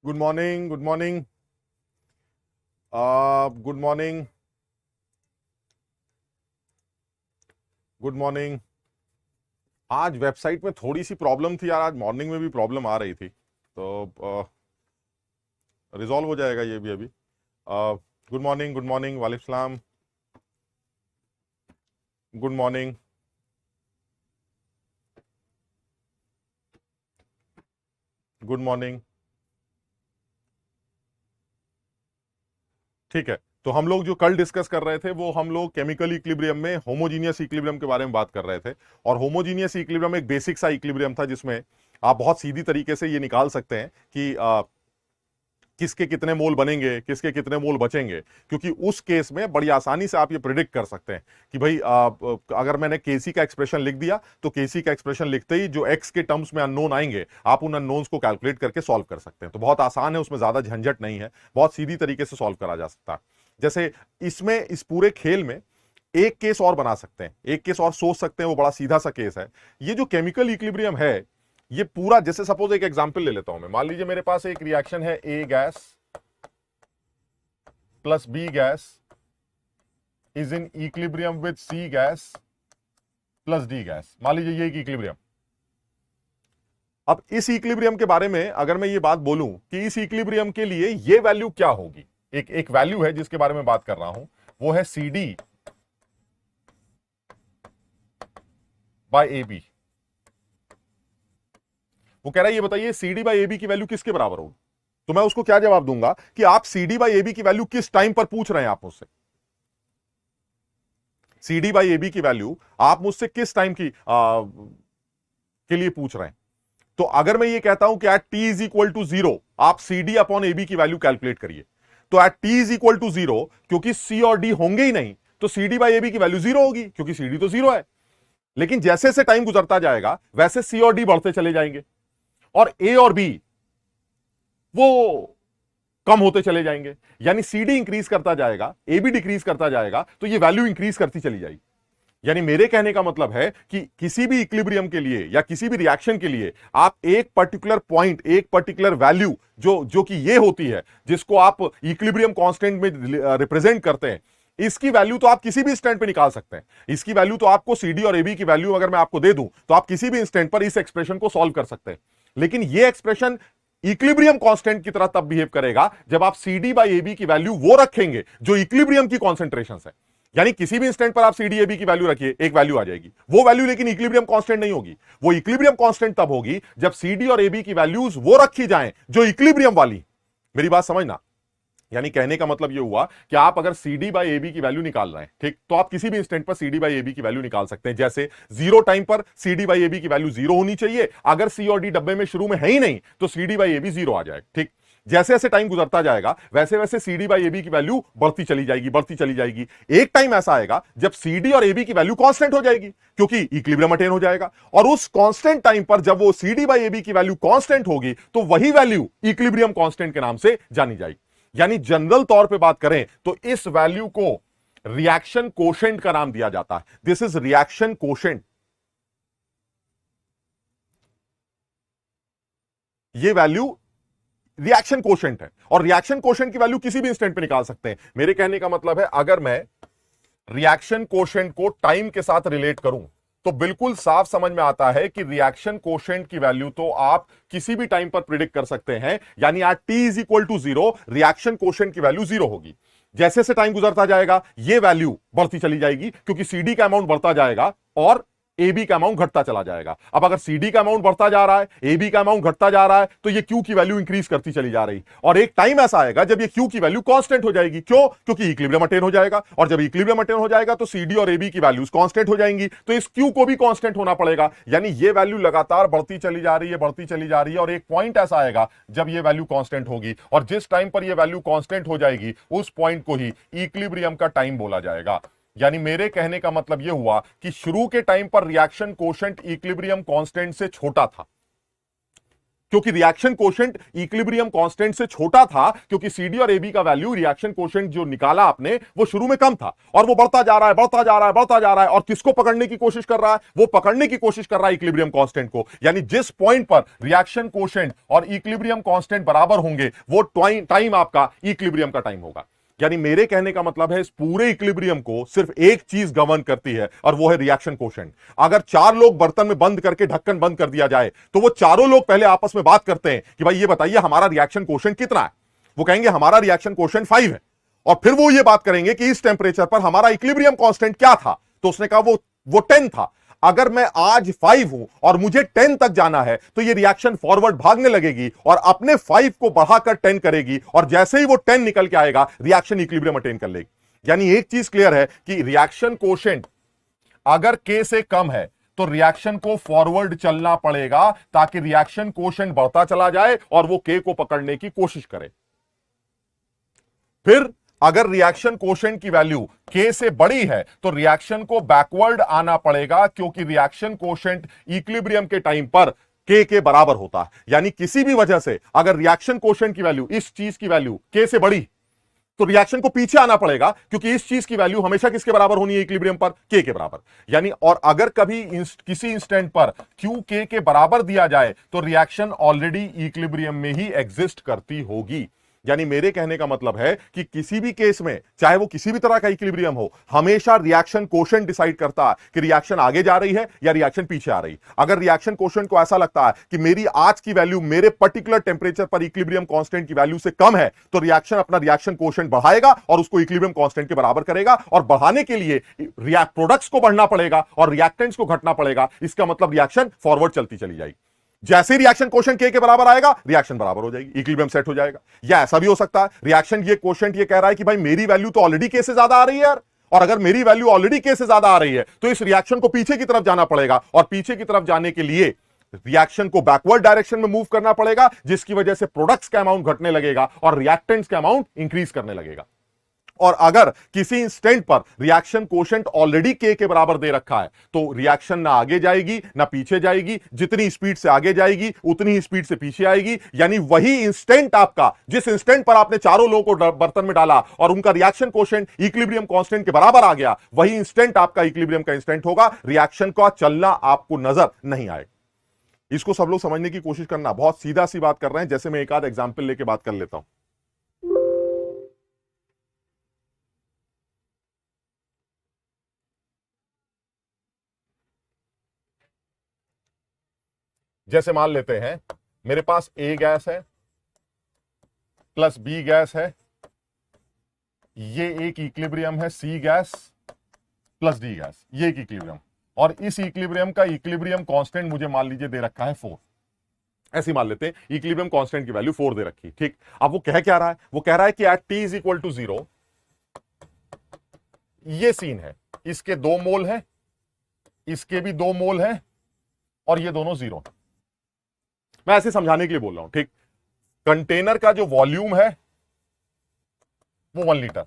Good morning, good morning, good morning, good morning. आज website में थोड़ी सी प्रॉब्लम थी यार, आज मॉर्निंग में भी प्रॉब्लम आ रही थी, तो रिजॉल्व हो जाएगा ये भी अभी। गुड मॉर्निंग, गुड मॉर्निंग, वालेकुम सलाम, गुड मॉर्निंग, गुड मॉर्निंग। ठीक है, तो हम लोग जो कल डिस्कस कर रहे थे वो हम लोग केमिकल इक्विलिब्रियम में होमोजीनियस इक्विलिब्रियम के बारे में बात कर रहे थे। और होमोजीनियस इक्विलिब्रियम एक बेसिक सा इक्विलिब्रियम था जिसमें आप बहुत सीधी तरीके से ये निकाल सकते हैं कि किसके कितने मोल बनेंगे, किसके कितने मोल बचेंगे, क्योंकि उस केस में बड़ी आसानी से आप ये प्रिडिक्ट कर सकते हैं कि भाई अगर मैंने केसी का एक्सप्रेशन लिख दिया तो केसी का एक्सप्रेशन लिखते ही जो एक्स के टर्म्स में अननोन आएंगे आप उन अननोन्स को कैलकुलेट करके सॉल्व कर सकते हैं। तो बहुत आसान है, उसमें ज्यादा झंझट नहीं है, बहुत सीधी तरीके से सॉल्व करा जा सकता है। जैसे इसमें इस पूरे खेल में एक केस और बना सकते हैं, एक केस और सोच सकते हैं, वो बड़ा सीधा सा केस है। ये जो केमिकल इक्विलिब्रियम है ये पूरा, जैसे सपोज एक एग्जांपल ले लेता हूं मैं, मान लीजिए मेरे पास एक रिएक्शन है A gas plus B gas is in equilibrium with C gas plus D gas. मान लीजिए ये एक इक्विलिब्रियम। अब इस इक्विलिब्रियम के बारे में अगर मैं ये बात बोलूं कि इस इक्विलिब्रियम के लिए ये वैल्यू क्या होगी, एक वैल्यू है जिसके बारे में बात कर रहा हूं, वो है C D by A B. वो कह रहा है ये बताइए C D by A B की वैल्यू किसके बराबर होगी। तो मैं उसको क्या जवाब दूंगा कि आप C D by A B की वैल्यू किस टाइम पर पूछ रहे हैं, आप मुझसे C D by A B की वैल्यू आप मुझसे किस टाइम के लिए पूछ रहे हैं। तो अगर मैं ये कहता हूं कि at T is equal to zero आप C D upon A B की वैल्यू कैलकुलेट करिए, तो at T is equal to zero, क्योंकि सी और डी होंगे ही नहीं, तो C D by A B की वैल्यू जीरो होगी, क्योंकि सी डी तो जीरो है। लेकिन जैसे जैसे टाइम गुजरता जाएगा वैसे सी और डी बढ़ते चले जाएंगे और ए और बी वो कम होते चले जाएंगे, यानी सी डी इंक्रीज करता जाएगा, ए बी डिक्रीज करता जाएगा, तो ये वैल्यू इंक्रीज करती चली जाएगी। यानी मेरे कहने का मतलब है कि किसी भी इक्विलिब्रियम के लिए या किसी भी रिएक्शन के लिए आप एक पर्टिकुलर पॉइंट, एक पर्टिकुलर वैल्यू जो कि ये होती है जिसको आप इक्विलिब्रियम कांस्टेंट में रिप्रेजेंट करते हैं, इसकी वैल्यू तो आप किसी भी इंस्टेंट पे निकाल सकते हैं। इसकी वैल्यू तो आपको सीडी और एबी की वैल्यू अगर मैं आपको दे दूं तो आप किसी भी इंस्टेंट पर इस एक्सप्रेशन को सॉल्व कर सकते हैं। लेकिन ये एक्सप्रेशन इक्विलिब्रियम कांस्टेंट की तरह तब बिहेव करेगा जब आप सीडी बाई एबी की वैल्यू वो रखेंगे जो इक्विलिब्रियम की कॉन्सेंट्रेशन है। यानी किसी भी इंस्टेंट पर आप सीडी एबी की वैल्यू रखिए, एक वैल्यू आ जाएगी, वो वैल्यू लेकिन इक्विलिब्रियम कांस्टेंट नहीं होगी। वो इक्विलिब्रियम कांस्टेंट तब होगी जब सीडी और एबी की वैल्यूज वो रखी जाएं जो इक्विलिब्रियम वाली। मेरी बात समझना, यानी कहने का मतलब यह हुआ कि आप अगर CD बाई ए बी की वैल्यू निकाल रहे हैं, ठीक, तो आप किसी भी इंस्टेंट पर CD बाई ए बी की वैल्यू निकाल सकते हैं। जैसे जीरो टाइम पर CD बाई ए बी की वैल्यू जीरो होनी चाहिए, अगर C और D डब्बे में शुरू में है ही नहीं तो CD by A B zero आ जाएगा। ठीक, जैसे जैसे टाइम गुजरता जाएगा वैसे वैसे CD बाई ए बी की वैल्यू बढ़ती चली जाएगी, बढ़ती चली जाएगी। एक टाइम ऐसा आएगा जब CD और AB की वैल्यू कांस्टेंट हो जाएगी, क्योंकि इक्विलिब्रियम अटेन हो जाएगा। और उस कांस्टेंट टाइम पर जब वो CD बाई ए बी की वैल्यू कांस्टेंट होगी तो वही वैल्यू इक्विलिब्रियम कांस्टेंट के नाम से जानी जाएगी। यानी जनरल तौर पे बात करें तो इस वैल्यू को रिएक्शन कोशेंट का नाम दिया जाता है। This is reaction quotient. ये वैल्यू रिएक्शन कोशेंट है और रिएक्शन कोशेंट की वैल्यू किसी भी इंस्टेंट पे निकाल सकते हैं। मेरे कहने का मतलब है अगर मैं रिएक्शन कोशेंट को टाइम के साथ रिलेट करूं तो बिल्कुल साफ समझ में आता है कि रिएक्शन कोशेंट की वैल्यू तो आप किसी भी टाइम पर प्रिडिक्ट कर सकते हैं। यानी at T is equal to zero reaction quotient की वैल्यू जीरो होगी। जैसे से टाइम गुजरता जाएगा ये वैल्यू बढ़ती चली जाएगी, क्योंकि सीडी का अमाउंट बढ़ता जाएगा और एबी का अमाउंट घटता चला जाएगा। अब अगर सीडी का अमाउंट बढ़ता जा रहा है, एबी का अमाउंट घटता जा रहा है, तो ये क्यू की वैल्यू इंक्रीज करती चली जा रही। और एक टाइम ऐसा आएगा जब ये क्यू की वैल्यू कांस्टेंट हो जाएगी। क्यों? क्योंकि इक्विलिब्रियम अटेन हो जाएगा, और जब इक्विलिब्रियम अटेन हो जाएगा तो सीडी और एबी की वैल्यूज कांस्टेंट हो जाएंगी, तो इस क्यू को भी कांस्टेंट होना पड़ेगा। यानी ये वैल्यू लगातार बढ़ती चली जा रही है, बढ़ती चली जा रही है, और एक पॉइंट ऐसा आएगा जब ये वैल्यू कांस्टेंट होगी, और जिस टाइम पर ये वैल्यू कांस्टेंट हो जाएगी उस पॉइंट को ही इक्विलिब्रियम का टाइम बोला जाएगा। यानी मेरे कहने का मतलब यह हुआ कि शुरू के टाइम पर रिएक्शन कोशेंट इक्विलिब्रियम कांस्टेंट से छोटा था, क्योंकि रिएक्शन कोशेंट इक्विलिब्रियम कांस्टेंट से छोटा था, क्योंकि सीडी और एबी का वैल्यू रिएक्शन कोशेंट जो निकाला आपने वो शुरू में कम था और वो बढ़ता जा रहा है, बढ़ता जा रहा है, बढ़ता जा रहा है। और किसको पकड़ने की कोशिश कर रहा है? वो पकड़ने की कोशिश कर रहा है इक्विलिब्रियम कांस्टेंट को। यानी जिस पॉइंट पर रिएक्शन कोशेंट और इक्विलिब्रियम कांस्टेंट बराबर होंगे वो टाइम आपका इक्विलिब्रियम का टाइम होगा। यानी मेरे कहने का मतलब है इस पूरे इक्विलिब्रियम को सिर्फ एक चीज गवर्न करती है और वो है रिएक्शन कोशेंट। अगर चार लोग बर्तन में बंद करके ढक्कन बंद कर दिया जाए तो वो चारों लोग पहले आपस में बात करते हैं कि भाई ये बताइए हमारा रिएक्शन कोशेंट कितना है। वो कहेंगे हमारा रिएक्शन कोशेंट 5 है, और फिर वो ये बात करेंगे कि इस टेंपरेचर पर हमारा इक्विलिब्रियम कांस्टेंट क्या था। तो उसने कहा वो 10 था। अगर मैं आज 5 हूं और मुझे 10 तक जाना है तो ये रिएक्शन फॉरवर्ड भागने लगेगी और अपने 5 को बढ़ाकर 10 करेगी, और जैसे ही वो 10 निकल के आएगा रिएक्शन इक्विलिब्रियम अटेन कर लेगी। यानी एक चीज क्लियर है कि रिएक्शन कोशेंट अगर के से कम है तो रिएक्शन को फॉरवर्ड चलना पड़ेगा ताकि रिएक्शन कोशेंट बढ़ता चला जाए और वो के को पकड़ने की कोशिश करे। फिर अगर रिएक्शन कोशेंट की वैल्यू के से बड़ी है तो रिएक्शन को बैकवर्ड आना पड़ेगा, क्योंकि रिएक्शन कोशेंट इक्विलिब्रियम के टाइम पर के बराबर होता है। यानी किसी भी वजह से अगर रिएक्शन कोशेंट की वैल्यू, इस चीज की वैल्यू के से बड़ी, तो रिएक्शन को पीछे आना पड़ेगा, क्योंकि इस चीज की वैल्यू हमेशा किसके बराबर होनी है? इक्विलिब्रियम पर के बराबर। यानी और अगर कभी किसी इंस्टेंट पर क्यू के बराबर दिया जाए तो रिएक्शन ऑलरेडी इक्विलिब्रियम में ही एग्जिस्ट करती होगी। यानी मेरे कहने का मतलब है कि किसी भी केस में, चाहे वो किसी भी तरह का इक्विलिब्रियम हो, हमेशा रिएक्शन कोशेंट डिसाइड करता है कि रिएक्शन आगे जा रही है या रिएक्शन पीछे आ रही है। अगर रिएक्शन कोशेंट को ऐसा लगता है कि मेरी आज की वैल्यू मेरे पर्टिकुलर टेंपरेचर पर इक्विलिब्रियम कांस्टेंट की वैल्यू से कम है तो रिएक्शन अपना रिएक्शन कोशेंट बढ़ाएगा और उसको इक्विलिब्रियम कांस्टेंट के बराबर करेगा, और बढ़ाने के लिए प्रोडक्ट्स को बढ़ना पड़ेगा और रिएक्टेंट्स को घटना पड़ेगा। इसका मतलब रिएक्शन फॉरवर्ड चलती चली जाएगी। जैसे रिएक्शन कोशेंट के बराबर आएगा रिएक्शन बराबर हो जाएगी, इक्विलिब्रियम सेट हो जाएगा। या ऐसा भी हो सकता है रिएक्शन ये कोशेंट ये कह रहा है कि भाई मेरी वैल्यू तो ऑलरेडी के से ज्यादा आ रही है यार, और अगर मेरी वैल्यू ऑलरेडी के से ज्यादा आ रही है तो इस रिएक्शन को पीछे की तरफ जाना पड़ेगा, और पीछे की तरफ जाने के लिए रिएक्शन को बैकवर्ड डायरेक्शन में मूव करना पड़ेगा, जिसकी वजह से प्रोडक्ट्स का अमाउंट घटने लगेगा और रिएक्टेंट्स का अमाउंट इंक्रीज करने लगेगा। और अगर किसी इंस्टेंट पर रिएक्शन कोशेंट ऑलरेडी के बराबर दे रखा है तो रिएक्शन ना आगे जाएगी ना पीछे जाएगी, जितनी स्पीड से आगे जाएगी उतनी ही स्पीड से पीछे आएगी। यानी वही इंस्टेंट आपका, जिस इंस्टेंट पर आपने चारों लोगों को बर्तन में डाला और उनका रिएक्शन कोशेंट इक्विलिब्रियम कांस्टेंट के बराबर आ गया, वही इंस्टेंट आपका इक्विलिब्रियम का इंस्टेंट होगा। रिएक्शन का चलना आपको नजर नहीं आएगा। इसको सब लोग समझने की कोशिश करना। बहुत सीधा सी बात कर रहे हैं, जैसे मैं एक आध एग्जाम्पल लेके बात कर लेता हूं। जैसे मान लेते हैं मेरे पास ए गैस है प्लस बी गैस है, ये एक इक्विलिब्रियम है सी गैस प्लस डी गैस, ये एक इक्विलिब्रियम, और इस इक्विलिब्रियम का इक्विलिब्रियम कांस्टेंट मुझे मान लीजिए दे रखा है 4। ऐसे मान लेते हैं इक्विलिब्रियम कांस्टेंट की वैल्यू 4 दे रखी, ठीक। अब वो कह क्या रहा है? वो कह रहा है कि at T is equal to 0 ये सीन है, इसके 2 मोल है, इसके भी 2 मोल है, और ये दोनों 0 है। मैं ऐसे समझाने के लिए बोल रहा हूं, ठीक। कंटेनर का जो वॉल्यूम है वो 1 लीटर।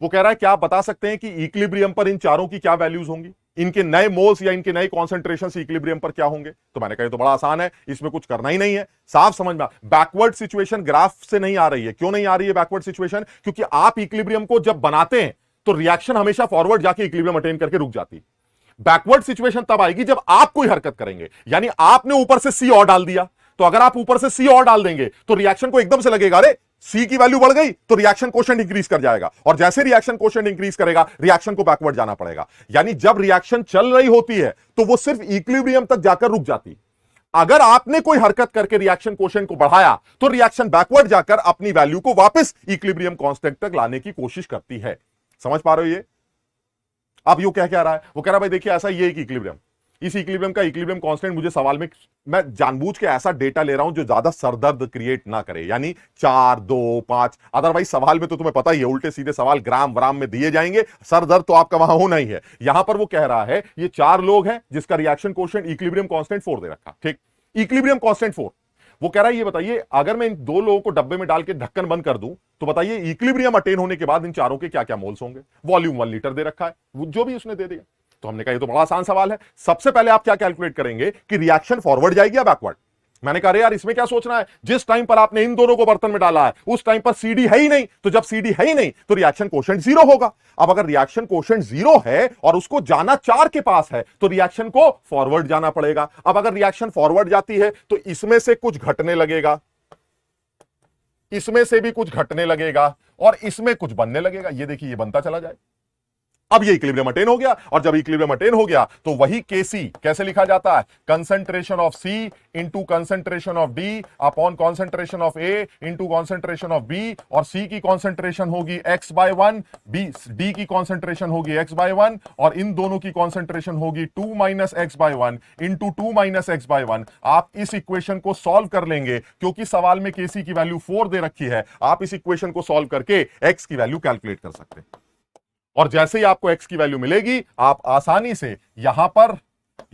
वो कह रहा है क्या आप बता सकते हैं कि इक्विलिब्रियम पर इन चारों की क्या वैल्यूज होंगी, इनके नए मोल्स या इनके नए कॉन्सेंट्रेशन इक्विलिब्रियम पर क्या होंगे? तो मैंने कहा तो बड़ा आसान है, इसमें कुछ करना ही नहीं है, साफ समझ में। बैकवर्ड सिचुएशन ग्राफ से नहीं आ रही है। क्यों नहीं आ रही है बैकवर्ड सिचुएशन? क्योंकि आप इक्विलिब्रियम को जब बनाते हैं तो रिएक्शन हमेशा फॉरवर्ड जाके इक्विलिब्रियम अटेन करके रुक जाती है। बैकवर्ड सिचुएशन तब आएगी जब आप कोई हरकत करेंगे, यानी आपने ऊपर से सी और डाल दिया। तो अगर आप ऊपर से सी और डाल देंगे तो रिएक्शन को एकदम से लगेगा अरे सी की वैल्यू बढ़ गई, तो रिएक्शन कोशेंट इंक्रीज कर जाएगा, और जैसे रिएक्शन कोशेंट इंक्रीज करेगा रिएक्शन को बैकवर्ड जाना पड़ेगा। यानी जब रिएक्शन चल रही होती है तो वो सिर्फ इक्विलिब्रियम तक जाकर रुक जाती। अगर आपने कोई हरकत करके रिएक्शन कोशेंट को बढ़ाया तो रिएक्शन बैकवर्ड जाकर अपनी वैल्यू को वापस इक्विलिब्रियम कांस्टेंट तक लाने की कोशिश करती है। समझ पा रहे हो ये? अब यू क्या रहा है? वो कह रहा है भाई देखिए ऐसा ये एक इक्विलिब्रियम, इस इक्विलिब्रियम का इक्विलिब्रियम कांस्टेंट मुझे सवाल में, मैं जानबूझ के ऐसा डेटा ले रहा हूं जो ज्यादा सरदर्द क्रिएट ना करे, यानी 4, 2, 5। अदरवाइज सवाल में तो तुम्हें पता ही है उल्टे सीधे सवाल ग्राम व्राम में दिए जाएंगे, सरदर्द तो आपका वहां होना ही है। यहां पर वो कह रहा है ये 4 लोग हैं जिसका रिएक्शन कोशेंट इक्विलिब्रियम कांस्टेंट 4 दे रखा, ठीक। Equilibrium constant 4। वो कह रहा है ये बताइए अगर मैं इन 2 लोगों को डब्बे में डाल के ढक्कन बंद कर दूं तो बताइए इक्विलिब्रियम अटेन होने के बाद इन चारों के क्या क्या मोल्स होंगे? वॉल्यूम 1 लीटर दे रखा है, जो भी उसने दे दिया। तो हमने कहा ये तो बड़ा आसान सवाल है। सबसे पहले आप क्या कैलकुलेट करेंगे कि रिएक्शन फॉरवर्ड जाएगी या बैकवर्ड? मैंने कहा अरे यार इसमें क्या सोचना है, जिस टाइम पर आपने इन दोनों को बर्तन में डाला है उस टाइम पर सीडी है ही नहीं, तो जब सीडी है ही नहीं तो रिएक्शन कोशेंट जीरो होगा। अब अगर रिएक्शन कोशेंट जीरो है और उसको जाना 4 के पास है तो रिएक्शन को फॉरवर्ड जाना पड़ेगा। अब अगर रिएक्शन फॉरवर्ड जाती है तो इसमें से कुछ घटने लगेगा, इसमें से भी कुछ घटने लगेगा और इसमें कुछ बनने लगेगा। ये देखिए ये बनता चला जाए। अब ये इक्विलिब्रियम अटेन हो गया, और जब इक्विलिब्रियम अटेन हो गया तो वही केसी कैसे लिखा जाता है, concentration of C into concentration of D upon concentration of A into concentration of B. और सी की कंसंट्रेशन होगी x/1, डी की कंसंट्रेशन होगी x/1 और इन दोनों की कंसंट्रेशन होगी 2 - x/1 इंटू 2 - x/1। आप इस इक्वेशन को सॉल्व कर लेंगे क्योंकि सवाल में केसी की वैल्यू 4 दे रखी है। आप इस इक्वेशन को सॉल्व करके एक्स की वैल्यू कैलकुलेट कर सकते हैं, और जैसे ही आपको x की वैल्यू मिलेगी आप आसानी से यहां पर,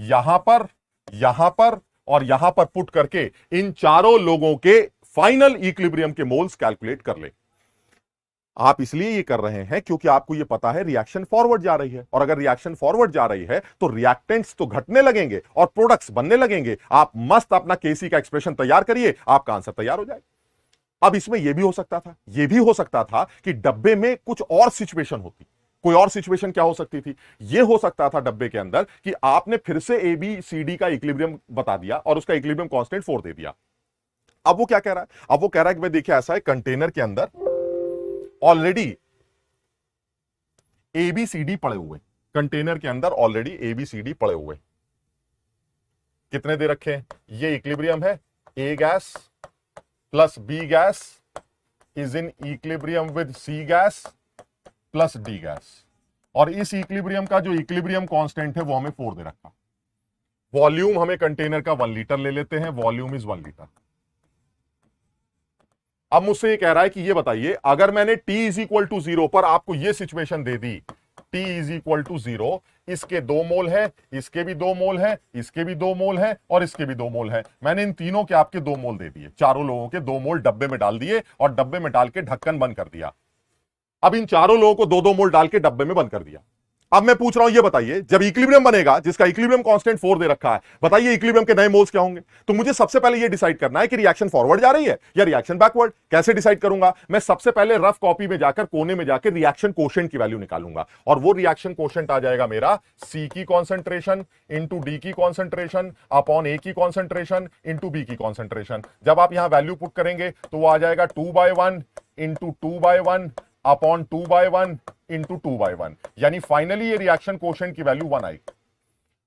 यहां पर, यहां पर और यहां पर पुट करके इन चारों लोगों के फाइनल इक्विलिब्रियम के मोल्स कैलकुलेट कर ले। आप इसलिए ये कर रहे हैं क्योंकि आपको ये पता है रिएक्शन फॉरवर्ड जा रही है, और अगर रिएक्शन फॉरवर्ड जा रही है तो रिएक्टेंट्स तो घटने लगेंगे और प्रोडक्ट्स बनने लगेंगे। आप मस्त अपना केसी का एक्सप्रेशन तैयार करिए, आपका आंसर तैयार हो जाएगा। अब इसमें यह भी हो सकता था, यह भी हो सकता था कि डब्बे में कुछ और सिचुएशन होती। कोई और सिचुएशन क्या हो सकती थी? यह हो सकता था डब्बे के अंदर कि आपने फिर से ए बी सी डी का इक्विलिब्रियम बता दिया और उसका इक्विलिब्रियम कांस्टेंट 4 दे दिया। अब वो क्या कह रहा है? अब वो कह रहा है कि भाई देखिए ऐसा है, कंटेनर के अंदर already A B C D पड़े हुए, कंटेनर के अंदर already A B C D पड़े हुए। कितने दे रखे हैं? ये इक्विलिब्रियम है, A gas plus B gas is in equilibrium with C gas plus D gas, और इस इक्विलिब्रियम का जो इक्विलिब्रियम कांस्टेंट है वो हमें 4 दे रखा। वॉल्यूम हमें कंटेनर का 1 लीटर ले लेते हैं, वॉल्यूम इज 1 लीटर। अब मुझसे ये कह रहा है कि ये बताइए अगर मैंने t = 0 पर आपको ये सिचुएशन दे दी, t = 0, इसके 2 मोल है, इसके भी 2 मोल है, इसके भी 2 मोल है और इसके भी 2 मोल है। मैंने इन तीनों के आपके 2 मोल दे दिए, चारों लोगों के 2 मोल डब्बे में डाल दिए और डब्बे में डाल के ढक्कन बंद कर दिया। अब इन चारों लोगों को 2-2 मोल डाल के डब्बे में बंद कर दिया। अब मैं पूछ रहा हूं ये बताइए जब इक्विलिब्रियम बनेगा जिसका इक्विलिब्रियम कांस्टेंट 4 दे रखा है, बताइए इक्विलिब्रियम के नए मोल्स क्या होंगे? तो मुझे सबसे पहले ये डिसाइड करना है कि रिएक्शन फॉरवर्ड जा रही है या रिएक्शन बैकवर्ड। कैसे डिसाइड करूंगा? मैं सबसे पहले रफ कॉपी में जाकर कोने में जाकर रिएक्शन कोशेंट की वैल्यू निकालूंगा, और वो रिएक्शन कोशेंट आ जाएगा मेरा सी की कॉन्सेंट्रेशन इंटू डी की कॉन्सेंट्रेशन अपॉन ए की कॉन्सेंट्रेशन इंटू बी की कॉन्सेंट्रेशन। जब आप यहां वैल्यू पुट करेंगे तो वो आ जाएगा 2/1 इंटू 2/1 अपॉन 2/1 इंटू 2/1, यानी फाइनली ये रिएक्शन कोशेंट की वैल्यू 1 आई।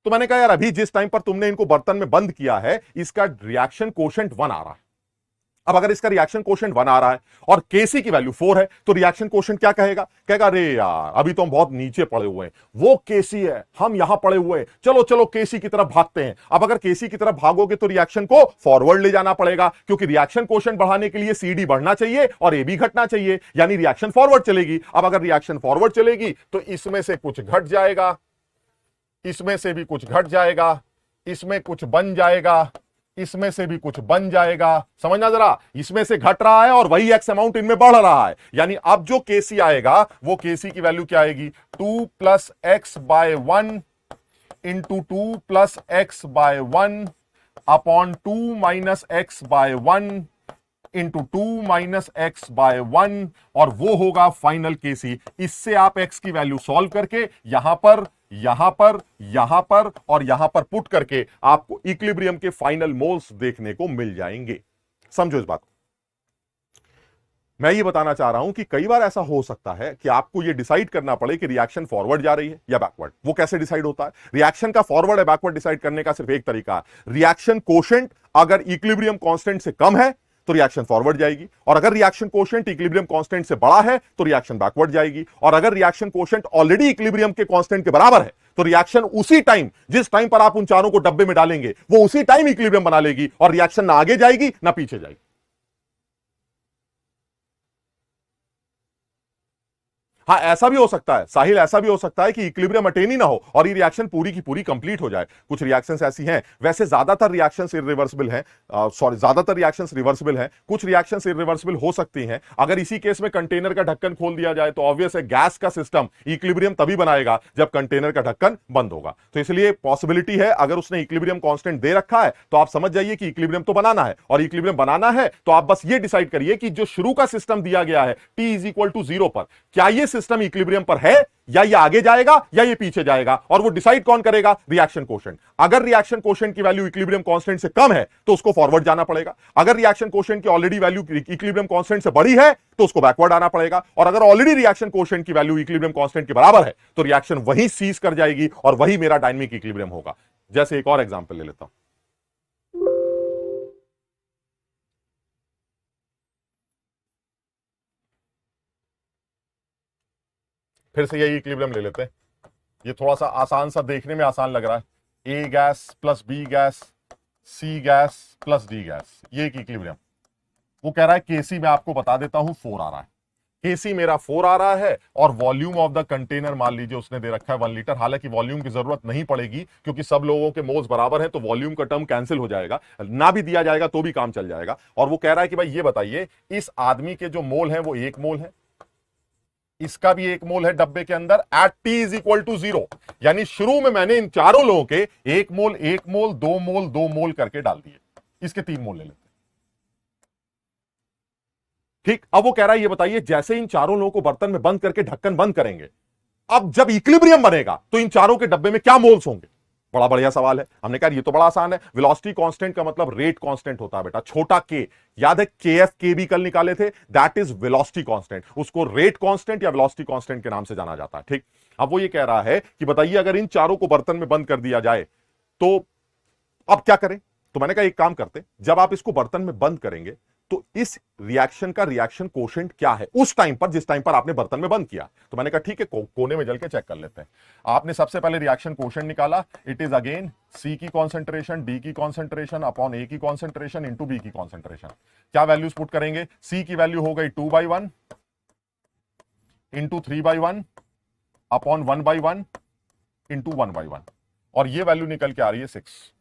तो मैंने कहा यार अभी जिस टाइम पर तुमने इनको बर्तन में बंद किया है इसका रिएक्शन कोशेंट 1 आ रहा है। अब अगर इसका रिएक्शन कोशेंट 1 आ रहा है और केसी की वैल्यू 4 है तो रिएक्शन कोशेंट क्या कहेगा? कहेगा अरे यार अभी तो हम बहुत नीचे पड़े हुए हैं, वो केसी है, हम यहां पड़े हुए हैं, चलो चलो केसी की तरफ भागते हैं। अब अगर केसी की तरफ भागोगे तो रिएक्शन को फॉरवर्ड ले जाना पड़ेगा, क्योंकि रिएक्शन कोशेंट बढ़ाने के लिए सीडी बढ़ना चाहिए और ए बी घटना चाहिए, यानी रिएक्शन फॉरवर्ड चलेगी। अब अगर रिएक्शन फॉरवर्ड चलेगी तो इसमें से कुछ घट जाएगा, इसमें से भी कुछ घट जाएगा, इसमें कुछ बन जाएगा, इसमें से भी कुछ बन जाएगा। समझना जरा, इसमें से घट रहा है और वही एक्स अमाउंट इनमें बढ़ रहा है, यानी अब जो केसी आएगा वो केसी की वैल्यू क्या आएगी? 2 + x/1 into 2 + x/1 upon 2 - x/1 into 2 - x/1, और वो होगा फाइनल केसी। इससे आप x की वैल्यू सॉल्व करके यहां पर, यहां पर, यहां पर और यहां पर पुट करके आपको इक्विलिब्रियम के फाइनल मोल्स देखने को मिल जाएंगे। समझो इस बात को। मैं ये बताना चाह रहा हूं कि कई बार ऐसा हो सकता है कि आपको ये डिसाइड करना पड़े कि रिएक्शन फॉरवर्ड जा रही है या बैकवर्ड। वो कैसे डिसाइड होता है? रिएक्शन का फॉरवर्ड या बैकवर्ड डिसाइड करने का सिर्फ एक तरीका है, रिएक्शन कोशेंट अगर इक्विलिब्रियम कांस्टेंट से कम है तो रिएक्शन फॉरवर्ड जाएगी, और अगर रिएक्शन कोशेंट इक्विलिब्रियम कांस्टेंट से बड़ा है तो रिएक्शन बैकवर्ड जाएगी, और अगर रिएक्शन कोशेंट ऑलरेडी इक्विलिब्रियम के कांस्टेंट के बराबर है तो रिएक्शन उसी टाइम, जिस टाइम पर आप उन चारों को डब्बे में डालेंगे वो उसी टाइम इक्विलिब्रियम बना लेगी और रिएक्शन ना आगे जाएगी ना पीछे जाएगी। हाँ, ऐसा भी हो सकता है साहिल, ऐसा भी हो सकता है कि इक्विलिब्रियम अटेन ही ना हो और ये रिएक्शन पूरी की पूरी कंप्लीट हो जाए। कुछ रिएक्शंस ऐसी हैं, वैसे ज्यादातर रिएक्शंस इरिवर्सिबल हैं, सॉरी ज्यादातर रिएक्शंस रिवर्सिबल हैं, कुछ रिएक्शंस इरिवर्सिबल हो सकती हैं। अगर इसी केस में कंटेनर का ढक्कन खोल दिया जाए तो ऑब्वियस है गैस का सिस्टम इक्विलिब्रियम तभी बनाएगा जब कंटेनर का ढक्कन बंद होगा। तो इसलिए पॉसिबिलिटी है, अगर उसने इक्विलिब्रियम कांस्टेंट दे रखा है तो आप समझ जाइए कि इक्विलिब्रियम तो बनाना है, और इक्विलिब्रियम बनाना है तो आप बस ये डिसाइड करिए कि जो शुरू का सिस्टम दिया गया है t इज इक्वल टू 0 पर, क्या ये सिस्टम इक्विलिब्रियम पर है या ये आगे जाएगा या ये पीछे जाएगा, और वो डिसाइड कौन करेगा? Reaction quotient. अगर रिएक्शन कोशेंट की वैल्यू इक्विलिब्रियम कांस्टेंट से कम है तो उसको फॉरवर्ड जाना पड़ेगा, अगर रिएक्शन कोशेंट की ऑलरेडी वैल्यू इक्विलिब्रियम कांस्टेंट से बड़ी है तो उसको बैकवर्ड आना पड़ेगा, और अगर ऑलरेडी रिएक्शन कोशेंट की वैल्यू इक्विलिब्रियम कांस्टेंट के बराबर है तो रिएक्शन वहीं सीज कर जाएगी और वही मेरा डायनेमिक इक्विलिब्रियम होगा। जैसे एक और एग्जांपल ले लेता हूं, फिर से यही इक्विलिब्रियम ले लेते हैं। ये थोड़ा सा आसान सा, देखने में आसान लग रहा है। A gas plus B gas, C gas plus D gas, ये एक इक्विलिब्रियम। वो कह रहा है केसी, मैं आपको बता देता हूं 4 आ रहा है, केसी मेरा 4 आ रहा है, और वॉल्यूम ऑफ द कंटेनर मान लीजिए उसने दे रखा है 1 लीटर। हालांकि वॉल्यूम की जरूरत नहीं पड़ेगी क्योंकि सब लोगों के मोल्स बराबर हैं, तो वॉल्यूम का टर्म कैंसिल हो जाएगा, ना भी दिया जाएगा तो भी काम चल जाएगा। और वो कह रहा है कि भाई ये बताइए, इस आदमी के जो मोल है वो 1 मोल है, इसका भी 1 मोल है डब्बे के अंदर, at T is equal to 0। यानी शुरू में मैंने इन चारों लोगों के 1 मोल 1 मोल 2 मोल 2 मोल करके डाल दिए, इसके 3 मोल ले लेते। ठीक, अब वो कह रहा है ये बताइए, जैसे इन चारों लोगों को बर्तन में बंद करके ढक्कन बंद करेंगे, अब जब इक्विलिब्रियम बनेगा तो इन चारों के डब्बे में क्या मोल्स होंगे? बड़ा बढ़िया सवाल है। हमने कहा ये तो बड़ा आसान है। वेलोसिटी कांस्टेंट का मतलब रेट कांस्टेंट होता है बेटा, छोटा के। याद है केएफ के भी कल निकाले थे, दैट इज वेलोसिटी कांस्टेंट। उसको रेट कांस्टेंट या वेलोसिटी कांस्टेंट के नाम से जाना जाता है। ठीक, अब वो ये कह रहा है कि बताइए अगर इन चारों को बर्तन में बंद कर दिया जाए तो अब क्या करें? तो मैंने कहा एक काम करते, जब आप इसको बर्तन में बंद करेंगे तो इस रिएक्शन का रिएक्शन कोशेंट क्या है उस टाइम पर, जिस टाइम पर आपने बर्तन में बंद किया। तो मैंने कहा ठीक है, कोने में जल के चेक कर लेते हैं। आपने सबसे पहले रिएक्शन कोशेंट निकाला, इट इज अगेन सी की कॉन्सेंट्रेशन डी की कॉन्सेंट्रेशन अपॉन ए की कॉन्सेंट्रेशन इंटू बी की कॉन्सेंट्रेशन। क्या वैल्यूज पुट करेंगे? सी की वैल्यू हो गई 2/1 इंटू 3/1 अपॉन 1/1 इंटू 1/1, और ये वैल्यू निकल के आ रही है 6।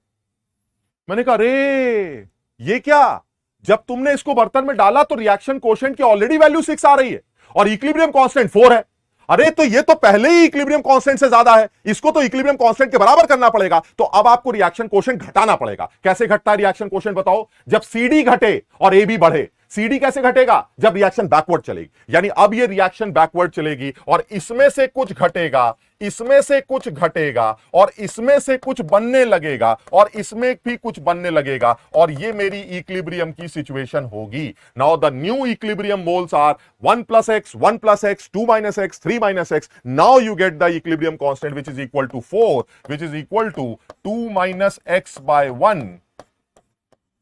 मैंने कहा अरे ये क्या, जब तुमने इसको बर्तन में डाला तो रिएक्शन कोशेंट की ऑलरेडी वैल्यू 6 आ रही है और इक्विलिब्रियम कांस्टेंट 4 है। अरे तो ये तो पहले ही इक्विलिब्रियम कांस्टेंट से ज्यादा है, इसको तो इक्विलिब्रियम कांस्टेंट के बराबर करना पड़ेगा। तो अब आपको रिएक्शन कोशेंट घटाना पड़ेगा। कैसे घटता है रिएक्शन कोशेंट बताओ? जब सीडी घटे और ए बी बढ़े। सीडी कैसे घटेगा? जब रिएक्शन बैकवर्ड चलेगी, यानी अब ये रिएक्शन बैकवर्ड चलेगी और इसमें से कुछ घटेगा, इसमें से कुछ घटेगा, और इसमें से कुछ बनने लगेगा, और इसमें भी कुछ बनने लगेगा, और ये मेरी इक्विलिब्रियम की सिचुएशन होगी। Now the new equilibrium moles are 1 plus x, 1 plus x, 2 minus x, 3 minus x. Now you get the equilibrium constant which is equal to 4, which is equal to 2 minus x by 1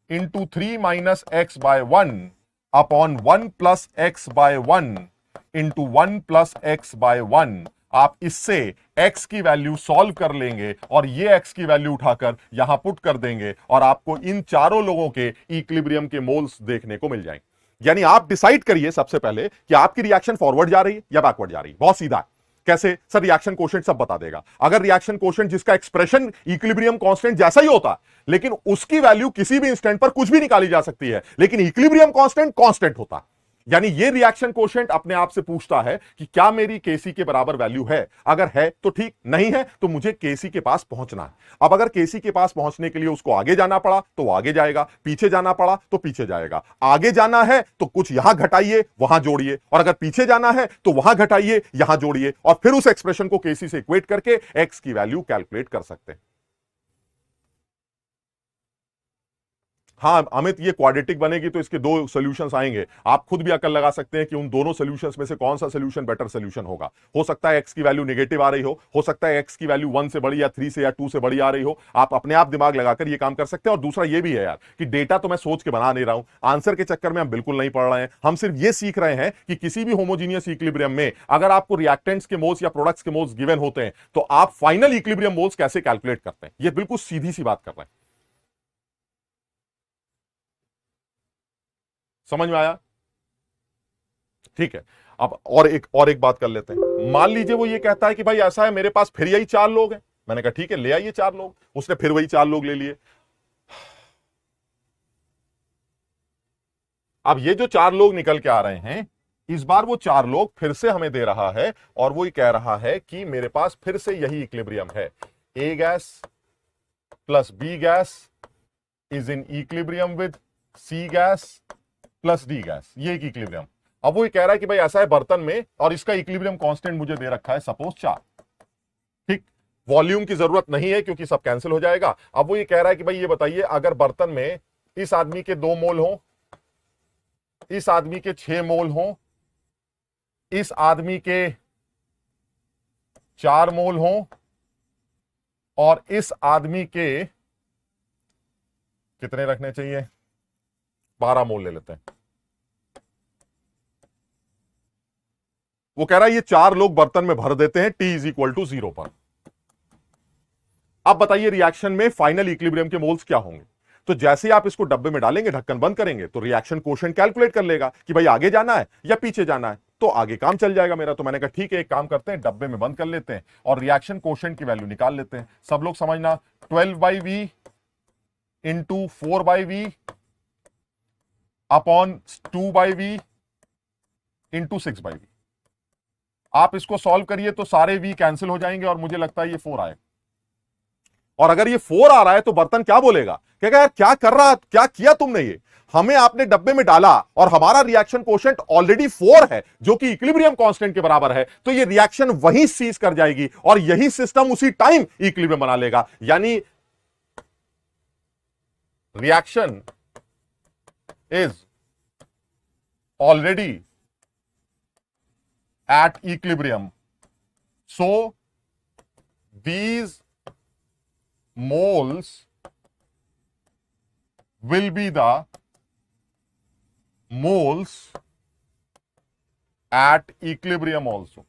into 3 minus x by 1 upon 1 plus x by 1 into 1 plus x by 1। आप इससे x की value solve कर लेंगे और ये x की value उठाकर यहां पुट कर देंगे और आपको इन चारों लोगों के इक्विलिब्रियम के मोल्स देखने को मिल जाएंगे। यानी आप डिसाइड करिए सबसे पहले कि आपकी रिएक्शन फॉरवर्ड जा रही है या बैकवर्ड जा रही है। बहुत सीधा है। कैसे सर? रिएक्शन कोशेंट सब बता देगा। अगर रिएक्शन कोशेंट जिसका एक्सप्रेशन इक्विलिब्रियम कांस्टेंट जैसा ही होता, लेकिन उसकी वैल्यू किसी भी इंस्टेंट पर कुछ भी निकाली जा सकती है, लेकिन इक्विलिब्रियम कांस्टेंट कांस्टेंट होता, यानी ये रिएक्शन कोशेंट अपने आप से पूछता है कि क्या मेरी केसी के बराबर वैल्यू है? अगर है तो ठीक, नहीं है तो मुझे केसी के पास पहुंचना है। अब अगर केसी के पास पहुंचने के लिए उसको आगे जाना पड़ा तो वो आगे जाएगा, पीछे जाना पड़ा तो पीछे जाएगा। आगे जाना है तो कुछ यहां घटाइए वहां जोड़िए, और अगर पीछे जाना है तो वहां घटाइए यहां जोड़िए, और फिर उस एक्सप्रेशन को केसी से इक्वेट करके एक्स की वैल्यू कैलकुलेट कर सकते हैं। हाँ अमित, ये क्वाड्रेटिक बनेगी तो इसके 2 सॉल्यूशंस आएंगे। आप खुद भी अकल लगा सकते हैं कि उन दोनों सॉल्यूशंस में से कौन सा सॉल्यूशन बेटर सॉल्यूशन होगा। हो सकता है एक्स की वैल्यू नेगेटिव आ रही हो सकता है एक्स की वैल्यू 1 से बड़ी या 3 से या 2 से बड़ी आ रही हो। आप अपने आप दिमाग लगाकर ये काम कर सकते हैं। और दूसरा ये भी है यार कि डेटा तो मैं सोच के बना नहीं रहा हूं, आंसर के चक्कर में हम बिल्कुल नहीं पढ़ रहे हैं। हम सिर्फ ये सीख रहे हैं कि किसी भी होमोजीनियस इक्विलिब्रियम में अगर आपको रिएक्टेंट्स के मोल्स या प्रोडक्ट्स के मोल्स गिवन होते हैं तो आप फाइनल इक्विलिब्रियम मोल्स कैसे कैलकुलेट करते हैं। ये बिल्कुल सीधी सी बात कर रहे हैं। समझ में आया? ठीक है। अब और एक बात कर लेते हैं। मान लीजिए वो ये कहता है कि भाई ऐसा है, मेरे पास फिर यही 4 लोग हैं। मैंने कहा ठीक है, ले आइए 4 लोग। उसने फिर वही 4 लोग ले लिए। अब ये जो 4 लोग निकल के आ रहे हैं, इस बार वो 4 लोग फिर से हमें दे रहा है और वो ये कह रहा है कि मेरे पास फिर से यही इक्विलिब्रियम है। A gas plus B gas is in equilibrium with C gas plus D gas. ये एक इक्विलिब्रियम। अब वो ये कह रहा है कि भाई ऐसा है बर्तन में, और इसका इक्विलिब्रियम कांस्टेंट मुझे दे रखा है सपोज 4। ठीक, वॉल्यूम की जरूरत नहीं है क्योंकि सब कैंसिल हो जाएगा। अब वो ये कह रहा है कि भाई ये बताइए, अगर बर्तन में इस आदमी के 2 मोल हो, इस आदमी के 6 मोल हो, इस आदमी के 4 मोल हो, और इस आदमी के कितने रखने चाहिए, 12 मोल ले लेते हैं। वो कह रहा है ये 4 लोग बर्तन में भर देते हैं T = 0 पर। अब बताइए रिएक्शन में फाइनल इक्विलिब्रियम के मोल्स क्या होंगे। तो जैसे ही आप इसको डब्बे में डालेंगे, ढक्कन बंद करेंगे, तो रिएक्शन कोशेंट कैलकुलेट कर लेगा कि भाई आगे जाना है या पीछे जाना है। तो आगे काम चल जाएगा मेरा। तो मैंने कहा ठीक है, एक काम करते हैं, डब्बे में बंद कर लेते हैं और रिएक्शन कोशेंट की वैल्यू निकाल लेते हैं। सब लोग समझना, 12/V into 4/V upon 2/V into 6/V। आप इसको सॉल्व करिए तो सारे V कैंसिल हो जाएंगे और मुझे लगता है ये 4 आएगा। और अगर ये 4 आ रहा है तो बर्तन क्या बोलेगा, कहेगा यार क्या कर रहा, क्या किया तुमने, ये हमें आपने डब्बे में डाला और हमारा रिएक्शन कोशेंट ऑलरेडी 4 है जो कि इक्विलिब्रियम कांस्टेंट के बराबर है। तो ये रिएक्शन वहीं सीज कर जाएगी और यही सिस्टम उसी टाइम इक्विलिब्रियम बना लेगा। यानी reaction is already at equilibrium, so these moles will be the moles at equilibrium also।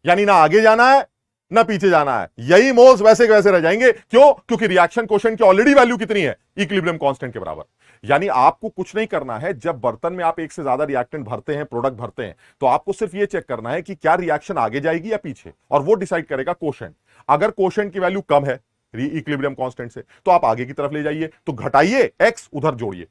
यानी ना आगे जाना है ना पीछे जाना है, यही मोल्स वैसे के वैसे रह जाएंगे। क्यों? क्योंकि रिएक्शन कोशेंट की ऑलरेडी वैल्यू कितनी है, इक्विलिब्रियम कांस्टेंट के बराबर। यानी आपको कुछ नहीं करना है। जब बर्तन में आप एक से ज्यादा रिएक्टेंट भरते हैं, प्रोडक्ट भरते हैं, तो आपको सिर्फ ये चेक करना है कि क्या रिएक्शन आगे जाएगी या पीछे, और वो डिसाइड करेगा कोशेंट। अगर कोशेंट की वैल्यू कम है इक्विलिब्रियम कांस्टेंट से, तो आप आगे की तरफ ले जाइए, तो घटाइए x, उधर जोड़िए।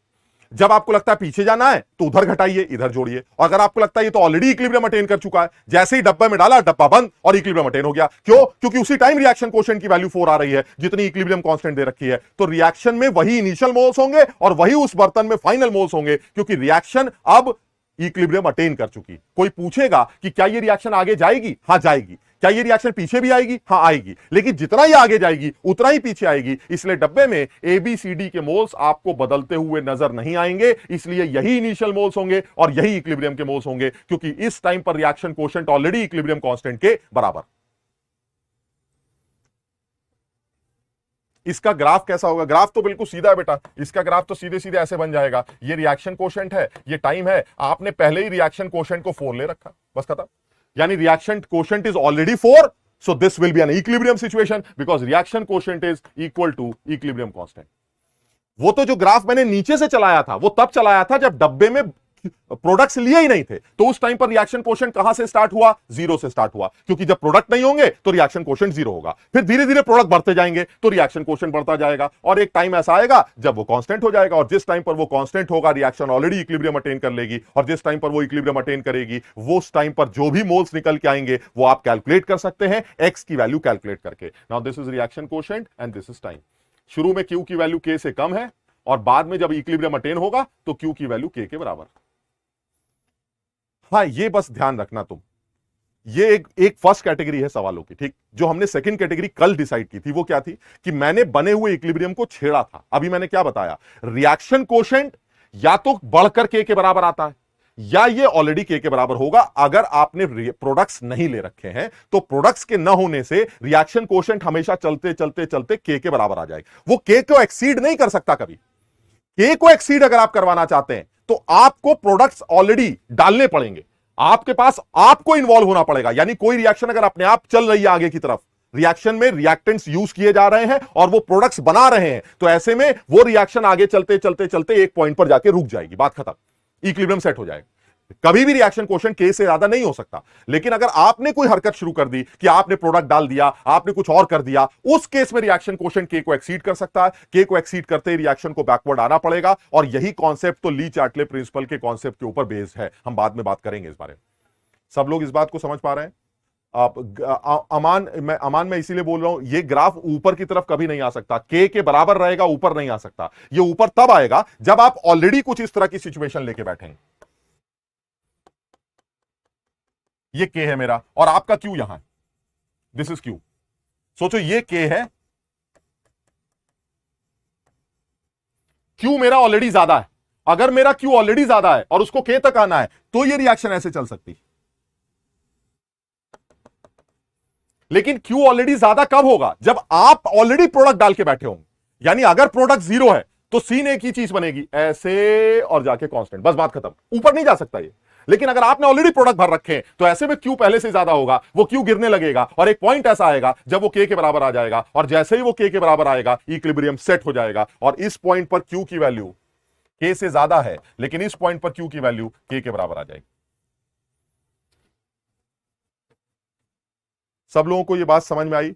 जब आपको लगता है पीछे जाना है तो उधर घटाइए, इधर जोड़िए। और अगर आपको लगता है ये तो ऑलरेडी इक्विलिब्रियम अटेन कर चुका है, जैसे ही डब्बे में डाला, डब्बा बंद और इक्विलिब्रियम अटेन हो गया। क्यों? क्योंकि उसी टाइम रिएक्शन कोशेंट की वैल्यू 4 आ रही है जितनी इक्विलिब्रियम कांस्टेंट दे रखी है। तो रिएक्शन में वही इनिशियल मोल्स होंगे और वही उस बर्तन में फाइनल मोल्स होंगे, क्योंकि रिएक्शन अब इक्विलिब्रियम अटेन कर चुकी। कोई पूछेगा कि क्या ये रिएक्शन आगे जाएगी? हां जाएगी। क्या ये रिएक्शन पीछे भी आएगी? हां आएगी। लेकिन जितना ही आगे जाएगी उतना ही पीछे आएगी। इसलिए डब्बे में ABCD के मोल्स आपको बदलते हुए नजर नहीं आएंगे। इसलिए यही इनिशियल मोल्स होंगे और यही इक्विलिब्रियम के मोल्स होंगे, क्योंकि इस टाइम पर reaction quotient already equilibrium constant के बराबर। इसका ग्राफ कैसा होगा? ग्राफ तो बिल्कुल सीधा है बेटा। इसका ग्राफ तो सीधे सीधे ऐसे बन जाएगा। ये रिएक्शन कोशेंट है, ये टाइम है, आपने पहले ही रिएक्शन कोशेंट को 4 ले रखा, बस खत्म। यानी reaction quotient is already 4, so this will be an equilibrium situation because reaction quotient is equal to equilibrium constant। वो तो जो ग्राफ मैंने नीचे से चलाया था वो तब चलाया था जब डब्बे में प्रोडक्ट्स लिए ही नहीं थे। तो उस टाइम पर रिएक्शन कोशेंट कहां से स्टार्ट हुआ? 0 से स्टार्ट हुआ, क्योंकि जब प्रोडक्ट नहीं होंगे तो रिएक्शन कोशेंट 0 होगा। फिर धीरे धीरे प्रोडक्ट बढ़ते जाएंगे तो रिएक्शन कोशेंट बढ़ता जाएगा, और एक टाइम ऐसा आएगा जब वो कांस्टेंट हो जाएगा। और जिस टाइम पर वो कांस्टेंट होगा, रिएक्शन ऑलरेडी इक्विलिब्रियम अटेन कर लेगी, और जिस टाइम पर वो इक्विलिब्रियम अटेन करेगी, वो उस टाइम पर जो भी मोल्स निकल के आएंगे वो आप कैलकुलेट कर सकते हैं x की वैल्यू कैलकुलेट करके। Now this is reaction quotient and this is time. शुरू में Q की वैल्यू K से कम है, और बाद में जब इक्विलिब्रियम अटेन होगा तो Q की वैल्यू K के बराबर। हाँ, ये बस ध्यान रखना तुम, ये एक फर्स्ट कैटेगरी है सवालों की, ठीक। जो हमने सेकंड कैटेगरी कल डिसाइड की थी वो क्या थी कि मैंने बने हुए इक्विलिब्रियम को छेड़ा था। अभी मैंने क्या बताया, रिएक्शन कोशेंट या तो बढ़कर K के बराबर आता है या ये ऑलरेडी K के बराबर होगा। अगर आपने प्रोडक्ट्स नहीं ले रखे हैं तो प्रोडक्ट्स के न होने से रिएक्शन कोशेंट हमेशा चलते चलते चलते K के बराबर आ जाएगा। वो K को एक्सीड नहीं कर सकता कभी। K को एक्सीड अगर आप करवाना चाहते हैं तो आपको प्रोडक्ट्स ऑलरेडी डालने पड़ेंगे, आपके पास आपको इन्वॉल्व होना पड़ेगा। यानी कोई रिएक्शन अगर अपने आप चल रही है आगे की तरफ, रिएक्शन में रिएक्टेंट्स यूज किए जा रहे हैं और वो प्रोडक्ट्स बना रहे हैं, तो ऐसे में वो रिएक्शन आगे चलते चलते चलते एक पॉइंट पर जाके रुक जाएगी, बात खत्म, इक्विलिब्रियम सेट हो जाएगा। कभी भी रिएक्शन कोएफिशिएंट के से ज्यादा नहीं हो सकता। लेकिन अगर आपने कोई हरकत शुरू कर दी कि आपने प्रोडक्ट डाल दिया, आपने कुछ और कर दिया, उस केस में रिएक्शन कोएफिशिएंट के को एक्सीड कर सकता है। के को एक्सीड करते ही रिएक्शन को बैकवर्ड आना पड़ेगा। और यही कॉन्सेप्ट तो ली चार्टले प्रिंसिपल के कॉन्सेप्ट के ऊपर बेस्ड है। हम बाद में बात करेंगे इस बारे में। सब लोग इस बात को समझ पा रहे हैं? अमान मैं इसीलिए बोल रहा हूं, ये ग्राफ ऊपर की तरफ कभी नहीं आ सकता, के बराबर रहेगा, ऊपर नहीं आ सकता। ये ऊपर तब आएगा जब आप ऑलरेडी कुछ इस तरह की सिचुएशन लेके बैठेंगे। ये के है मेरा और आपका क्यू यहां है, दिस इज क्यू। सोचो ये के है, क्यू मेरा ऑलरेडी ज्यादा है। अगर मेरा क्यू ऑलरेडी ज्यादा है और उसको के तक आना है तो ये रिएक्शन ऐसे चल सकती है। लेकिन क्यू ऑलरेडी ज्यादा कब होगा? जब आप ऑलरेडी प्रोडक्ट डाल के बैठे होंगे। यानी अगर प्रोडक्ट जीरो है तो सीन एक ही चीज बनेगी, ऐसे और जाके कांस्टेंट, बस बात खत्म, ऊपर नहीं जा सकता ये। लेकिन अगर आपने ऑलरेडी प्रोडक्ट भर रखे हैं तो ऐसे में क्यू पहले से ज्यादा होगा, वो क्यू गिरने लगेगा और एक पॉइंट ऐसा आएगा जब वो के बराबर आ जाएगा। और जैसे ही वो के बराबर आएगा इक्विलिब्रियम सेट हो जाएगा। और इस पॉइंट पर क्यू की वैल्यू के से ज्यादा है, लेकिन इस पॉइंट पर क्यू की वैल्यू के बराबर आ जाएगी। सब लोगों को यह बात समझ में आई?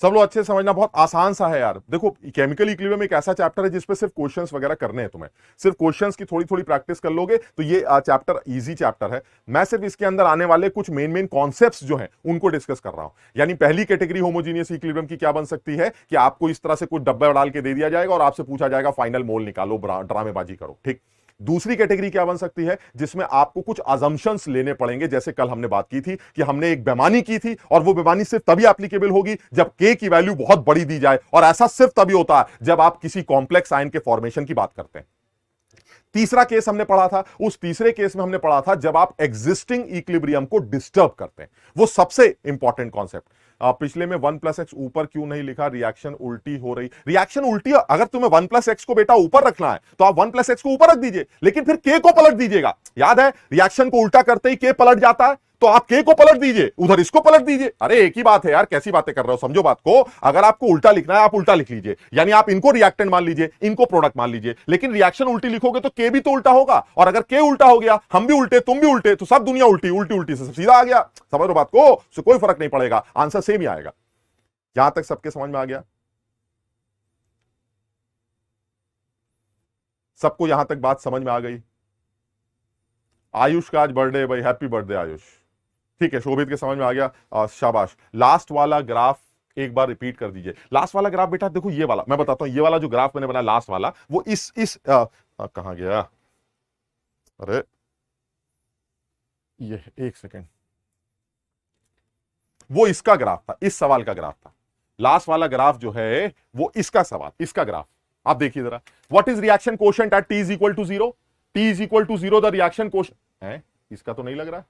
सब लोग अच्छे से समझना, बहुत आसान सा है यार। देखो केमिकल इक्विलिब्रियम एक ऐसा चैप्टर है जिसपे सिर्फ क्वेश्चंस वगैरह करने हैं तुम्हें। सिर्फ क्वेश्चंस की थोड़ी थोड़ी प्रैक्टिस कर लोगे तो ये चैप्टर इजी चैप्टर है। मैं सिर्फ इसके अंदर आने वाले कुछ मेन कॉन्सेप्ट्स जो हैं उनको डिस्कस कर रहा हूं। यानी पहली कैटेगरी होमोजीनियस इक्विलिब्रियम की क्या बन सकती है कि आपको इस तरह से कुछ डब्बा डाल के दे दिया जाएगा और आपसे पूछा जाएगा फाइनल मोल निकालो, ड्रामेबाजी करो, ठीक। दूसरी कैटेगरी क्या बन सकती है जिसमें आपको कुछ अजम्पशंस लेने पड़ेंगे। जैसे कल हमने बात की थी कि हमने एक बेईमानी की थी और वो बेईमानी सिर्फ तभी एप्लीकेबल होगी जब के की वैल्यू बहुत बड़ी दी जाए। और ऐसा सिर्फ तभी होता है जब आप किसी कॉम्प्लेक्स आयन के फॉर्मेशन की बात करते हैं। तीसरा केस हमने पढ़ा था, उस तीसरे केस में हमने पढ़ा था जब आप एग्जिस्टिंग इक्विलिब्रियम को डिस्टर्ब करते हैं। वो सबसे इंपॉर्टेंट कॉन्सेप्ट। पिछले में 1+x ऊपर क्यों नहीं लिखा? रिएक्शन उल्टी हो रही। रिएक्शन उल्टी, अगर तुम्हें 1+x को बेटा ऊपर रखना है तो आप 1+x को ऊपर रख दीजिए, लेकिन फिर k को पलट दीजिएगा। याद है रिएक्शन को उल्टा करते ही k पलट जाता है, तो आप k को पलट दीजिए, उधर इसको पलट दीजिए। अरे एक ही बात है यार, कैसी बातें कर रहे हो, समझो बात को। अगर आपको उल्टा लिखना है आप उल्टा लिख लीजिए, यानी आप इनको रिएक्टेंट मान लीजिए, इनको प्रोडक्ट मान लीजिए। लेकिन रिएक्शन उल्टी लिखोगे तो k भी तो उल्टा होगा, और अगर k उल्टा हो गया, हम भी उल्टे तुम भी उल्टे, तो सब दुनिया उल्टी उल्टी उल्टी से सीधा आ गया। समझ लो बात को, तो कोई फर्क नहीं पड़ेगा, आंसर सेम ही आएगा। यहां तक सबके समझ में आ गया? सबको यहां तक बात समझ में आ गई? आयुष का आज बर्थडे है भाई, हैप्पी बर्थडे आयुष। ठीक है, शोभित के समझ में आ गया, शाबाश। लास्ट वाला ग्राफ एक बार रिपीट कर दीजिए। लास्ट वाला ग्राफ बेटा देखो, ये वाला मैं बताता हूं, ये वाला जो ग्राफ मैंने बनाया लास्ट वाला, वो इस कहां गया? अरे ये एक सेकेंड, वो इसका ग्राफ था, इस सवाल का ग्राफ था। लास्ट वाला ग्राफ जो है वो इसका सवाल, इसका ग्राफ आप देखिए जरा। What is reaction quotient at t is equal to 0? t is equal to 0 the reaction quotient है। इसका तो नहीं लग रहा,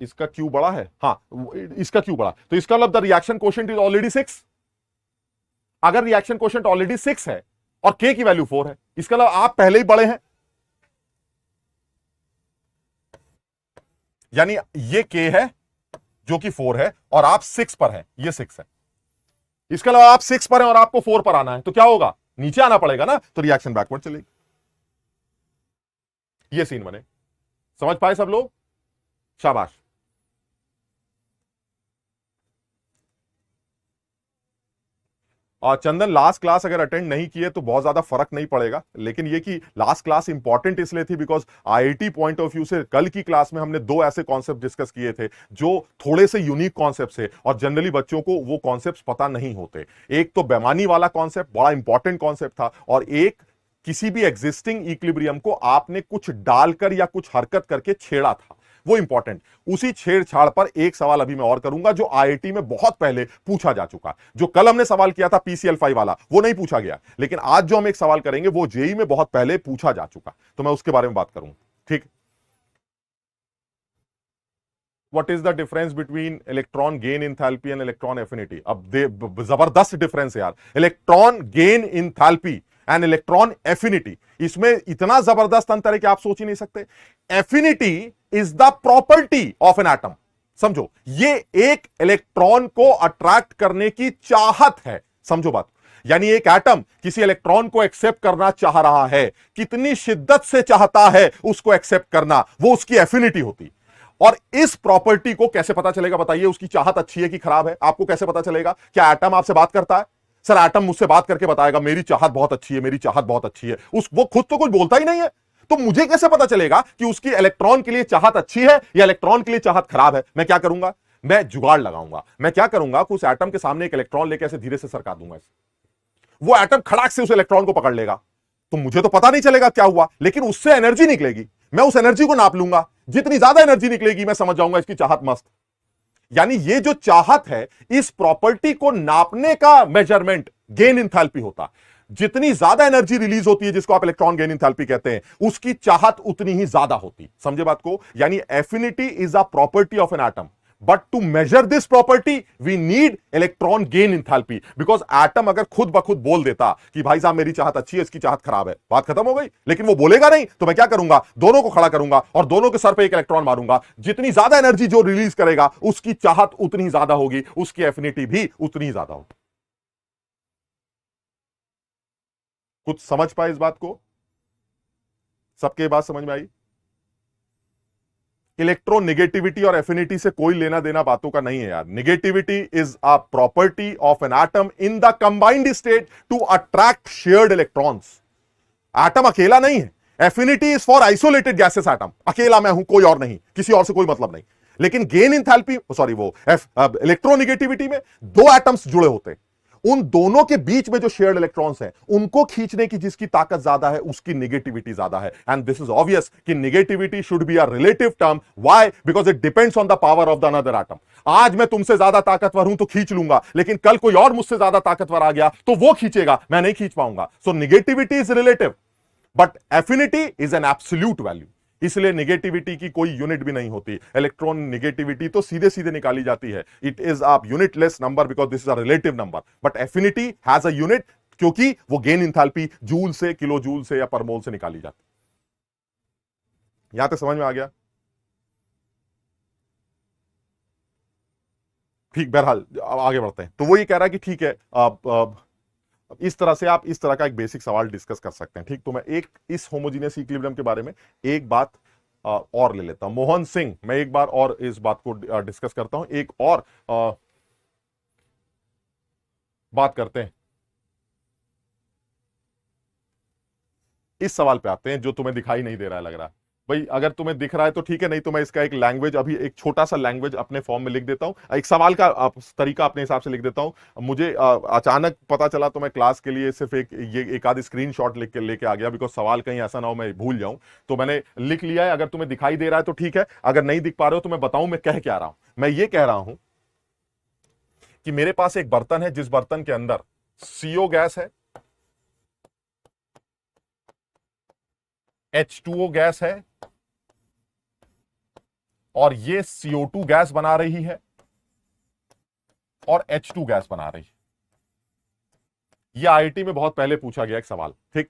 इसका क्यू बड़ा है, हाँ इसका क्यू बड़ा, तो इसका मतलब the reaction quotient is already 6। अगर रिएक्शन कोशेंट ऑलरेडी 6 है और k की वैल्यू 4 है, इसका मतलब आप पहले ही बड़े हैं। यानी ये k है जो कि 4 है और आप 6 पर हैं, ये 6 है। इसके अलावा आप 6 पर हैं और आपको 4 पर आना है, तो क्या होगा? नीचे आना पड़ेगा ना, तो रिएक्शन बैकवर्ड चलेगी। ये सीन बने। समझ पाए सब लोग? शाबाश। और चंदन लास्ट क्लास अगर अटेंड नहीं किए तो बहुत ज्यादा फर्क नहीं पड़ेगा, लेकिन ये कि लास्ट क्लास इंपॉर्टेंट इसलिए थी because IIT point of view से कल की क्लास में हमने 2 ऐसे कॉन्सेप्ट डिस्कस किए थे जो थोड़े से यूनिक कॉन्सेप्ट है और जनरली बच्चों को वो कॉन्सेप्ट पता नहीं होते। एक तो बेईमानी वाला कॉन्सेप्ट बड़ा इंपॉर्टेंट कॉन्सेप्ट था, और एक किसी भी एग्जिस्टिंग इक्विलिब्रियम को आपने कुछ डालकर या कुछ हरकत करके छेड़ा था, वो इंपॉर्टेंट। उसी छेड़छाड़ पर एक सवाल अभी मैं और करूंगा जो आईआईटी में बहुत पहले पूछा जा चुका। जो कल हमने सवाल किया था पीसीएल5 वाला, वो नहीं पूछा गया, लेकिन आज जो हम एक सवाल करेंगे वो जेई में बहुत पहले पूछा जा चुका, तो मैं उसके बारे में बात करूंगा। ठीक, what is the difference between electron gain enthalpy and electron affinity? अब जबरदस्त डिफरेंस है यार, electron gain enthalpy and electron affinity, इसमें इतना जबरदस्त अंतर है कि आप सोच ही नहीं सकते। Affinity is the property of an atom, समझो, ये एक इलेक्ट्रॉन को अट्रैक्ट करने की चाहत है, समझो बात। यानी एक एटम किसी इलेक्ट्रॉन को एक्सेप्ट करना चाह रहा है, कितनी शिद्दत से चाहता है उसको एक्सेप्ट करना, वो उसकी एफिनिटी होती। और इस प्रॉपर्टी को कैसे पता चलेगा बताइए, उसकी चाहत अच्छी है कि खराब है? आपको कैसे पता चलेगा? क्या एटम आपसे बात करता है? सर एटम मुझसे बात करके बताएगा मेरी चाहत बहुत अच्छी है, मेरी चाहत बहुत अच्छी है। वो खुद तो कुछ बोलता ही नहीं है, तो मुझे कैसे पता चलेगा कि उसकी इलेक्ट्रॉन के लिए चाहत अच्छी है या इलेक्ट्रॉन के लिए चाहत खराब है? मैं क्या करूंगा? मैं जुगाड़ लगाऊंगा। मैं क्या करूंगा कि उस एटम के सामने एक इलेक्ट्रॉन लेकर ऐसे धीरे से सरका दूंगा, वो एटम खड़ाक से उस इलेक्ट्रॉन को पकड़ लेगा। तो मुझे तो पता नहीं चलेगा क्या हुआ, लेकिन उससे एनर्जी निकलेगी, मैं उस एनर्जी को नाप लूंगा। जितनी ज्यादा एनर्जी निकलेगी मैं समझ जाऊंगा इसकी चाहत मस्त। यानी ये जो चाहत है, इस प्रॉपर्टी को नापने का मेजरमेंट गेन इंथैल्पी होता। जितनी ज्यादा एनर्जी रिलीज होती है, जिसको आप इलेक्ट्रॉन गेन इंथैल्पी कहते हैं, उसकी चाहत उतनी ही ज्यादा होती। समझे बात को? यानी affinity is a property of an atom, but to measure this property we need electron gain enthalpy. Because atom अगर खुद ब खुद बोल देता कि भाई साहब मेरी चाहत अच्छी है, इसकी चाहत खराब है, बात खत्म हो गई। लेकिन वो बोलेगा नहीं, तो मैं क्या करूंगा? दोनों को खड़ा करूंगा और दोनों के सर पे एक इलेक्ट्रॉन मारूंगा। जितनी ज्यादा एनर्जी जो रिलीज करेगा, उसकी चाहत उतनी ज्यादा होगी, उसकी एफिनिटी भी उतनी ज्यादा होगी। कुछ समझ पाए इस बात को? सबके बात समझ में आई? इलेक्ट्रोनेगेटिविटी और एफिनिटी से कोई लेना देना बातों का नहीं है यार। Negativity is a property of an atom in the combined state to attract shared electrons. Atom अकेला नहीं है। Affinity is for isolated gases atom, अकेला मैं हूं, कोई और नहीं, किसी और से कोई मतलब नहीं। लेकिन गेन इंथैल्पी इलेक्ट्रोनेगेटिविटी में दो एटम्स जुड़े होते हैं, उन दोनों के बीच में जो शेयर्ड इलेक्ट्रॉन्स हैं, उनको खींचने की जिसकी ताकत ज्यादा है, उसकी नेगेटिविटी ज्यादा है। एंड दिस इज ऑब्वियस कि negativity should be a relative term. Why? Because it depends on the power of the another atom. आज मैं तुमसे ज्यादा ताकतवर हूं तो खींच लूंगा, लेकिन कल कोई और मुझसे ज्यादा ताकतवर आ गया तो वो खींचेगा, मैं नहीं खींच पाऊंगा। So negativity is relative, but affinity is an absolute value. इसलिए नेगेटिविटी की कोई यूनिट भी नहीं होती। इलेक्ट्रॉन नेगेटिविटी तो सीधे सीधे निकाली जाती है। It is a unitless number because this is a relative number, but affinity has a unit क्योंकि वो गेन इंथैल्पी जूल से, किलो जूल से या परमोल से निकाली जाती है। यहां तक समझ में आ गया? ठीक, बहरहाल आगे बढ़ते हैं। तो वो ये कह रहा है कि ठीक है, इस तरह से आप इस तरह का एक बेसिक सवाल डिस्कस कर सकते हैं। ठीक, तो मैं एक इस होमोजीनियस इक्विलिब्रियम के बारे में एक बात और ले लेता हूं। मोहन सिंह, मैं एक बार और इस बात को डिस्कस करता हूं, एक और बात करते हैं। इस सवाल पे आते हैं जो तुम्हें दिखाई नहीं दे रहा है, लग रहा है भाई। अगर तुम्हें दिख रहा है तो ठीक है, नहीं तो मैं इसका एक लैंग्वेज, अभी एक छोटा सा लैंग्वेज अपने फॉर्म में लिख देता हूं, एक सवाल का तरीका अपने हिसाब से लिख देता हूं। मुझे अचानक पता चला तो मैं क्लास के लिए सिर्फ एक आधी स्क्रीनशॉट लिख के लेके आ गया, बिकॉज सवाल कहीं ऐसा ना हो मैं भूल जाऊं। तो मैंने लिख लिया है। अगर तुम्हें दिखाई दे रहा है तो ठीक है, अगर नहीं दिख पा रहे हो तो मैं बताऊं मैं कह क्या रहा हूं। मैं ये कह रहा हूं कि मेरे पास एक बर्तन है, जिस बर्तन के अंदर CO गैस है, H2O गैस है, और ये CO2 गैस बना रही है और H2 गैस बना रही है। यह IIT में बहुत पहले पूछा गया एक सवाल। ठीक,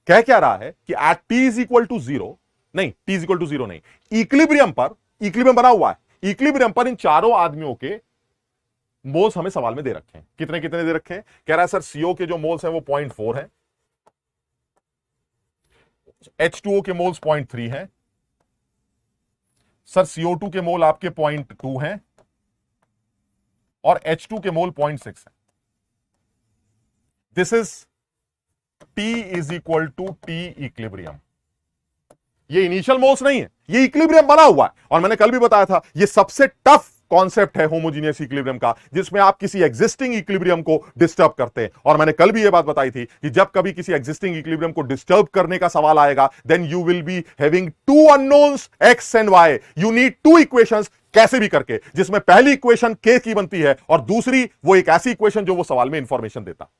कह क्या रहा है कि at T is equal to zero, नहीं T is equal to zero नहीं, इक्विलिब्रियम पर, इक्विलिब्रियम बना हुआ है, इक्विलिब्रियम पर इन चारों आदमियों के मोल्स हमें सवाल में दे रखे हैं। कितने कितने दे रखे हैं? कह रहा है सर CO के जो मोल्स हैं वो 0.4 है, H2O के मोल्स 0.3 हैं, सर CO2 के मोल आपके 0.2 हैं और H2 के मोल 0.6 है। This is T is equal to T equilibrium. ये इनिशियल मोल्स नहीं है, ये इक्विलिब्रियम बना हुआ है। और मैंने कल भी बताया था, ये सबसे टफ कॉन्सेप्ट है होमोजीनियस इक्विलिब्रियम का, जिसमें आप किसी एग्जिस्टिंग इक्विलिब्रियम को डिस्टर्ब करते हैं। और मैंने कल भी यह बात बताई थी कि जब कभी किसी एग्जिस्टिंग इक्विलिब्रियम को डिस्टर्ब करने का सवाल आएगा, then you will be having two unknowns x and y। You need two equations, कैसे भी करके, जिसमें पहली इक्वेशन k की बनती है और दूसरी वो एक ऐसी इक्वेशन जो वो सवाल में इंफॉर्मेशन देता।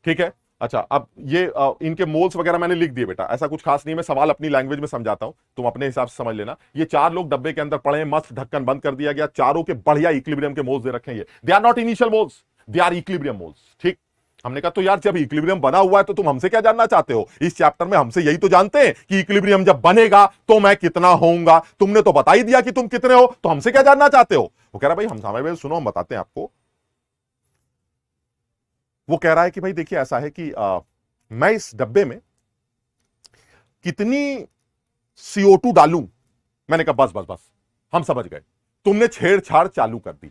ठीक है, अच्छा, अब ये इनके मोल्स वगैरह मैंने लिख दिए बेटा, ऐसा कुछ खास नहीं है, मैं सवाल अपनी लैंग्वेज में समझाता हूं, तुम अपने हिसाब से समझ लेना। ये चार लोग डब्बे के अंदर पड़े हैं, मस्त ढक्कन बंद कर दिया गया, चारों के बढ़िया इक्विलिब्रियम के मोल्स दे रखे हैं। ये they are not initial moles, they are equilibrium moles. ठीक, हमने कहा तो यार जब इक्विलिब्रियम बना हुआ है तो तुम हमसे क्या जानना चाहते हो? इस चैप्टर में हमसे यही तो जानते हैं कि इक्विलिब्रियम जब बनेगा तो मैं कितना होऊंगा। तुमने तो बता ही दिया कि तुम कितने हो, तो हमसे क्या जानना चाहते हो? वो कह रहा भाई हम समय सुनो, हम बताते हैं आपको। वो कह रहा है कि भाई देखिए ऐसा है कि मैं इस डब्बे में कितनी CO2 डालूं। मैंने कहा बस बस बस, हम समझ गए, तुमने छेड़छाड़ चालू कर दी।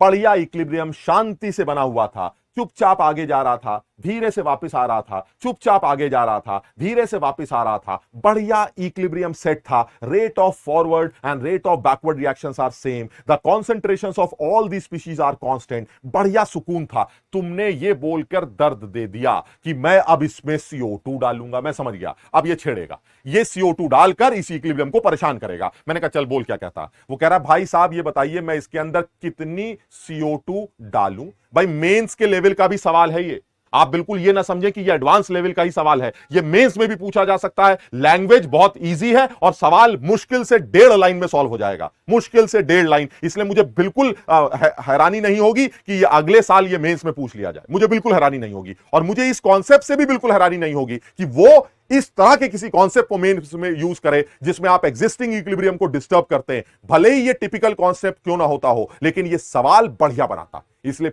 बढ़िया इक्विलिब्रियम शांति से बना हुआ था, चुपचाप आगे जा रहा था, धीरे से वापस आ रहा था, चुपचाप आगे जा रहा था, धीरे से वापस आ रहा था, बढ़िया इक्विलिब्रियम सेट था। Rate of forward and rate of backward reactions are same, the concentrations of all the species are constant. बढ़िया सुकून था। तुमने ये बोलकर दर्द दे दिया कि मैं अब इसमें CO2 डालूंगा। मैं समझ गया, अब ये छेड़ेगा, ये CO2 डालकर इस इक्विलिब्रियम को परेशान करेगा। मैंने कहा चल बोल क्या कहता। वो कह रहा भाई साहब ये बताइए मैं इसके अंदर कितनी CO2 डालूं। भाई मेंस के लेवल का भी सवाल है ये, आप बिल्कुल ये ना समझे कि ये एडवांस लेवल का ही सवाल है। ये मेंस में भी पूछा जा सकता है। लैंग्वेज बहुत इजी है और सवाल मुश्किल से 1.5 लाइन में सॉल्व हो जाएगा, मुश्किल से 1.5 लाइन। इसलिए मुझे बिल्कुल हैरानी नहीं होगी कि ये अगले साल ये मेंस में पूछ लिया जाए, मुझे बिल्कुल हैरानी नहीं होगी। और मुझे इस कॉन्सेप्ट से भी बिल्कुल हैरानी नहीं होगी कि वो इस तरह के किसी कॉन्सेप्ट को मेंस में यूज करे जिसमें आप एग्जिस्टिंग इक्विलिब्रियम को डिस्टर्ब करते हैं। भले ही ये टिपिकल कॉन्सेप्ट क्यों ना होता हो, लेकिन ये सवाल बढ़िया बनाता। इसलिए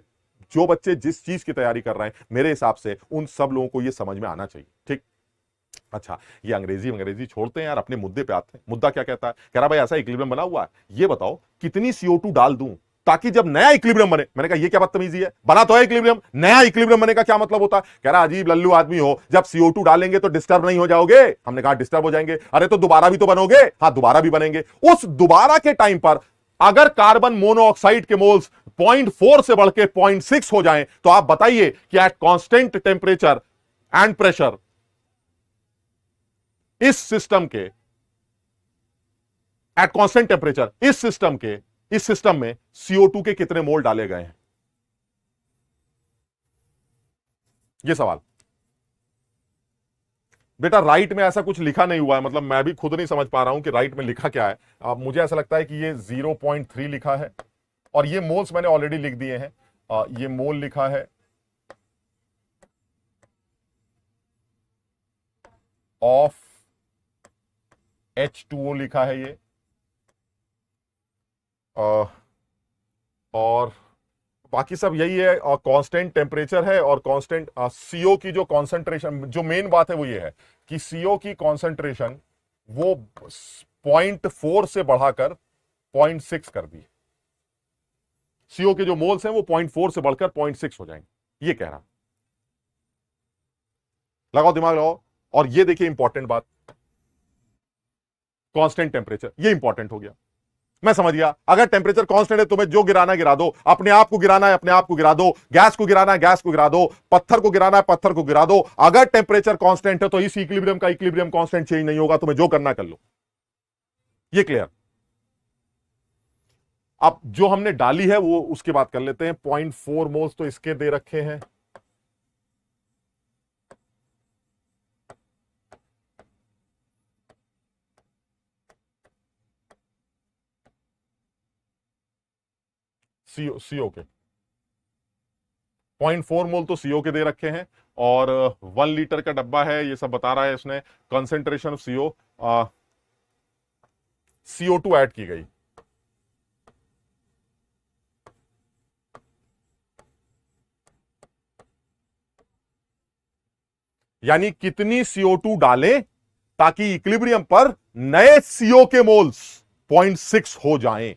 जो बच्चे जिस चीज की तैयारी कर रहे हैं, मेरे हिसाब से उन सब लोगों को यह समझ में आना चाहिए। ठीक, अच्छा, ये अंग्रेजी छोड़ते हैं यार, अपने मुद्दे पे आते हैं। मुद्दा क्या कहता है? कह रहा भाई ऐसा इक्विलिब्रियम बना हुआ है, ये बताओ कितनी CO2 डाल दूं ताकि जब नया इक्विलिब्रियम बने। मैंने कहा ये क्या बदतमीजी है, बना तो है इक्विलिब्रियम, नया इक्विलिब्रियम बनने का क्या मतलब होता है? कह रहा अजीब लल्लू आदमी हो, जब CO2 डालेंगे तो डिस्टर्ब नहीं हो जाओगे। हमने कहा डिस्टर्ब हो जाएंगे। अरे तो दोबारा भी तो बनोगे। हाँ दोबारा भी बनेंगे। उस दोबारा के टाइम पर अगर कार्बन मोनोऑक्साइड के मोल्स 0.4 से बढ़ के 0.6 हो जाएं, तो आप बताइए कि at constant temperature and pressure इस सिस्टम के, एट कांस्टेंट टेम्परेचर इस सिस्टम में CO2 के कितने मोल डाले गए हैं? यह सवाल। बेटा राइट में ऐसा कुछ लिखा नहीं हुआ है, मतलब मैं भी खुद नहीं समझ पा रहा हूं कि राइट में लिखा क्या है। मुझे ऐसा लगता है कि ये 0.3 लिखा है और ये मोल्स मैंने ऑलरेडी लिख दिए हैं। ये मोल लिखा है ऑफ H2O लिखा है ये, और बाकी सब यही है। और कांस्टेंट टेम्परेचर है और कांस्टेंट CO की जो कॉन्सेंट्रेशन, जो मेन बात है वो ये है कि CO की कॉन्सेंट्रेशन वो 0.4 से बढ़ाकर 0.6 कर दी। CO के जो मोल्स हैं वो 0.4 से बढ़कर 0.6 हो जाएंगे, ये कह रहा। लगाओ दिमाग लगाओ। और ये देखिए इंपॉर्टेंट बात, कांस्टेंट टेम्परेचर, ये इंपॉर्टेंट हो गया। मैं समझ गया, अगर टेम्परेचर कांस्टेंट है तुम्हें जो गिराना गिरा दो, अपने आप को गिराना है अपने आप को गिरा दो, गैस को गिराना है गैस को गिरा दो, पत्थर को गिराना है पत्थर को गिरा दो। अगर टेम्परेचर कांस्टेंट है तो इस इक्विलिब्रियम का इक्विलिब्रियम कांस्टेंट चेंज नहीं होगा, तुम्हें जो करना कर लो। ये क्लियर? अब जो हमने डाली है वो उसकी बात कर लेते हैं। 0.4 मोल्स तो इसके दे रखे हैं, CO के 0.4 मोल तो CO के दे रखे हैं। और 1 लीटर का डब्बा है, ये सब बता रहा है इसने। कंसेंट्रेशन ऑफ CO2 ऐड की गई, यानी कितनी CO2 डालें ताकि इक्विलिब्रियम पर नए CO के मोल्स 0.6 हो जाएं।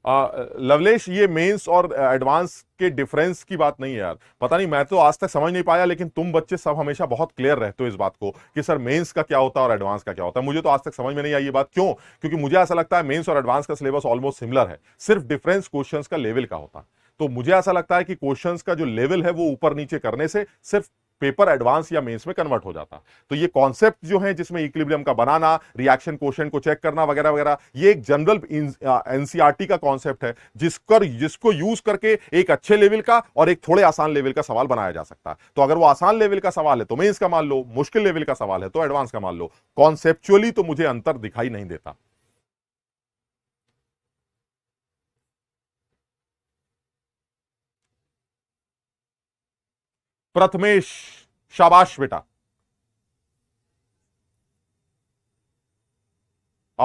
लवलेश, ये मेंस और एडवांस के डिफरेंस की बात नहीं है यार। पता नहीं, मैं तो आज तक समझ नहीं पाया, लेकिन तुम बच्चे सब हमेशा बहुत क्लियर रहते हो इस बात को कि सर मेंस का क्या होता है और एडवांस का क्या होता है। मुझे तो आज तक समझ में नहीं आई ये बात। क्यों? क्योंकि मुझे ऐसा लगता है मेंस और एडवांस का सिलेबस ऑलमोस्ट सिमिलर है, सिर्फ डिफरेंस क्वेश्चंस का लेवल का होता है। तो मुझे ऐसा लगता है कि क्वेश्चंस का जो लेवल है वो ऊपर नीचे करने से सिर्फ पेपर एडवांस या मेंस में कन्वर्ट हो जाता। तो ये कॉन्सेप्ट जो है जिसमें इक्विलिब्रियम का बनाना, रिएक्शन कोशेंट को चेक करना वगैरह वगैरह, ये एक जनरल एनसीईआरटी का कॉन्सेप्ट है जिसको यूज करके एक अच्छे लेवल का और एक थोड़े आसान लेवल का सवाल बनाया जा सकता है। तो अगर वो आसान लेवल का सवाल है तो मेंस का मान लो, मुश्किल लेवल का सवाल है तो एडवांस का मान लो। कॉन्सेप्चुअली तो मुझे अंतर दिखाई नहीं देता। प्रथमेश, शाबाश बेटा।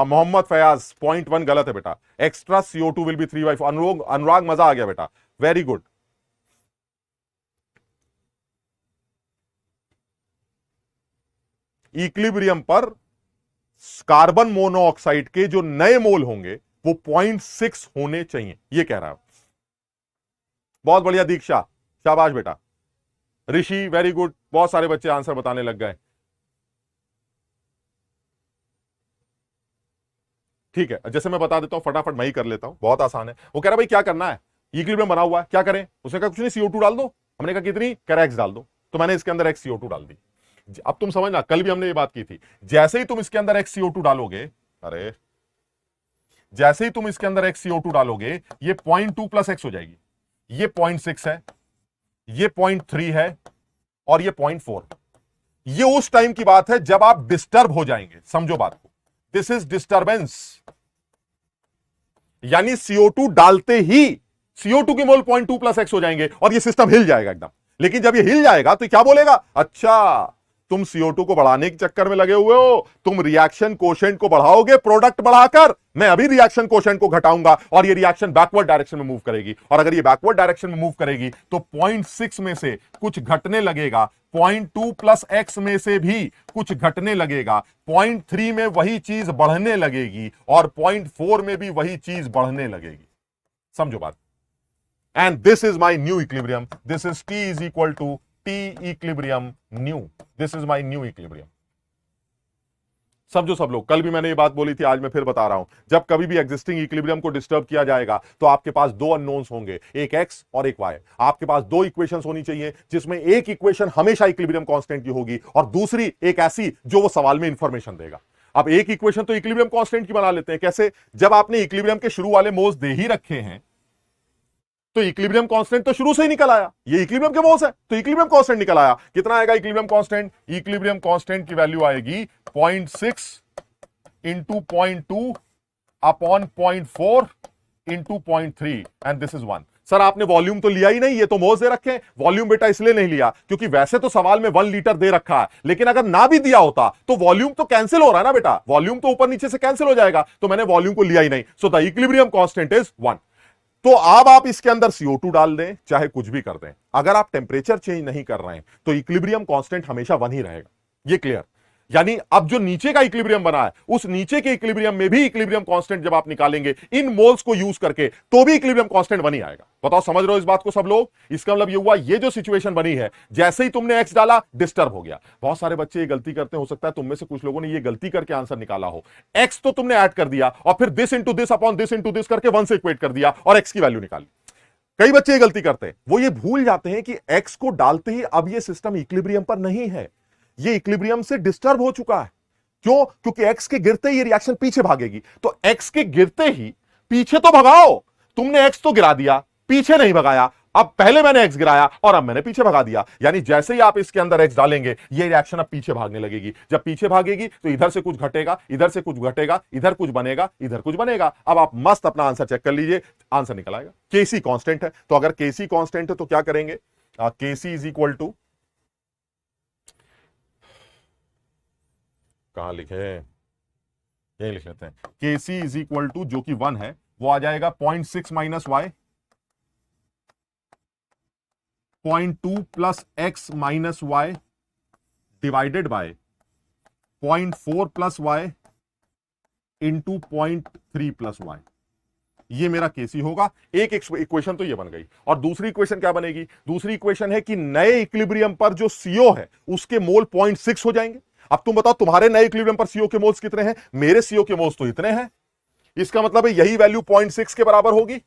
मोहम्मद फयाज 0.1 गलत है बेटा, एक्स्ट्रा CO2 विल बी 3/4। अनुराग मजा आ गया बेटा, वेरी गुड। इक्विलिब्रियम पर कार्बन मोनोऑक्साइड के जो नए मोल होंगे वो 0.6 होने चाहिए, ये कह रहा है। बहुत बढ़िया दीक्षा, शाबाश बेटा। ऋषि वेरी गुड, बहुत सारे बच्चे आंसर बताने लग गए। ठीक है, जैसे मैं बता देता हूं, फटाफट मैं ही कर लेता हूं, बहुत आसान है। वो कह रहा भाई क्या करना है, इक्विलिब्रियम बना हुआ है, क्या करें? उसने कहा कुछ नहीं, CO2 डाल दो। हमने कहा कितनी? कह रहा X डाल दो। तो मैंने इसके अंदर X CO2 डाल दी। अब तुम समझना, कल भी हमने ये बात की थी, जैसे ही तुम इसके अंदर X CO2 डालोगे, अरे जैसे ही तुम इसके अंदर X CO2 डालोगे, ये 0.2 प्लस X हो जाएगी, ये 0.6 है, ये 0.3 है और ये 0.4। ये उस टाइम की बात है जब आप डिस्टर्ब हो जाएंगे, समझो बात को। दिस इज डिस्टर्बेंस, यानी CO2 डालते ही CO2 के मोल 0.2 प्लस X हो जाएंगे और ये सिस्टम हिल जाएगा एकदम। लेकिन जब ये हिल जाएगा तो क्या बोलेगा? अच्छा, तुम CO2 को बढ़ाने के चक्कर में लगे हुए हो, तुम रिएक्शन कोशेंट को बढ़ाओगे प्रोडक्ट बढ़ाकर, मैं अभी रिएक्शन कोशेंट को घटाऊंगा और ये रिएक्शन बैकवर्ड डायरेक्शन में मूव करेगी। और अगर ये बैकवर्ड डायरेक्शन में मूव करेगी तो 0.6 में से कुछ घटने लगेगा, 0.2 प्लस X में से भी कुछ घटने लगेगा, 0.3 में वही चीज बढ़ने लगेगी और 0.4 में भी वही चीज बढ़ने लगेगी। समझो बात। And this is my new equilibrium, this is T is equal to T equilibrium new, this is my new equilibrium. समझो सब लोग, कल भी मैंने ये बात बोली थी, आज मैं फिर बता रहा हूं, जब कभी भी एग्जिस्टिंग इक्विलिब्रियम को डिस्टर्ब किया जाएगा तो आपके पास दो अननोन्स होंगे, एक X और एक Y। आपके पास दो इक्वेशंस होनी चाहिए जिसमें एक इक्वेशन हमेशा इक्विलिब्रियम कांस्टेंट की होगी और दूसरी एक ऐसी जो वो सवाल में इंफॉर्मेशन देगा। अब एक इक्वेशन तो इक्विलिब्रियम कांस्टेंट की बना लेते हैं, कैसे? जब आपने इक्विलिब्रियम के शुरू वाले मोल्स दे ही रखे हैं तो इक्विलिब्रियम कांस्टेंट तो शुरू से ही निकल आया, ये इक्विलिब्रियम के मोल्स है तो इक्विलिब्रियम कांस्टेंट निकल आया। कितना आएगा इक्विलिब्रियम कांस्टेंट? इक्विलिब्रियम कांस्टेंट की वैल्यू आएगी 0.6 into 0.2 upon 0.4 into 0.3 and this is 1। Sir आपने वॉल्यूम तो लिया ही नहीं, ये तो मोल्स दे रखे हैं। वॉल्यूम बेटा इसलिए नहीं लिया क्योंकि वैसे तो सवाल में 1 लीटर दे रखा है, लेकिन अगर ना भी दिया होता तो वॉल्यूम तो कैंसिल हो रहा है ना बेटा, वॉल्यूम तो ऊपर नीचे से कैंसिल हो जाएगा, तो मैंने वॉल्यूम को लिया ही नहीं। So the equilibrium constant is 1। तो अब आप इसके अंदर CO2 डाल दें, चाहे कुछ भी कर दें, अगर आप टेंपरेचर चेंज नहीं कर रहे हैं तो इक्विलिब्रियम कांस्टेंट हमेशा 1 ही रहेगा। ये क्लियर? यानी अब जो नीचे का इक्विलिब्रियम बना है, उस नीचे के इक्विलिब्रियम में भी इक्विलिब्रियम कांस्टेंट जब आप निकालेंगे इन मोल्स को यूज करके, तो भी इक्विलिब्रियम कांस्टेंट 1 ही आएगा। बताओ समझ रहे हो इस बात को सब लोग? इसका मतलब ये हुआ, ये जो सिचुएशन बनी है, जैसे ही तुमने X डाला डिस्टर्ब हो गया। बहुत सारे बच्चे ये गलती करते हैं, हो सकता है तुम में से कुछ लोगों ने ये गलती करके आंसर निकाला हो। X तो तुमने ऐड कर दिया और फिर this into this upon this into this करके 1 से इक्वेट कर दिया और X की वैल्यू निकाली। कई बच्चे ये गलती करते हैं, वो ये भूल जाते हैं कि X को डालते ही अब ये सिस्टम इक्विलिब्रियम पर नहीं है, ये इक्विलिब्रियम से डिस्टर्ब हो चुका है। क्यों? क्योंकि X के गिरते ही ये रिएक्शन पीछे भागेगी, तो X के गिरते ही पीछे तो भगाओ। तुमने X तो गिरा दिया, पीछे नहीं भगाया। अब पहले मैंने X गिराया और अब मैंने पीछे भगा दिया, यानी जैसे ही आप इसके अंदर X डालेंगे ये रिएक्शन अब पीछे भागने लगेगी। जब पीछे भागेगी तो इधर से कुछ घटेगा, इधर से कुछ घटेगा, इधर कुछ बनेगा, इधर कुछ बनेगा। अब आप मस्त अपना आंसर चेक कर लीजिए, आंसर निकल आएगा। Kc कांस्टेंट है, तो अगर Kc कांस्टेंट है तो क्या करेंगे? Kc इज इक्वल टू, कहां लिखे, यही लिख लेते हैं, Kc इज इक्वल टू, जो कि 1 है, वो आ जाएगा 0.6 minus Y, 0.2 plus X minus Y divided by 0.4 plus Y into 0.3 plus Y। ये मेरा Kc होगा। एक इक्वेशन तो ये बन गई, और दूसरी इक्वेशन क्या बनेगी? दूसरी इक्वेशन है कि नए इक्विलिब्रियम पर जो CO है उसके मोल 0.6 हो जाएंगे। अब तुम बताओ तुम्हारे नए इक्विलिब्रियम पर CO के मोल्स कितने हैं? मेरे CO के मोल्स तो इतने हैं, इसका मतलब है यही वैल्यू 0.6 के बराबर होगी,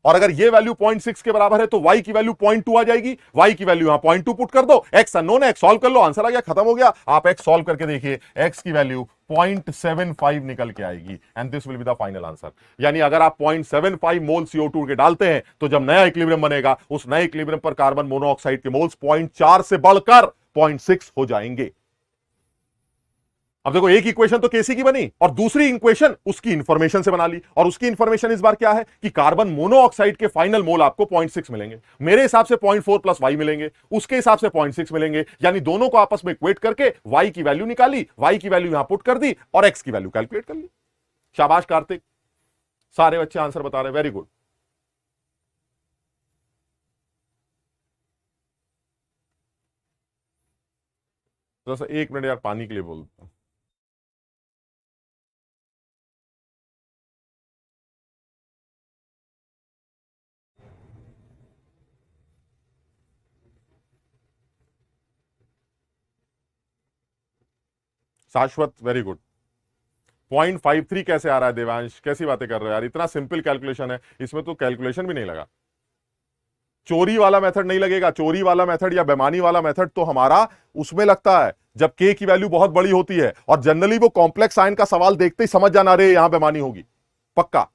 और अगर ये वैल्यू 0.6 के बराबर है तो Y की वैल्यू 0.2 आ जाएगी। Y की वैल्यू यहां 0.2 पुट कर दो, X अननोन है, X सॉल्व कर लो, आंसर आ गया, खत्म हो गया। आप X सॉल्व करके देखिए, X की वैल्यू 0.75 निकल के आएगी and this will be the final answer. यानी अगर आप 0.75 मोल CO2 के डालते हैं तो जब नया इक्विलिब्रियम बनेगा, उस नए इक्विलिब्रियम पर कार्बन मोनोऑक्साइड के मोल्स 0.4 से बढ़कर 0.6 हो जाएंगे। अब देखो, एक इक्वेशन तो केसी की बनी और दूसरी इक्वेशन उसकी इंफॉर्मेशन से बना ली, और उसकी इंफॉर्मेशन इस बार क्या है कि कार्बन मोनोऑक्साइड के फाइनल मोल आपको 0.6 मिलेंगे, मेरे हिसाब से 0.4 प्लस वाई मिलेंगे, उसके हिसाब से 0.6 मिलेंगे, यानी दोनों को आपस में इक्वेट करके वाई की वैल्यू निकाली, वाई की वैल्यू यहां पुट कर दी और एक्स की वैल्यू कैलकुलेट कर ली। शाबाश कार्तिक, सारे बच्चे आंसर बता रहे, वेरी गुड। एक मिनट यार, पानी के लिए बोलता हूं। शाश्वत, वेरी गुड। 0.53 कैसे आ रहा है देवांश, कैसी बातें कर रहे हो यार, इतना सिंपल कैलकुलेशन है, इसमें तो कैलकुलेशन भी नहीं लगा। चोरी वाला मेथड नहीं लगेगा, चोरी वाला मेथड या बेमानी वाला मेथड तो हमारा उसमें लगता है जब के की वैल्यू बहुत बड़ी होती है, और जनरली वो कॉम्प्लेक्स आयन का सवाल देखते ही समझ जाना रे यहां बेमानी होगी, पक्का।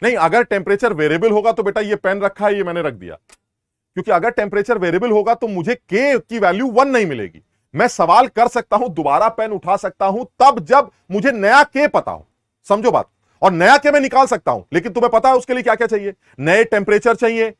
नहीं, अगर टेम्परेचर वेरिएबल होगा तो बेटा ये पेन रखा है, ये मैंने रख दिया, क्योंकि अगर टेम्परेचर वेरिएबल होगा तो मुझे के की वैल्यू 1 नहीं मिलेगी। मैं सवाल कर सकता हूं, दोबारा पेन उठा सकता हूं तब जब मुझे नया के पता हो, समझो बात, और नया के मैं निकाल सकता हूं, लेकिन तुम्हें पता है उसके लिए क्या क्या चाहिए, नए टेम्परेचर चाहिए,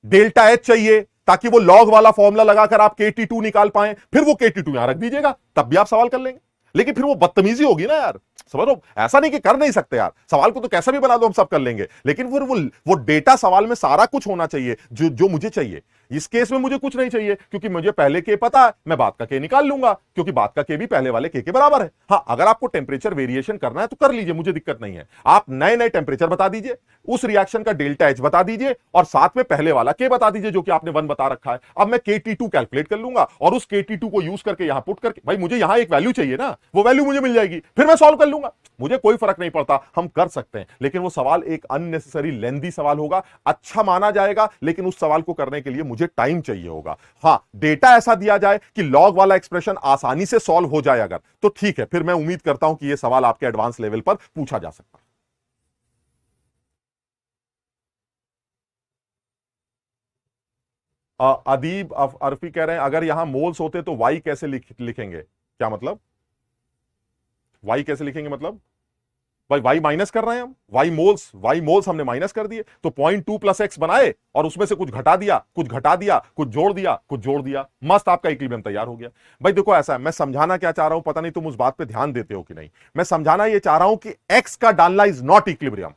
डेल्टा एच चाहिए, ताकि वो लॉग वाला फॉर्मूला लगाकर आप KT2 निकाल पाए, फिर वो KT2 यहां रख दीजिएगा, तब भी आप सवाल कर लेंगे। लेकिन फिर वो बदतमीजी होगी ना यार, समझो, ऐसा नहीं कि कर नहीं सकते यार, सवाल को तो कैसा भी बना दो हम सब कर लेंगे, लेकिन फिर वो डेटा सवाल में सारा कुछ होना चाहिए जो जो मुझे चाहिए। इस केस में मुझे कुछ नहीं चाहिए, क्योंकि मुझे पहले के पता है, मैं बाद का के निकाल लूंगा, क्योंकि बाद का के भी पहले वाले के बराबर है। हाँ, अगर आपको टेम्परेचर वेरिएशन करना है तो कर लीजिए, मुझे दिक्कत नहीं है, आप नए नए टेम्परेचर बता दीजिए, उस रिएक्शन का डेल्टा एच बता दीजिए, और साथ में पहले वाला के बता दीजिए जो कि आपने 1 बता रखा है। अब मैं KT2 कैलकुलेट कर लूंगा और उस KT2 को यूज करके यहां पुट करके, भाई मुझे यहां एक वैल्यू चाहिए ना, वो वैल्यू मुझे मिल जाएगी, फिर मैं सॉल्व कर लूंगा, मुझे कोई फर्क नहीं पड़ता, हम कर सकते हैं। लेकिन वो सवाल एक अननेसेसरी लेंदी सवाल होगा, अच्छा माना जाएगा, लेकिन उस सवाल को करने के लिए मुझे टाइम चाहिए होगा। हां, डेटा ऐसा दिया जाए कि लॉग वाला एक्सप्रेशन आसानी से सॉल्व हो जाए अगर, तो ठीक है, फिर मैं उम्मीद करता हूं कि यह सवाल आपके एडवांस लेवल पर पूछा जा सकता है। अदीब अरफी कह रहे हैं अगर यहां मोल्स होते तो वाई कैसे लिखेंगे, क्या मतलब, वाई कैसे लिखेंगे मतलब, भाई वाई माइनस कर रहे हैं हम, वाई मोल्स हमने माइनस कर दिए, तो 0.2 प्लस एक्स बनाए और उसमें से कुछ घटा दिया, कुछ घटा दिया, कुछ जोड़ दिया, कुछ जोड़ दिया, मस्त आपका इक्विलिब्रियम तैयार हो गया। भाई देखो, ऐसा है, मैं समझाना क्या चाह रहा हूं, पता नहीं तुम उस बात पे ध्यान देते हो कि नहीं, मैं समझाना ये चाह रहा हूं कि एक्स का डालना इज नॉट इक्विलिब्रियम,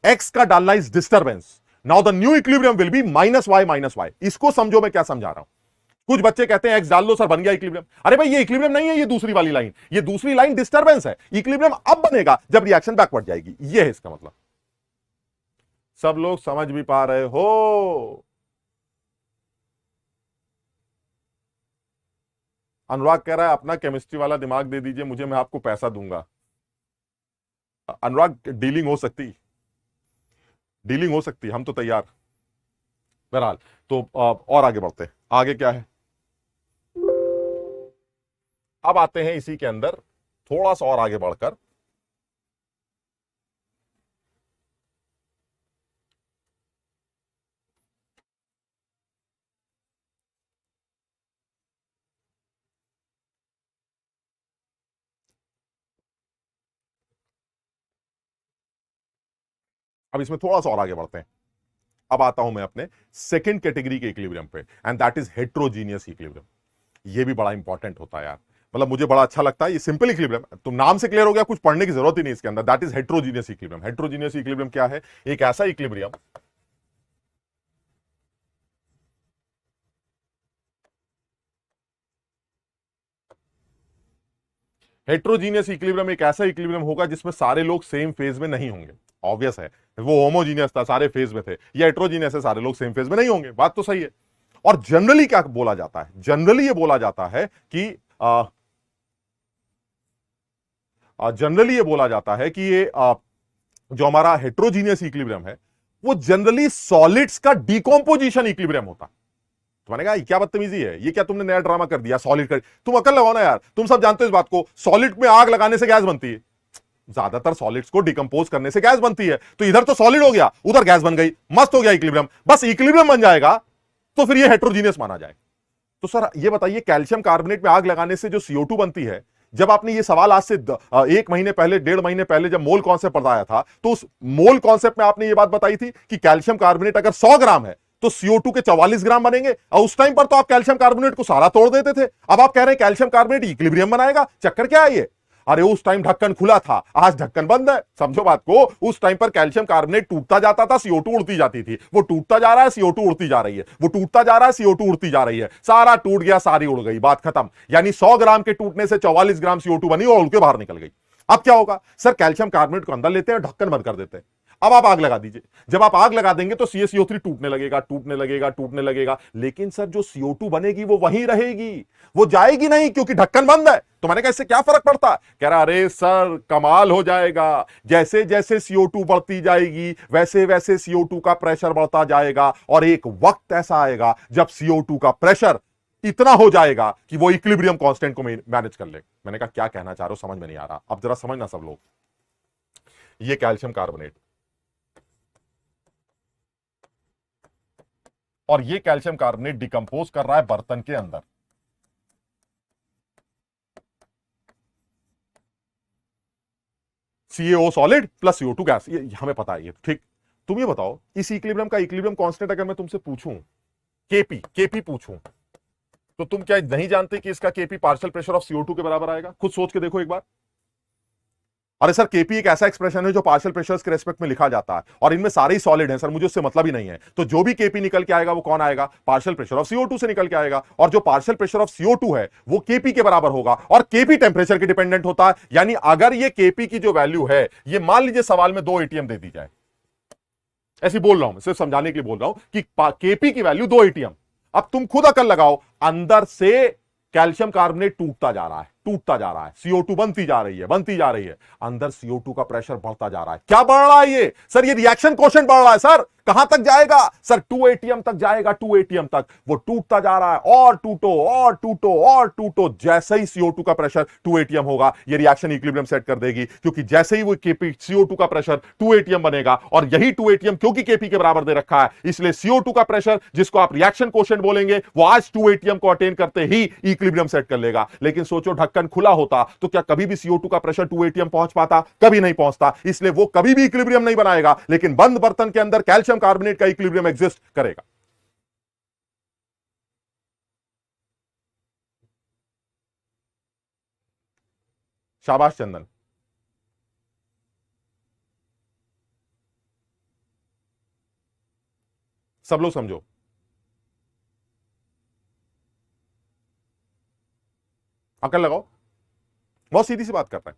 एक्स का डालना is disturbance. Now the new equilibrium will be minus Y, इसको समझो मैं क्या समझा रहा हूं। कुछ बच्चे कहते हैं एक्स डाल लो सर बन गया इक्विलिब्रियम, अरे भाई ये इक्विलिब्रियम नहीं है, ये दूसरी वाली लाइन, ये दूसरी लाइन डिस्टरबेंस है, इक्विलिब्रियम अब बनेगा जब रिएक्शन बैकवर्ड जाएगी, ये है इसका मतलब। सब लोग समझ भी पा रहे हो? अनुराग कह रहा है अपना केमिस्ट्री वाला दिमाग दे दीजिए मुझे, मैं आपको पैसा दूंगा। अनुराग, डीलिंग हो सकती है, हम तो तैयार। बहरहाल, तो और आगे बढ़ते हैं, आगे क्या है, अब आते हैं इसी के अंदर थोड़ा सा और आगे बढ़कर, अब इसमें थोड़ा सा और आगे बढ़ते हैं। अब आता हूं मैं अपने सेकंड कैटेगरी के इक्विलिब्रियम पे, and that is heterogeneous equilibrium. ये भी बड़ा इंपॉर्टेंट होता है यार, मतलब मुझे बड़ा अच्छा लगता है, ये सिंपल इक्विलिब्रियम, तुम नाम से क्लियर हो गया, कुछ पढ़ने की जरूरत ही नहीं इसके अंदर, that is heterogeneous equilibrium. Heterogeneous equilibrium क्या है, एक ऐसा इक्विलिब्रियम, हेट्रोजीनियस इक्विलिब्रियम एक ऐसा इक्विलिब्रियम होगा जिसमें सारे लोग सेम फेज में नहीं होंगे। ऑब्वियस है, वो होमोजीनियस था, सारे फेज में थे, ये हेट्रोजीनियस है, सारे लोग सेम फेज में नहीं होंगे, बात तो सही है। और जनरली क्या बोला जाता है, जनरली ये बोला जाता है कि जनरली ये बोला जाता है कि ये जो हमारा हेट्रोजीनियस इक्विलिब्रियम है वो जनरली सॉलिड्स का डिकॉम्पोजिशन इक्विलिब्रियम होता है। तो मैंने कहा क्या बदतमीजी है, ये क्या तुमने नया ड्रामा कर दिया, सॉलिड कर, तुम अकल लगाओ ना यार, तुम सब जानते हो इस बात को, सॉलिड में आग लगाने से गैस बनती है, ज्यादातर सॉलिड्स को डिकंपोज करने से गैस बनती है, तो इधर तो सॉलिड हो गया, उधर गैस बन गई, मस्त हो गया इक्विलिब्रियम। बस इक्विलिब्रियम बन जाएगा तो फिर ये हेट्रोजीनियस माना जाएगा। तो सर ये बताइए, कैल्शियम कार्बोनेट में आग लगाने से जो CO2 बनती है, जब आपने ये सवाल आज से 1 महीने पहले, 1.5 महीने पहले जब मोल कॉन्सेप्ट पढ़ाया था, तो उस मोल कॉन्सेप्ट में आपने ये बात बताई थी कि कैल्शियम कार्बोनेट अगर 100 ग्राम है तो CO2 के 44 ग्राम बनेंगे। और उस टाइम पर तो आप कैल्शियम कार्बोनेट को सारा तोड़ देते थे। अब आप कह रहे हैं कैल्शियम कार्बोनेट इक्विलिब्रियम बनाएगा, चक्कर क्या है ये? अरे उस टाइम ढक्कन खुला था, आज ढक्कन बंद है। समझो बात को, उस टाइम पर कैल्शियम कार्बोनेट टूटता जाता था, CO2 उड़ती जाती थी। वो टूटता जा रहा है, CO2 उड़ती जा रही है, वो टूटता जा रहा है, CO2 उड़ती जा रही है, सारा टूट गया, सारी उड़ गई, बात खत्म। यानी 100 ग्राम के टूटने से 44 ग्राम CO2 बनी और उड़ के बाहर निकल गई। अब क्या होगा सर, कैल्शियम कार्बोनेट को अंदर लेते हैं, ढक्कन बंद कर देते हैं। अब आप आग लगा दीजिए, जब आप आग लगा देंगे तो CaCO3 टूटने लगेगा, टूटने लगेगा, टूटने लगेगा, लेकिन सर जो CO2 बनेगी वो वहीं रहेगी, वो जाएगी नहीं, क्योंकि ढक्कन बंद है। तो मैंने कहा इससे क्या फर्क पड़ता? कह रहा अरे सर कमाल हो जाएगा, जैसे जैसे CO2 बढ़ती जाएगी वैसे वैसे CO2 का प्रेशर बढ़ता जाएगा, और एक वक्त ऐसा आएगा जब CO2 का प्रेशर इतना हो जाएगा कि वो इक्विलिब्रियम कांस्टेंट को मैनेज कर ले। मैंने कहा क्या कहना चाह रहे हो, समझ में नहीं आ रहा। अब जरा समझना सब लोग, ये कैल्शियम कार्बोनेट और ये कैल्शियम कार्बोनेट डिकंपोज कर रहा है बर्तन के अंदर। CaO solid plus CO2 gas, ये हमें पता है, ये ठीक। तुम ये बताओ, इस इक्विलिब्रियम का इक्विलिब्रियम कांस्टेंट अगर मैं तुमसे पूछूं, केपी पूछूं, तो तुम क्या नहीं जानते कि इसका KP partial pressure of CO2 के बराबर आएगा? खुद सोच के देखो एक बार। अरे सर केपी एक ऐसा एक्सप्रेशन है जो पार्शियल प्रेशर्स के रेस्पेक्ट में लिखा जाता है, और इनमें सारे ही सॉलिड हैं सर, मुझे उससे मतलब ही नहीं है। तो जो भी केपी निकल के आएगा वो कौन आएगा? पार्शियल प्रेशर ऑफ CO2 से निकल के आएगा, और जो पार्शियल प्रेशर ऑफ CO2 है वो केपी के बराबर होगा, और केपी टेंपरेचर के डिपेंडेंट होता है। यानी अगर ये केपी की जो वैल्यू है, ये मान लीजिए सवाल में 2 ATM दे दी जाए, ऐसे बोल रहा हूं, सिर्फ समझाने के लिए बोल रहा हूं कि केपी की वैल्यू 2 ATM। अब तुम खुद अकल लगाओ, अंदर से कैल्शियम कार्बोनेट टूटता जा रहा है, टूटता जा रहा है, CO2 बनती जा रही है, बनती जा रही है, अंदर CO2 का प्रेशर बढ़ता जा रहा है। क्या बढ़ रहा है ये? सर ये रिएक्शन कोएफिशिएंट बढ़ रहा है। सर कहां तक जाएगा? सर 2 ATM तक जाएगा, 2 ATM तक वो टूटता जा रहा है, और टूटो और टूटो और टूटो। जैसे ही CO2 का प्रेशर 2 ATM होगा, ये रिएक्शन इक्विलिब्रियम सेट कर देगी, क्योंकि जैसे ही वो केपी CO2 का प्रेशर 2 ATM बनेगा, और यही 2 ATM क्योंकि केपी के बराबर दे रखा है, इसलिए CO2 का प्रेशर जिसको आप रिएक्शन कोएफिशिएंट बोलेंगे, वो आज 2 ATM को अटेन करते ही इक्विलिब्रियम सेट कर लेगा। लेकिन सोचो ढक्कन खुला होता तो क्या कभी भी CO2 का प्रेशर 2 ATM पहुंच पाता? कभी नहीं पहुंचता, इसलिए वो कभी भी इक्विलिब्रियम नहीं बनाएगा। लेकिन बंद बर्तन के अंदर कैल्शियम कार्बोनेट का इक्विलिब्रियम एग्जिस्ट करेगा। शाबाश चंदन। सब लोग समझो, अकल लगाओ, बहुत सीधी सी बात कर रहा है।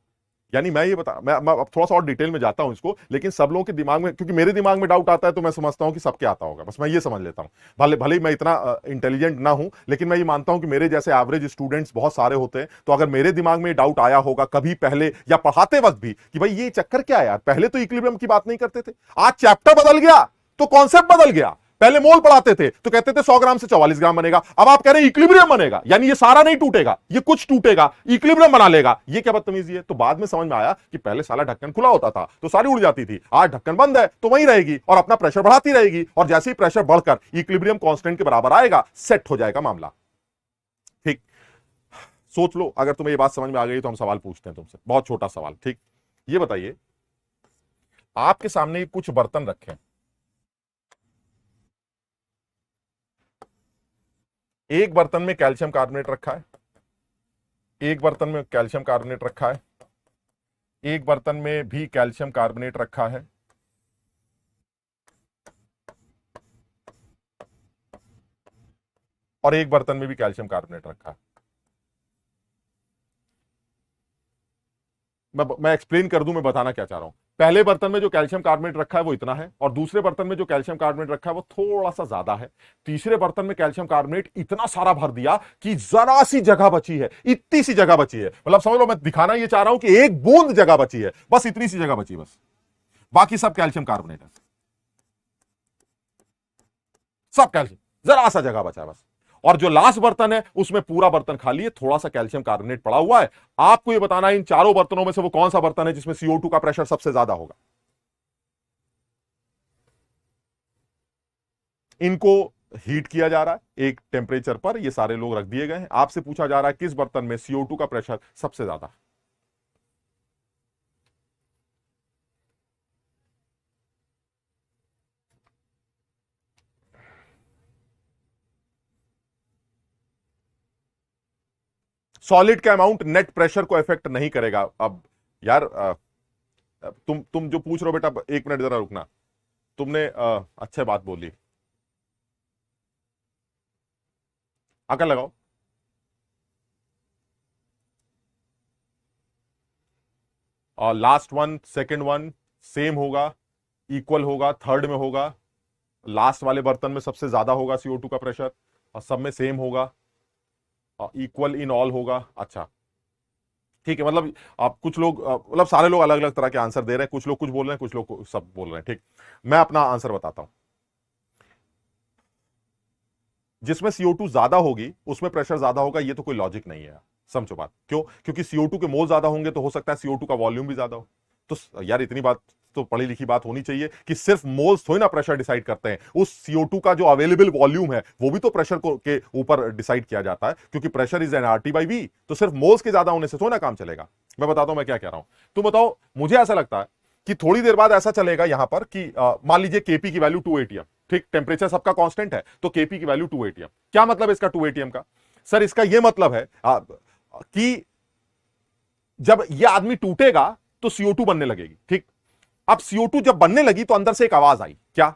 यानी मैं ये बता, मैं अब थोड़ा सा और डिटेल में जाता हूं इसको, लेकिन सब लोगों के दिमाग में, क्योंकि मेरे दिमाग में डाउट आता है तो मैं समझता हूं कि सबके आता होगा, बस मैं ये समझ लेता हूं। भले भले ही मैं इतना इंटेलिजेंट ना हूं, लेकिन मैं ये मानता हूं कि मेरे जैसे एवरेज स्टूडेंट्स बहुत सारे होते हैं। तो अगर मेरे दिमाग में डाउट आया होगा कभी पहले या पढ़ाते वक्त भी कि भाई ये चक्कर क्या है यार, पहले तो इक्विलिब्रियम की बात नहीं करते थे, आज चैप्टर बदल गया तो कॉन्सेप्ट बदल गया। पहले मोल पढ़ाते थे तो कहते थे 100 ग्राम से 44 ग्राम बनेगा, अब आप कह रहे हैं इक्विलिब्रियम बनेगा, यानी ये सारा नहीं टूटेगा, ये कुछ टूटेगा, इक्विलिब्रियम बना लेगा। ये क्या बदतमीजी है? तो बाद में समझ में आया कि पहले साला ढक्कन खुला होता था तो सारी उड़ जाती थी, आज ढक्कन बंद है तो वहीं रहेगी और अपना प्रेशर बढ़ाती रहेगी, और जैसे ही प्रेशर बढ़कर इक्विलिब्रियम कांस्टेंट के बराबर आएगा, सेट हो जाएगा मामला। ठीक, सोच लो, अगर तुम्हें ये बात समझ में आ गई तो हम सवाल पूछते हैं तुमसे, बहुत छोटा सवाल। ठीक, ये बताइए, आपके सामने कुछ बर्तन रखे हैं, एक बर्तन में कैल्शियम कार्बोनेट रखा है, एक बर्तन में कैल्शियम कार्बोनेट रखा है, एक बर्तन में भी कैल्शियम कार्बोनेट रखा है, और एक बर्तन में भी कैल्शियम कार्बोनेट रखा है। मैं एक्सप्लेन कर दूं मैं बताना क्या चाह रहा हूं। पहले बर्तन में जो कैल्शियम कार्बोनेट रखा है वो इतना है, और दूसरे बर्तन में जो कैल्शियम कार्बोनेट रखा है वो थोड़ा सा ज्यादा है। तीसरे बर्तन में कैल्शियम कार्बोनेट इतना सारा भर दिया कि जरा सी जगह बची है, इतनी सी जगह बची है, मतलब समझ लो मैं दिखाना ये चाह रहा हूं कि एक बूंद जगह बची है, बस इतनी सी जगह बची, बस बाकी सब कैल्शियम कार्बोनेट है, सब कैल्शियम, जरा सा जगह बचा है बस। और जो लास्ट बर्तन है उसमें पूरा बर्तन खाली है, थोड़ा सा कैल्शियम कार्बोनेट पड़ा हुआ है। आपको यह बताना है इन चारों बर्तनों में से वो कौन सा बर्तन है जिसमें CO2 का प्रेशर सबसे ज्यादा होगा। इनको हीट किया जा रहा है एक टेम्परेचर पर, ये सारे लोग रख दिए गए हैं। आपसे पूछा जा रहा है किस बर्तन में CO2 का प्रेशर सबसे ज्यादा है। सॉलिड का अमाउंट नेट प्रेशर को इफेक्ट नहीं करेगा। अब यार तुम जो पूछ रहे हो बेटा, एक मिनट जरा रुकना। तुमने अच्छे बात बोली, अकल लगाओ। और last one second one same होगा, इक्वल होगा, थर्ड में होगा, लास्ट वाले बर्तन में सबसे ज्यादा होगा CO2 का प्रेशर और सब में सेम होगा, इक्वल इन ऑल होगा। अच्छा ठीक है, मतलब आप कुछ लोग मतलब सारे लोग अलग अलग तरह के आंसर दे रहे हैं, कुछ लोग कुछ बोल रहे हैं, कुछ लोग सब बोल रहे हैं। ठीक, मैं अपना आंसर बताता हूं। जिसमें CO2 ज्यादा होगी उसमें प्रेशर ज्यादा होगा, ये तो कोई लॉजिक नहीं है। समझो बात, क्यों? क्योंकि CO2 के मोल ज्यादा होंगे तो हो सकता है CO2 का वॉल्यूम भी ज्यादा हो। तो यार इतनी बात तो पढ़ी लिखी बात होनी चाहिए कि सिर्फ मोल्स थोड़ी ना प्रेशर डिसाइड करते हैं। उस CO2 का जो अवेलेबल वॉल्यूम है वो भी तो प्रेशर को के ऊपर डिसाइड किया जाता है, क्योंकि प्रेशर इज एन RT/V। तो सिर्फ मोल्स के ज्यादा होने से थोड़ा ना काम चलेगा। मैं बताता हूं मैं क्या कह रहा हूं। तुम बताओ, मुझे ऐसा लगता है कि थोड़ी देर बाद ऐसा चलेगा यहां पर कि मान लीजिए Kp की वैल्यू 2 atm, ठीक, टेम्परेचर सबका कांस्टेंट है तो Kp की वैल्यू 2 atm। क्या मतलब इसका 2 atm का? सर इसका यह मतलब है कि जब यह आदमी टूटेगा तो CO2 बनने लगेगी। ठीक, अब CO2 जब बनने लगी तो अंदर से एक आवाज आई, क्या?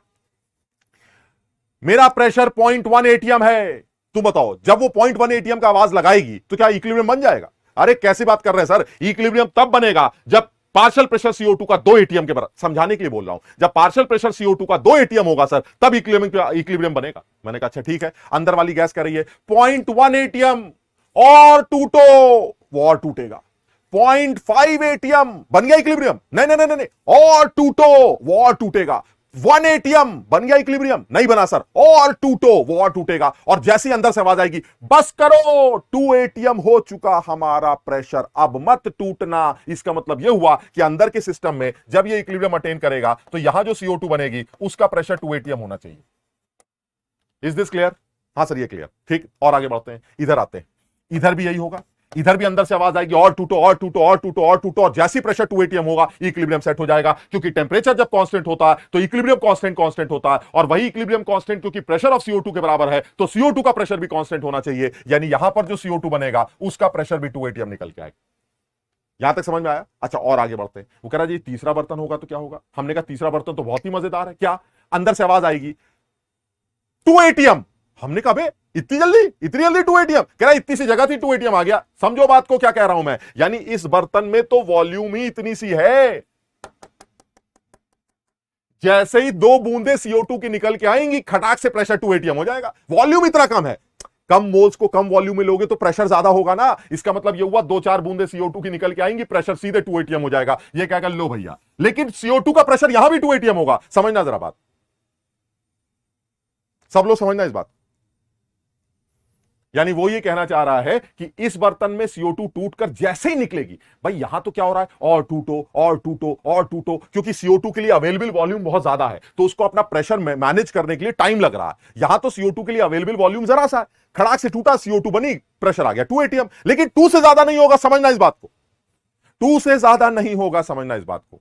मेरा प्रेशर 0.1 atm है। तुम बताओ, जब वो 0.1 atm का आवाज लगाएगी तो क्या इक्विलिब्रियम बन जाएगा? अरे कैसी बात कर रहे हैं सर, इक्विलिब्रियम तब बनेगा जब पार्शियल प्रेशर CO2 का 2 atm के बराबर। समझाने के लिए बोल रहा हूं, जब पार्शियल प्रेशर CO2 का 2 atm होगा सर, तब इक्विलिब्रियम बनेगा। मैंने कहा अच्छा ठीक है। अंदर वाली गैस कह रही है 0.1 atm और टूटो, वो और टूटेगा। 0.5 atm बन गया इक्विलिब्रियम, नहीं नहीं नहीं नहीं, और टूटो, वो और टूटेगा। 1 atm बन गया इक्विलिब्रियम, नहीं बना सर, और टूटो, वो और टूटेगा। और जैसी अंदर से आवाज आएगी बस करो, 2 atm हो चुका हमारा प्रेशर, अब मत टूटना। इसका मतलब यह हुआ कि अंदर के सिस्टम में जब ये इक्विलिब्रियम अटेन करेगा तो यहां जो CO2 बनेगी उसका प्रेशर 2 atm होना चाहिए। Is this clear? हाँ सर ये क्लियर। ठीक, और आगे बढ़ते हैं, इधर आते हैं। इधर भी यही होगा, इधर भी अंदर से आवाज आएगी और टूटो, और टूटो, और टूटो, और टूटो। और जैसी प्रेशर 2 atm होगा इक्विलिब्रियम सेट हो जाएगा, क्योंकि टेंपरेचर जब कांस्टेंट होता है तो इक्विलिब्रियम कांस्टेंट होता है। और वही इक्विलिब्रियम कांस्टेंट क्योंकि प्रेशर ऑफ CO2 के बराबर है तो CO2 का प्रेशर भी कांस्टेंट होना चाहिए। यानी यहां पर जो CO2 बनेगा उसका प्रेशर भी 2 atm निकल के आएगा। यहां तक समझ में आया? अच्छा और आगे बढ़ते हैं। वो कह रहा जी तीसरा बर्तन होगा तो क्या होगा? हमने कहा तीसरा बर्तन तो बहुत ही मजेदार है। क्या? अंदर से आवाज आएगी 2 atm। हमने कहा बे इतनी जल्दी 2 atm? कह रहा इतनी सी जगह थी 2 atm आ गया। समझो बात को क्या कह रहा हूं मैं, यानी इस बर्तन में तो वॉल्यूम ही इतनी सी है, जैसे ही 2 बूंदे CO2 की निकल के आएंगी खटाक से प्रेशर 2 atm हो जाएगा। वॉल्यूम इतना कम है, कम मोल्स को कम वॉल्यूम में लोगे तो प्रेशर ज्यादा होगा ना। इसका मतलब यह हुआ 2-4 बूंदे CO2 की निकल के आएंगी, प्रेशर सीधे 2 atm हो जाएगा। ये क्या कर लो भैया, लेकिन CO2 का प्रेशर यहां भी 2 atm होगा। समझना जरा बात, सब लोग समझना इस बात। यानी वो ये कहना चाह रहा है कि इस बर्तन में CO2 टूटकर जैसे ही निकलेगी, भाई यहां तो क्या हो रहा है, और टूटो, और टूटो, और टूटो, क्योंकि CO2 के लिए अवेलेबल वॉल्यूम बहुत ज्यादा है तो उसको अपना प्रेशर मैनेज करने के लिए टाइम लग रहा है। यहां तो CO2 के लिए अवेलेबल वॉल्यूम जरा सा है, खड़ाक से टूटा, CO2 बनी, प्रेशर आ गया 2 atm। लेकिन 2 से ज्यादा नहीं होगा, समझना इस बात को। 2 से ज्यादा नहीं होगा, समझना इस बात को।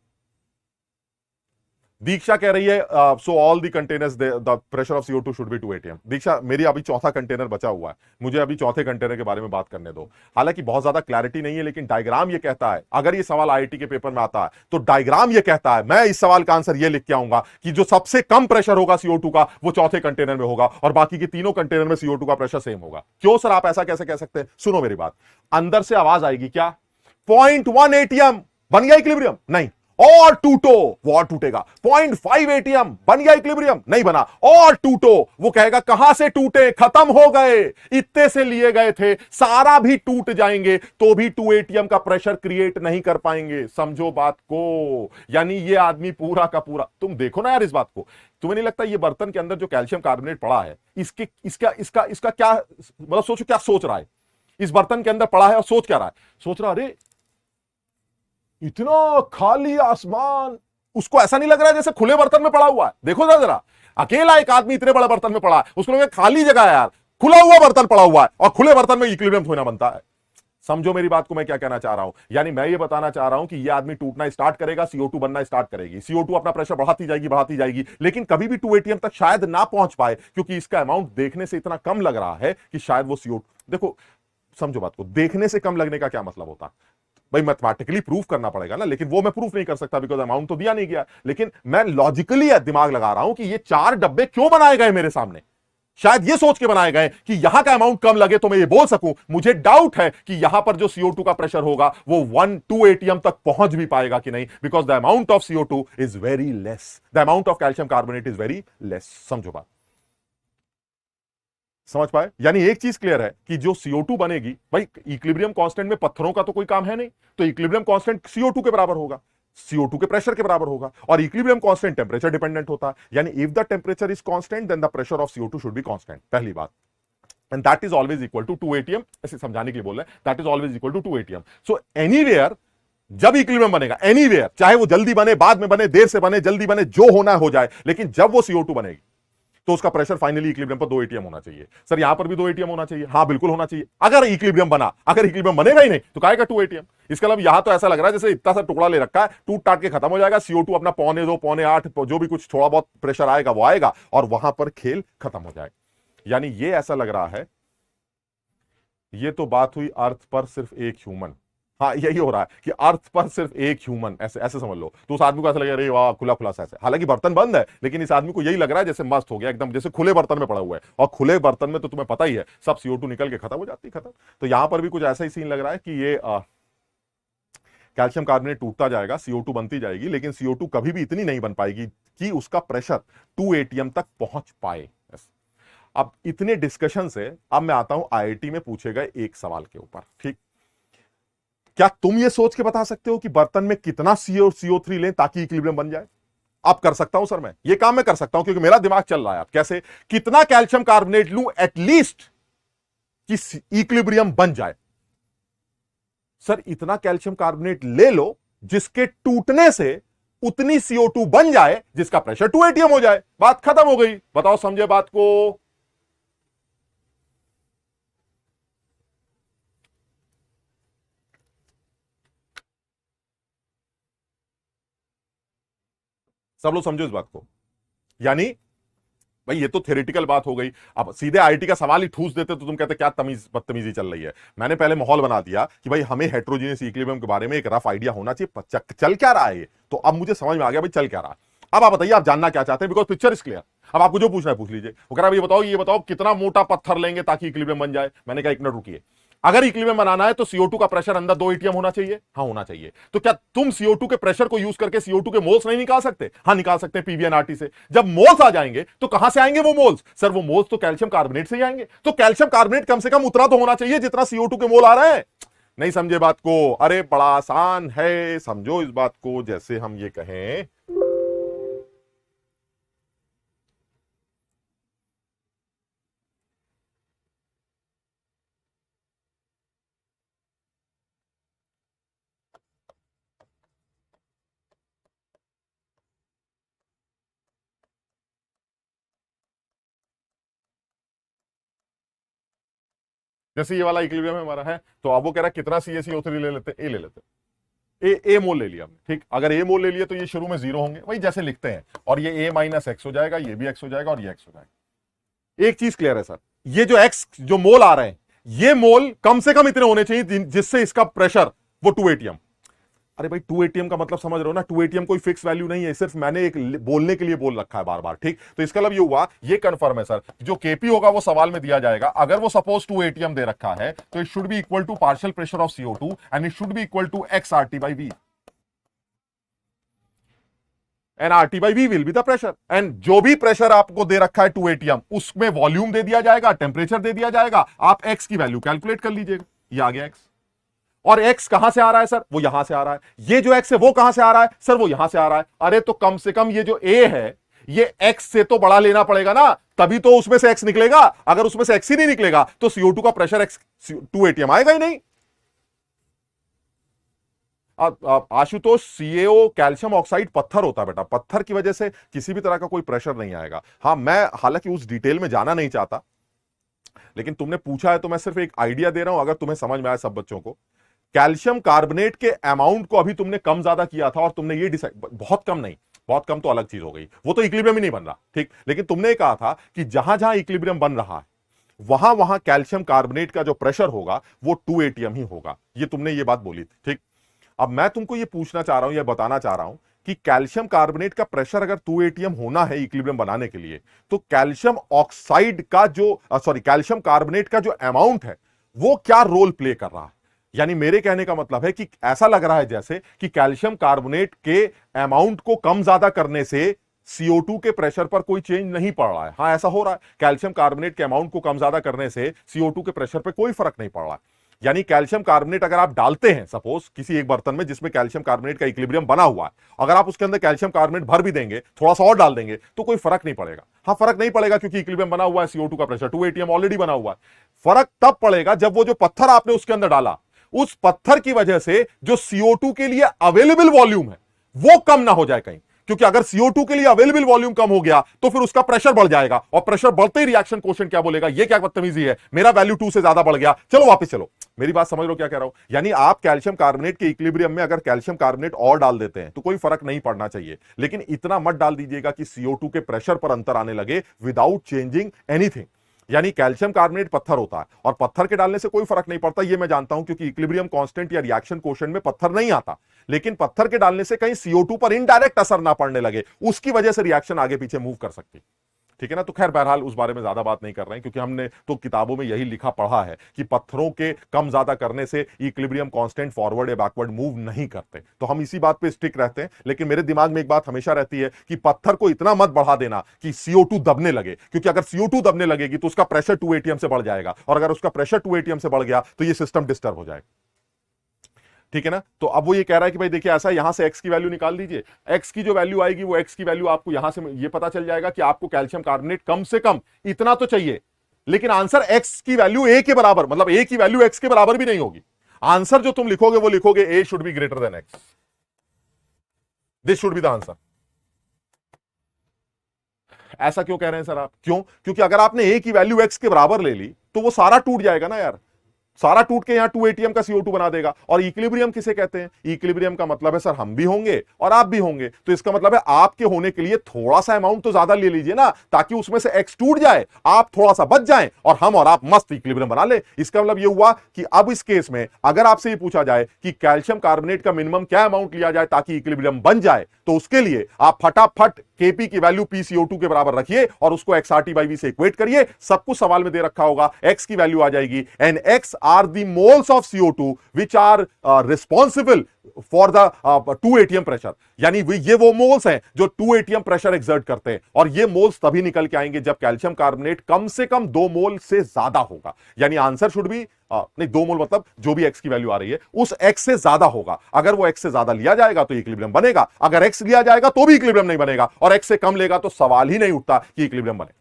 दीक्षा कह रही है so all the containers the pressure of CO2 should B 2 atm। दीक्षा मेरी अभी चौथा कंटेनर बचा हुआ है, मुझे अभी चौथे कंटेनर के बारे में बात करने दो। हालांकि बहुत ज्यादा क्लैरिटी नहीं है, लेकिन डायग्राम ये कहता है, अगर ये सवाल IIT के पेपर में आता है तो डायग्राम ये कहता है, मैं इस सवाल का आंसर ये लिख के आऊंगा कि जो सबसे कम प्रेशर होगा CO2 का वो चौथे कंटेनर में होगा और बाकी के तीनों कंटेनर में CO2 का प्रेशर सेम होगा। क्यों सर आप ऐसा कैसे कह सकते हैं? सुनो मेरी बात, अंदर से आवाज आएगी क्या, 0.1 atm बन गया इक्विलिब्रियम, नहीं, और टूटो, वो और टूटेगा। 0.5 एटीएम बन गया इक्विलिब्रियम, नहीं बना, और टूटो, वो कहेगा कहां से टूटे, खत्म हो गए, इतने से लिए गए थे, सारा भी टूट जाएंगे तो भी 2 एटीएम का प्रेशर क्रिएट नहीं कर पाएंगे। समझो बात को। यानी ये आदमी पूरा का पूरा, तुम देखो ना यार इस बात को, तुम्हें नहीं लगता ये बर्तन के अंदर जो कैल्शियम कार्बोनेट पड़ा है, इसके इसका इसका इसका क्या मतलब, सोचो क्या सोच रहा है, इस बर्तन के अंदर पड़ा है और सोच क्या रहा है, सोच रहा अरे इतना खाली आसमान, उसको ऐसा नहीं लग रहा है जैसे खुले बर्तन में पड़ा हुआ है। देखो जरा जरा, अकेला एक आदमी इतने बड़े बर्तन में पड़ा है, उसको लगे खाली जगह है यार, खुला हुआ बर्तन पड़ा हुआ है, और खुले बर्तन में इक्विलिब्रियम थोड़ा बनता है। समझो मेरी बात को, मैं क्या कहना चाह रहा हूं। यानी मैं ये बताना चाह रहा हूं कि ये आदमी टूटना स्टार्ट करेगा, CO2 बनना स्टार्ट करेगी, CO2 अपना प्रेशर बढ़ाती जाएगी, लेकिन कभी भी 2 एटीएम तक शायद ना पहुंच पाए, क्योंकि इसका अमाउंट देखने से इतना कम लग रहा है कि शायद वो CO2, देखो समझो बात को, देखने से कम लगने का क्या मतलब होता है भाई, मैथमेटिकली प्रूफ करना पड़ेगा ना, लेकिन वो मैं प्रूफ नहीं कर सकता बिकॉज अमाउंट तो दिया नहीं गया, लेकिन मैं लॉजिकली दिमाग लगा रहा हूं कि ये 4 डब्बे क्यों बनाए गए मेरे सामने, शायद ये सोच के बनाए गए कि यहां का अमाउंट कम लगे तो मैं ये बोल सकूं, मुझे डाउट है कि यहां पर जो CO2 का प्रेशर होगा वो 1-2 एटीएम तक पहुंच भी पाएगा कि नहीं, because the amount of CO2 is very less, the amount of calcium carbonate is very less. समझो बात, समझ पाए। यानी एक चीज क्लियर है कि जो CO2 बनेगी भाई, इक्विलिब्रियम कांस्टेंट में पत्थरों का तो कोई काम है नहीं, तो इक्विलिब्रियम कांस्टेंट CO2 के बराबर होगा, CO2 के प्रेशर के बराबर होगा, और इक्विलिब्रियम कांस्टेंट टेंपरेचर डिपेंडेंट होता है। यानी if the temperature is constant then the pressure of CO2 should be constant, पहली बात, and that is always equal to 2 ATM, ऐसे समझाने के लिए बोल रहे हैं, that is always equal to 2 ATM. So anywhere जब इक्विलिब्रियम बनेगा, एनीवेयर, चाहे वो जल्दी बने, बाद में बने, देर से बने, जल्दी बने, जो होना हो जाए, लेकिन जब वो CO2 बनेगी तो उसका प्रेशर फाइनली इक्विलिब्रियम पर 2 एटीएम होना चाहिए। सर यहां पर भी 2 एटीएम होना चाहिए, हाँ बिल्कुल होना चाहिए, अगर इक्विलिब्रियम बना, अगर इक्विलिब्रियम बनेगा ही नहीं तो काहेगा 2 एटीएम। इसका मतलब यहां तो ऐसा लग रहा है जैसे इतना सा टुकड़ा ले रखा है, टूट टाट के खत्म हो जाएगा, CO2 अपना 0.2, 0.8 जो भी कुछ थोड़ा बहुत प्रेशर आएगा वो आएगा, और वहां पर खेल खत्म हो जाएगा। यानी ये ऐसा लग रहा है, ये तो बात हुई अर्थ पर सिर्फ एक ह्यूमन, हाँ यही हो रहा है कि अर्थ पर सिर्फ एक ह्यूमन, ऐसे ऐसे समझ लो, तो उस आदमी को ऐसा लगेगा अरे वाह खुला खुला सा ऐसे, हालांकि बर्तन बंद है, लेकिन इस आदमी को यही लग रहा है जैसे मस्त हो गया एकदम, जैसे खुले बर्तन में पड़ा हुआ है, और खुले बर्तन में तो तुम्हें पता ही है सब CO2 निकल के खत्म हो जाती है, खत्म। तो यहां पर भी कुछ ऐसा ही सीन लग रहा है कि ये कैल्शियम कार्बोनेट टूटता जाएगा, CO2 बनती जाएगी, लेकिन CO2 कभी भी इतनी नहीं बन पाएगी कि उसका प्रेशर 2 एटीएम तक पहुंच पाए। अब इतने डिस्कशन से अब मैं आता हूं IIT में पूछे गए एक सवाल के ऊपर, ठीक, क्या तुम ये सोच के बता सकते हो कि बर्तन में कितना CO3 लें ताकि इक्विलिब्रियम बन जाए? अब कर सकता हूं सर, मैं ये काम मैं कर सकता हूं क्योंकि मेरा दिमाग चल रहा है। अब कैसे, कितना कैल्शियम कार्बोनेट लूं एटलीस्ट कि इक्विलिब्रियम बन जाए? सर इतना कैल्शियम कार्बोनेट ले लो जिसके टूटने से उतनी CO2 बन जाए जिसका प्रेशर 2 एटीएम हो जाए, बात खत्म हो गई। बताओ समझे बात को? सब लोग समझो इस बात को। यानी भाई ये तो थ्योरेटिकल बात हो गई, अब सीधे IIT का सवाल ही ठूस देते तो तुम कहते क्या तमीज बदतमीजी चल रही है। मैंने पहले माहौल बना दिया कि भाई हमें हेट्रोजीनियस इक्विलिब्रियम के बारे में एक रफ आइडिया होना चाहिए, चल क्या रहा है ये, तो अब मुझे समझ में आ गया भाई चल क्या रहा है। अब आप बताइए आप जानना क्या चाहते हैं, बिकॉज पिक्चर इज क्लियर। अब आपको जो पूछना है पूछ लीजिए। वो कह रहा है ये बताओ कितना मोटा पत्थर लेंगे ताकि इक्विलिब्रियम बन जाए। मैंने कहा 1 मिनट रुकिए, अगर इक्विलिब्रियम बनाना है तो CO2 का प्रेशर अंदर 2 एटीएम होना चाहिए, हाँ होना चाहिए। तो क्या तुम CO2 के प्रेशर को यूज करके CO2 के मोल्स नहीं निकाल सकते? हाँ निकाल सकते हैं PV&RT से। जब मोल्स आ जाएंगे तो कहां से आएंगे वो मोल्स? सर वो मोल्स तो कैल्शियम कार्बोनेट से ही आएंगे। तो कैल्शियम कार्बोनेट कम से कम उतना तो होना चाहिए जितना CO2 के मोल आ रहे हैं। नहीं समझे बात को? अरे बड़ा आसान है, समझो इस बात को। जैसे हम ये कहें जैसे ये वाला इक्विलिब्रियम हमारा है, तो अब वो कह रहा है कितना CaCO3 ले लेते? ए ले लेते, ए मोल ले लिया हमने, ठीक। अगर ए मोल ले लिया तो ये शुरू में 0 होंगे, वही जैसे लिखते हैं, और ये A-X हो जाएगा, ये भी X हो जाएगा, और ये X हो जाएगा। एक चीज क्लियर है सर, ये जो X जो मोल आ रहे हैं, ये मोल कम से कम इतने होने चाहिए जिससे इसका प्रेशर वो 2 एटीएम। अरे भाई 2 एटीएम का मतलब समझ रहे हो ना, 2 एटीएम कोई फिक्स वैल्यू नहीं है, सिर्फ मैंने एक बोलने के लिए बोल रखा है बार बार, ठीक। तो इसका मतलब ये हुआ, ये कंफर्म है सर, जो केपी होगा वो सवाल में दिया जाएगा। अगर वो सपोज 2 एटीएम दे रखा है तो it should be equal to partial pressure of CO2 and it should be equal to XRT by V। And RT by V will be the pressure, and जो भी प्रेशर आपको दे रखा है 2 ATM उसमें volume दे दिया जाएगा, टेम्परेचर दे दिया जाएगा, आप x की वैल्यू कैलकुलेट कर लीजिएगा, ये आ गया x। और x कहां से आ रहा है सर? वो यहां से आ रहा है। ये जो x है वो कहां से आ रहा है सर? वो यहां से आ रहा है। अरे तो कम से कम ये जो a है ये x से तो बड़ा लेना पड़ेगा ना, तभी तो उसमें से x निकलेगा। अगर उसमें से x ही नहीं निकलेगा तो CO2 का प्रेशर x 2 ATM आएगा ही नहीं। आशुतोष, CaO कैल्शियम ऑक्साइड पत्थर होता है बेटा, पत्थर की वजह से किसी भी तरह का कोई प्रेशर नहीं आएगा। हाँ, मैं हालांकि उस डिटेल में जाना नहीं चाहता, लेकिन तुमने पूछा है तो मैं सिर्फ एक आइडिया दे रहा हूं, अगर तुम्हें समझ में आया सब बच्चों को। कैल्शियम कार्बोनेट के अमाउंट को अभी तुमने कम ज्यादा किया था और तुमने ये डिसाइड, बहुत कम नहीं, बहुत कम तो अलग चीज हो गई, वो तो इक्विलिब्रियम ही नहीं बन रहा, ठीक। लेकिन तुमने कहा था कि जहां जहां इक्विलिब्रियम बन रहा है वहां वहां कैल्शियम कार्बोनेट का जो प्रेशर होगा वो 2 ATM ही होगा, ये तुमने ये बात बोली थी, ठीक। अब मैं तुमको ये पूछना चाह रहा हूं या बताना चाह रहा हूं कि कैल्शियम कार्बोनेट का प्रेशर अगर 2 ATM होना है इक्विलिब्रियम बनाने के लिए, तो कैल्शियम ऑक्साइड का जो कैल्शियम कार्बोनेट का जो अमाउंट है वो क्या रोल प्ले कर रहा है। यानी मेरे कहने का मतलब है कि ऐसा लग रहा है जैसे कि कैल्शियम कार्बोनेट के अमाउंट को कम ज्यादा करने से CO2 के प्रेशर पर कोई चेंज नहीं पड़ रहा है। हाँ, ऐसा हो रहा है, कैल्शियम कार्बोनेट के अमाउंट को कम ज्यादा करने से CO2 के प्रेशर पर कोई फर्क नहीं पड़ रहा है। यानी कैल्शियम कार्बोनेट अगर आप डालते हैं सपोज किसी एक बर्तन में जिसमें कैल्शियम कार्बोनेट का इक्विलिब्रियम बना हुआ है, अगर आप उसके अंदर कैल्शियम कार्बोनेट भर भी देंगे, थोड़ा सा और डाल देंगे, तो कोई फर्क नहीं पड़ेगा। हाँ, फर्क नहीं पड़ेगा क्योंकि इक्विलिब्रियम बना हुआ है, CO2 का प्रेशर 2 ATM ऑलरेडी बना हुआ है। फर्क तब पड़ेगा जब वो जो पत्थर आपने उसके अंदर डाला, उस पत्थर की वजह से जो CO2 के लिए अवेलेबल वॉल्यूम है वो कम ना हो जाए कहीं, क्योंकि अगर CO2 के लिए अवेलेबल वॉल्यूम कम हो गया तो फिर उसका प्रेशर बढ़ जाएगा, और प्रेशर बढ़ते ही रिएक्शन कोएफिशिएंट क्या बोलेगा, ये क्या बदतमीजी है, मेरा वैल्यू 2 से ज्यादा बढ़ गया, चलो वापस चलो। मेरी बात समझ लो क्या कह रहा हूं। यानी आप कैल्शियम कार्बोनेट के इक्विलिब्रियम में अगर कैल्शियम कार्बोनेट और डाल देते हैं तो कोई फर्क नहीं पड़ना चाहिए, लेकिन इतना मत डाल दीजिएगा कि CO2 के प्रेशर पर अंतर आने लगे विदाउट चेंजिंग एनीथिंग। यानी कैल्शियम कार्बोनेट पत्थर होता है और पत्थर के डालने से कोई फर्क नहीं पड़ता, ये मैं जानता हूं, क्योंकि इक्विलिब्रियम कांस्टेंट या रिएक्शन कोएफिशिएंट में पत्थर नहीं आता, लेकिन पत्थर के डालने से कहीं CO2 पर इनडायरेक्ट असर ना पड़ने लगे, उसकी वजह से रिएक्शन आगे पीछे मूव कर सकती, ठीक है ना। तो खैर बहरहाल उस बारे में ज्यादा बात नहीं कर रहे हैं, क्योंकि हमने तो किताबों में यही लिखा पढ़ा है कि पत्थरों के कम ज्यादा करने से इक्विलिब्रियम कांस्टेंट फॉरवर्ड या बैकवर्ड मूव नहीं करते, तो हम इसी बात पे स्टिक रहते हैं। लेकिन मेरे दिमाग में एक बात हमेशा रहती है कि पत्थर को इतना मत बढ़ा देना कि CO2 दबने लगे, क्योंकि अगर CO2 दबने लगेगी तो उसका प्रेशर 2 ATM से बढ़ जाएगा, और अगर उसका प्रेशर 2 ATM से बढ़ गया तो ये सिस्टम डिस्टर्ब हो जाएगा, ठीक है ना। तो अब वो ये कह रहा है कि भाई देखिए ऐसा, यहां से x की वैल्यू निकाल दीजिए, x की जो वैल्यू आएगी वो x की वैल्यू आपको यहां से ये पता चल जाएगा कि आपको कैल्शियम कार्बोनेट कम से कम इतना तो चाहिए, लेकिन आंसर x की वैल्यू a के बराबर, मतलब a की वैल्यू x के बराबर भी नहीं होगी। आंसर जो तुम लिखोगे वो लिखोगे a should be greater than x, this should be the answer. ऐसा क्यों कह रहे हैं सर आप? क्यों? क्योंकि अगर आपने a की वैल्यू x के बराबर ले ली तो वो सारा टूट जाएगा ना यार, सारा टूट के यहां 2 ATM का CO2 बना देगा। और इक्विलिब्रियम किसे कहते हैं? इक्विलिब्रियम का मतलब है सर हम भी होंगे और आप भी होंगे, तो इसका मतलब है आपके होने के लिए थोड़ा सा अमाउंट तो ज्यादा ले लीजिए ना, ताकि उसमें से x टूट जाए, आप थोड़ा सा बच जाएं और हम और आप मस्त इक्विलिब्रियम बना ले। इसका मतलब यह हुआ कि अब इस केस में अगर आपसे ये पूछा जाए कि कैल्शियम कार्बोनेट का मिनिमम क्या अमाउंट लिया जाए ताकि इक्विलिब्रियम बन जाए, तो उसके लिए आप फटाफट Kp की वैल्यू PCO2 के बराबर रखिए और उसको XRT/V से इक्वेट करिए। सब कुछ सवाल में दे रखा होगा, x की वैल्यू आ जाएगी, and x are the moles of CO2 which are responsible for the 2 ATM pressure. यानी ये वो मोल्स हैं जो 2 ATM प्रेशर एक्सर्ट करते हैं, और ये मोल्स तभी निकल के आएंगे जब कैल्शियम कार्बोनेट कम से कम 2 मोल से ज्यादा होगा। यानी आंसर शुड बी नहीं, 2 मोल मतलब जो भी x की वैल्यू आ रही है उस x से ज्यादा होगा। अगर वो x से ज्यादा लिया जाएगा तो इक्विलिब्रियम बनेगा, अगर x लिया जाएगा तो भी इक्विलिब्रियम नहीं बनेगा, और x से कम लेगा तो सवाल ही नहीं उठता कि इक्विलिब्रियम बने।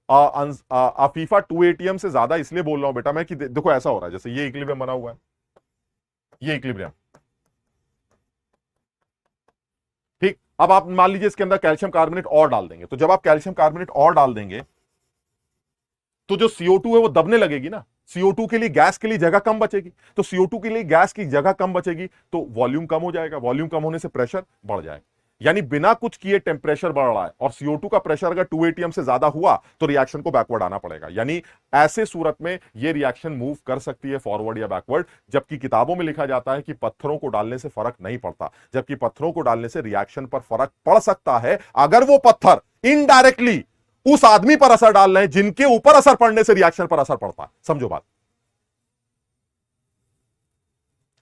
अफीफा 2 ATM से ज्यादा इसलिए बोल रहा हूं बेटा मैं कि देखो ऐसा हो रहा है, जैसे ये इक्विलिब्रियम बना हुआ है, ये इक्विलिब्रियम, ठीक। अब आप मान लीजिए इसके अंदर कैल्शियम कार्बोनेट और डाल देंगे, तो जब आप कैल्शियम कार्बोनेट और डाल देंगे तो जो CO2 है वो दबने लगेगी ना, CO2 के लिए गैस के लिए जगह कम बचेगी, तो CO2 के लिए गैस की जगह कम बचेगी तो वॉल्यूम कम हो जाएगा, वॉल्यूम कम होने से प्रेशर बढ़ जाएगा। यानी बिना कुछ किए टेम्परेचर बढ़ रहा है, और CO2 का प्रेशर अगर 2 ATM से ज्यादा हुआ तो रिएक्शन को बैकवर्ड आना पड़ेगा। यानी ऐसे सूरत में ये रिएक्शन मूव कर सकती है फॉरवर्ड या बैकवर्ड, जबकि किताबों में लिखा जाता है कि पत्थरों को डालने से फर्क नहीं पड़ता, जबकि पत्थरों को डालने से रिएक्शन पर फर्क पड़ सकता है अगर वो पत्थर इनडायरेक्टली उस आदमी पर असर डाल रहे हैं जिनके ऊपर असर पड़ने से रिएक्शन पर असर पड़ता है। समझो बात।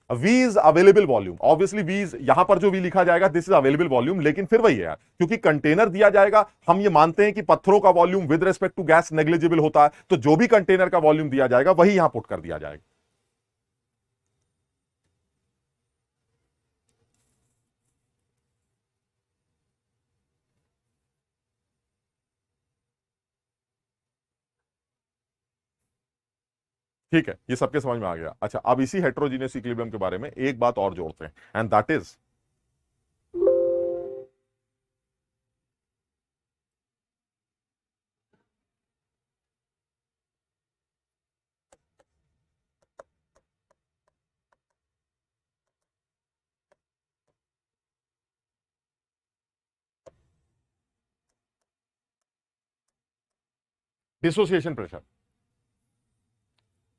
V is available volume, obviously V is, यहां पर जो V लिखा जाएगा दिस इज अवेलेबल वॉल्यूम, लेकिन फिर वही है यार, क्योंकि कंटेनर दिया जाएगा, हम ये मानते हैं कि पत्थरों का volume with respect to gas negligible होता है, तो जो भी कंटेनर का वॉल्यूम दिया जाएगा वही यहां पुट कर दिया जाएगा। ठीक है, ये सबके समझ में आ गया। अच्छा, अब इसी हेट्रोजीनियस इक्विलिब्रियम के बारे में एक बात और जोड़ते हैं, and that is dissociation pressure.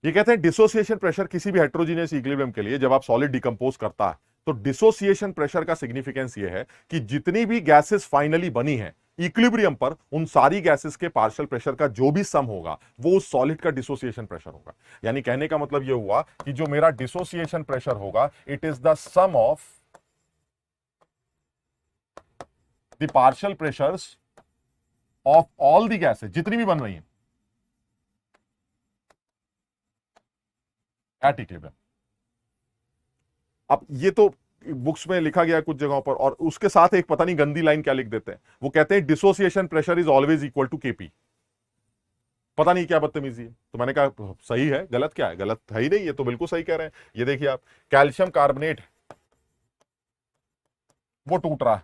ये कहते हैं डिसोसिएशन प्रेशर किसी भी हेट्रोजीनियस इक्विलिब्रियम के लिए, जब आप सॉलिड डिकंपोज करता है, तो डिसोसिएशन प्रेशर का सिग्निफिकेंस ये है कि जितनी भी गैसेस फाइनली बनी है इक्विलिब्रियम पर, उन सारी गैसेस के पार्शियल प्रेशर का जो भी सम होगा वो उस सॉलिड का डिसोसिएशन प्रेशर होगा। यानी कहने का मतलब ये हुआ कि जो मेरा डिसोसिएशन प्रेशर होगा, it is the sum of the partial pressures of all the gases, जितनी भी बन रही हैं एट इक्विलिब्रियम। अब ये तो बुक्स में लिखा गया कुछ जगहों पर, और उसके साथ एक पता नहीं गंदी लाइन क्या लिख देते हैं, वो कहते हैं dissociation pressure is always equal to KP. पता नहीं क्या बदतमीजी है। तो मैंने कहा सही है, गलत क्या है? गलत है ही नहीं, ये तो बिल्कुल सही कह रहे हैं। ये देखिए आप, कैल्शियम कार्बोनेट वो टूट रहा है,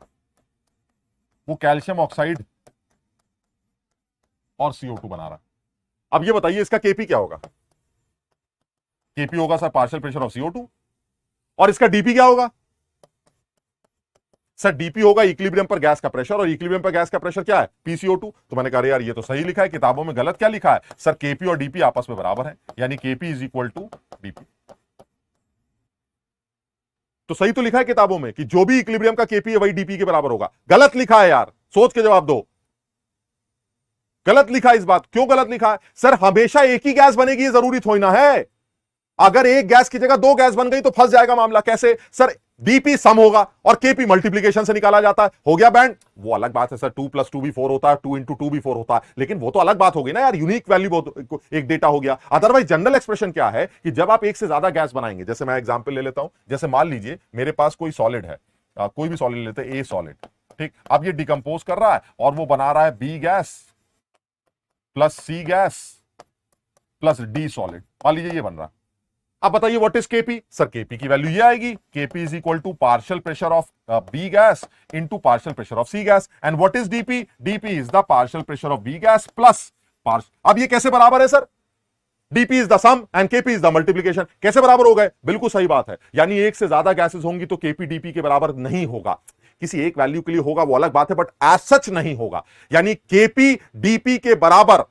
वो कैल्शियम ऑक्साइड और CO2 बना रहा है। अब ये बताइए इसका केपी क्या होगा? केपी होगा sir partial pressure of CO2, और इसका डीपी क्या होगा? सर डीपी होगा इक्विलिब्रियम पर गैस का प्रेशर, और इक्विलिब्रियम पर गैस का प्रेशर क्या है? PCO2। तो मैंने कहा यार ये तो सही लिखा है, किताबों में गलत क्या लिखा है? सर केपी और डीपी आपस में बराबर है, यानी KP is equal to DP. तो सही तो लिखा है किताबों में कि जो भी इक्विलिब्रियम का केपी है वही डीपी के बराबर होगा। गलत लिखा है यार, सोच के जवाब दो। गलत लिखा है। इस बात क्यों गलत लिखा है? सर हमेशा एक ही गैस बनेगी ये जरूरी थोड़ी ना है। अगर एक गैस की जगह दो गैस बन गई तो फंस जाएगा मामला। कैसे? सर डीपी सम होगा और केपी मल्टीप्लीकेशन से निकाला जाता है, हो गया बैंड। वो अलग बात है सर, 2 + 2 भी 4 होता है, 2 × 2 भी 4 होता है, लेकिन वो तो अलग बात हो गई ना यार, यूनिक वैल्यू एक डेटा हो गया। अदरवाइज जनरल एक्सप्रेशन क्या है कि जब आप एक से ज्यादा गैस बनाएंगे, जैसे मैं एग्जांपल ले लेता हूं, जैसे मान लीजिए मेरे पास कोई सॉलिड है, कोई भी सॉलिड लेते हैं, ए सॉलिड, ठीक। अब ये डिकम्पोज कर रहा है और वो बना रहा है B gas plus C gas plus D solid, मान लीजिए ये बन रहा है। अब बताइए what is KP? Sir KP की वैल्यू ये आएगी, KP is equal to partial pressure of B gas into partial pressure of C gas. And what is DP? DP is the partial pressure of B gas plus अब ये कैसे बराबर है sir? DP is the sum and KP is the multiplication. कैसे बराबर हो गए? बिल्कुल सही बात है, यानी एक से ज्यादा गैसेस होंगी तो केपी डीपी के बराबर नहीं होगा। किसी एक वैल्यू के लिए होगा वो अलग बात है, बट एज सच नहीं होगा। यानी केपी डीपी के बराबर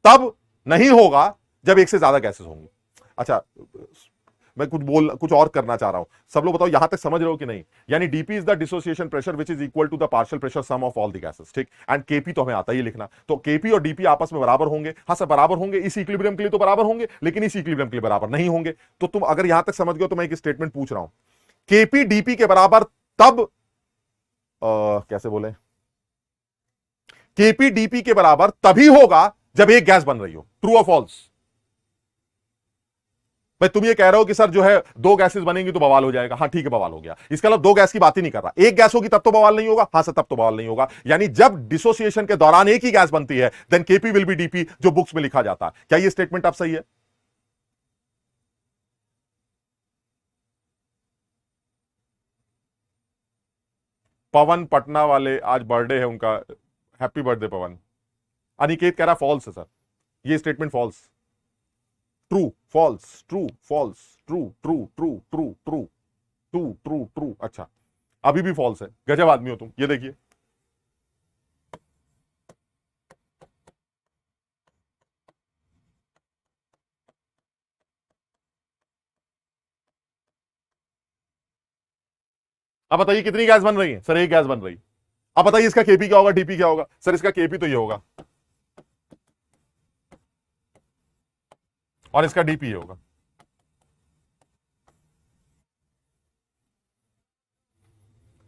तब नहीं होगा जब एक से ज्यादा गैसेस होंगी। अच्छा, मैं कुछ और करना चाह रहा हूं, सब लोग बताओ यहां तक समझ रहे हो कि नहीं? यानी DP is the dissociation pressure which is equal to the partial pressure sum of all the gases, ठीक। एंड केपी तो हमें आता ही लिखना, तो केपी और डीपी आपस में बराबर होंगे। हाँ सर बराबर होंगे, इस इक्विलिब्रियम के लिए तो बराबर होंगे, लेकिन इस इक्विलिब्रियम के लिए बराबर नहीं होंगे। तो तुम अगर यहां तक समझ गए तो मैं एक स्टेटमेंट पूछ रहा हूं, केपी डीपी के बराबर तब कैसे बोले, केपी डीपी के बराबर तभी होगा जब एक गैस बन रही हो। ट्रू और फॉल्स? भाई तुम ये कह रहे हो कि सर जो है दो गैसेस बनेंगी तो बवाल हो जाएगा। हाँ ठीक है, बवाल हो गया। इसके अलावा दो गैस की बात ही नहीं कर रहा, एक गैस होगी तब तो बवाल नहीं होगा। हाँ सर तब तो बवाल नहीं होगा। यानी जब डिसोसिएशन के दौरान एक ही गैस बनती है then KP will be DP, जो बुक्स में लिखा जाता है। क्या ये स्टेटमेंट आप सही है? पवन पटना वाले आज बर्थडे है उनका, हैप्पी बर्थडे पवन। अनिकेत कह रहा फॉल्स है सर, ये statement false. True false, true false, true true true true true true true true. अच्छा अभी भी फॉल्स है, गजब आदमी हो तुम। ये देखिए, अब बताइए कितनी गैस बन रही है? सर एक गैस बन रही। अब बताइए इसका केपी क्या होगा, डीपी क्या होगा? सर इसका केपी तो ये होगा, और इसका डीपी होगा।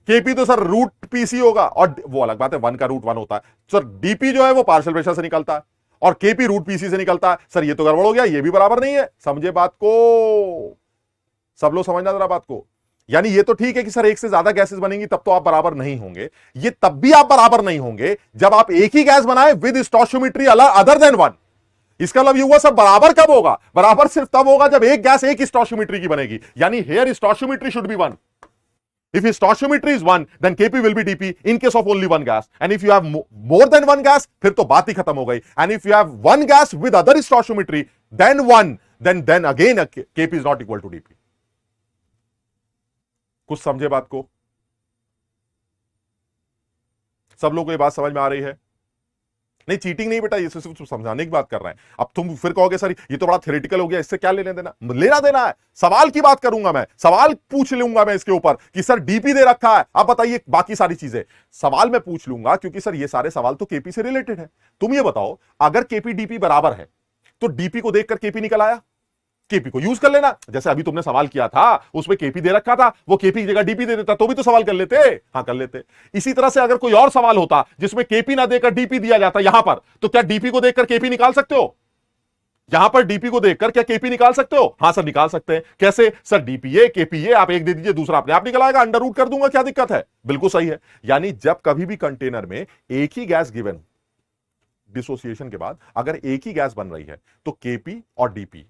केपी तो सर रूट पीसी होगा, और वो अलग बात है, 1 का रूट 1 होता है सर। डीपी जो है वो पार्शियल प्रेशर से निकलता है और केपी रूट पीसी से निकलता है सर। ये तो गड़बड़ हो गया, ये भी बराबर नहीं है। समझे बात को, सब लोग समझना जरा बात को। यानी ये तो ठीक है कि सर एक से ज्यादा गैसेस बनेंगी तब तो आप बराबर नहीं होंगे, ये तब भी आप बराबर नहीं होंगे जब आप एक ही गैस बनाए विद स्टोइचियोमेट्री अदर देन 1। इसका मतलब ये हुआ सब बराबर कब होगा? बराबर सिर्फ तब होगा जब एक गैस एक स्टोइचियोमेट्री की बनेगी। यानी here stoichiometry should be 1। If his stoichiometry is 1, then Kp will be dP in case of only one gas. And if you have more than one gas, फिर तो बात ही खत्म हो गई। And if you have one gas with other stoichiometry, then 1, then again Kp is not equal to dP. कुछ समझे बात को? सब लोगों को ये बात समझ में आ रही है? नहीं, चीटिंग नहीं बेटा, ये सिर्फ समझाने की बात कर रहे हैं। अब तुम फिर कहोगे सर ये तो बड़ा थ्योरेटिकल हो गया, इससे क्या लेने देना? लेना देना है, सवाल की बात करूंगा मैं, सवाल पूछ लूंगा मैं इसके ऊपर कि सर डीपी दे रखा है, आप बताइए बाकी सारी चीजें सवाल में पूछ लूंगा, क्योंकि सर ये सारे सवाल तो केपी से रिलेटेड है। तुम ये बताओ, अगर केपी डीपी बराबर है तो डीपी को देखकर केपी निकल आया, केपी को यूज कर लेना। जैसे अभी तुमने सवाल किया था उसमें केपी दे रखा था, वो केपी की जगह डीपी दे देता तो भी तो सवाल कर लेते। हाँ कर लेते। इसी तरह से अगर कोई और सवाल होता जिसमें केपी ना देकर डीपी दिया जाता यहां पर, तो क्या डीपी को देखकर केपी निकाल सकते हो? यहां पर डीपी को देखकर क्या केपी निकाल सकते हो? हाँ सर निकाल सकते हैं। कैसे सर? डीपीए केपीए, आप एक दे दीजिए दूसरा अपने आप निकल आएगा, अंडर रूट कर दूंगा, क्या दिक्कत है? बिल्कुल सही है। यानी जब कभी भी कंटेनर में एक ही गैस गिवन, डिसोसिएशन के बाद अगर एक ही गैस बन रही है तो केपी और डीपी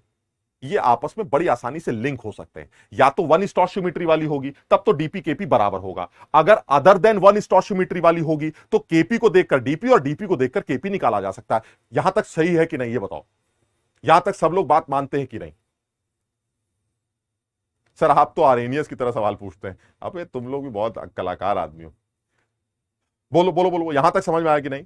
ये आपस में बड़ी आसानी से लिंक हो सकते हैं। या तो 1 स्टोइचियोमेट्री वाली होगी तब तो डीपी केपी बराबर होगा, अगर अदर देन 1 स्टोइचियोमेट्री वाली होगी तो केपी को देखकर डीपी और डीपी को देखकर केपी निकाला जा सकता है। यहां तक सही है कि नहीं ये बताओ? यहां तक सब लोग बात मानते हैं कि नहीं? सर आप तो आरेनियस की तरह सवाल पूछते हैं। अब तुम लोग भी बहुत कलाकार आदमी हो। बोलो बोलो बोलो, यहां तक समझ में आया कि नहीं?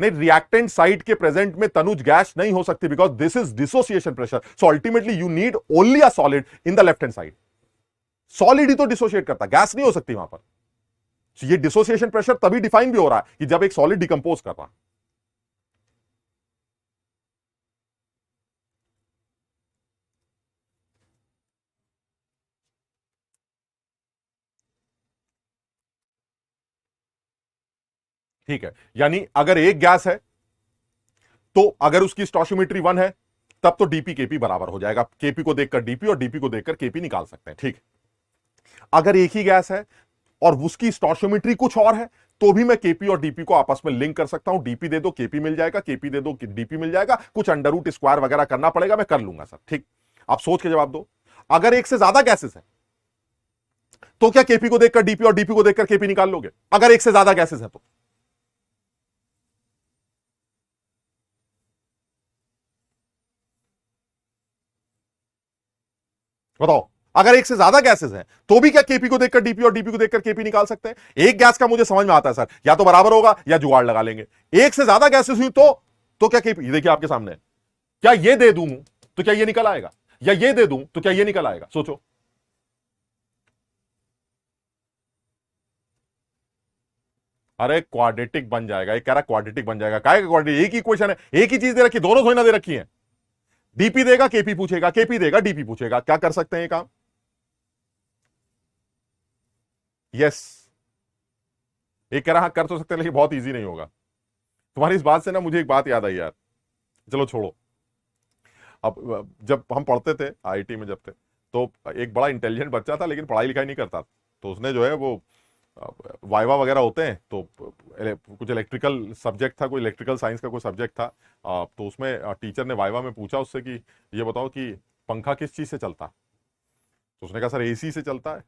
नहीं, रिएक्टेंट साइड के प्रेजेंट में तनुज गैस नहीं हो सकती because this is dissociation pressure. So ultimately you need only a solid in the left hand side. Solid ही तो डिसोसिएट करता, गैस नहीं हो सकती वहां पर। so ये डिसोसिएशन प्रेशर तभी डिफाइन भी हो रहा है कि जब एक सॉलिड डिकंपोज कर रहा है। ठीक है, यानी अगर एक गैस है तो अगर उसकी स्टोइचियोमेट्री 1 है तब तो डीपी केपी बराबर हो जाएगा। केपी को देखकर डीपी और डीपी को देखकर केपी निकाल सकते हैं। ठीक, अगर एक ही गैस है और उसकी स्टोइचियोमेट्री कुछ और है तो भी मैं केपी और डीपी को आपस में लिंक कर सकता हूं। डीपी दे दो केपी मिल जाएगा, केपी दे दो डीपी मिल जाएगा, कुछ अंडर रूट स्क्वायर वगैरह करना पड़ेगा, मैं कर लूंगा सर। ठीक, आप सोच के जवाब दो। अगर एक से ज्यादा गैसेस है तो क्या केपी को देखकर डीपी और डीपी को देखकर केपी निकाल लोगे? अगर एक से ज्यादा गैसेस है तो बताओ। अगर एक से ज्यादा गैसेस हैं तो भी क्या केपी को देखकर डीपी और डीपी को देखकर केपी निकाल सकते हैं? एक गैस का मुझे समझ में आता है सर, या तो बराबर होगा या जुगाड़ लगा लेंगे। एक से ज्यादा गैसेस हुई तो क्या केपी, ये देखिए आपके सामने, क्या ये दे दूं तो क्या ये निकल आएगा, या ये दे दूं तो क्या ये निकल आएगा? सोचो। अरे क्वाड्रेटिक बन जाएगा, एक कह रहा क्वाड्रेटिक बन जाएगा। काय का क्वाड्रेटिक? एक ही इक्वेशन है, एक ही चीज दे रखी, दोनों थोड़ी ना दे रखी है। डीपी देगा केपी पूछेगा, केपी देगा डीपी पूछेगा, क्या कर सकते हैं ये काम? यस, एक कह रहा हाँ कर तो सकते हैं लेकिन बहुत इजी नहीं होगा। तुम्हारी इस बात से ना मुझे एक बात याद आई यार, चलो छोड़ो। अब जब हम पढ़ते थे आईआईटी में जब थे तो एक बड़ा इंटेलिजेंट बच्चा था लेकिन पढ़ाई लिखाई नहीं करता, तो उसने जो है वो वाइवा वगैरह होते हैं तो कुछ इलेक्ट्रिकल सब्जेक्ट था, कोई इलेक्ट्रिकल साइंस का कोई सब्जेक्ट था। तो उसमें टीचर ने वाइवा में पूछा उससे कि ये बताओ कि पंखा किस चीज से चलता है? तो उसने कहा सर एसी से चलता है,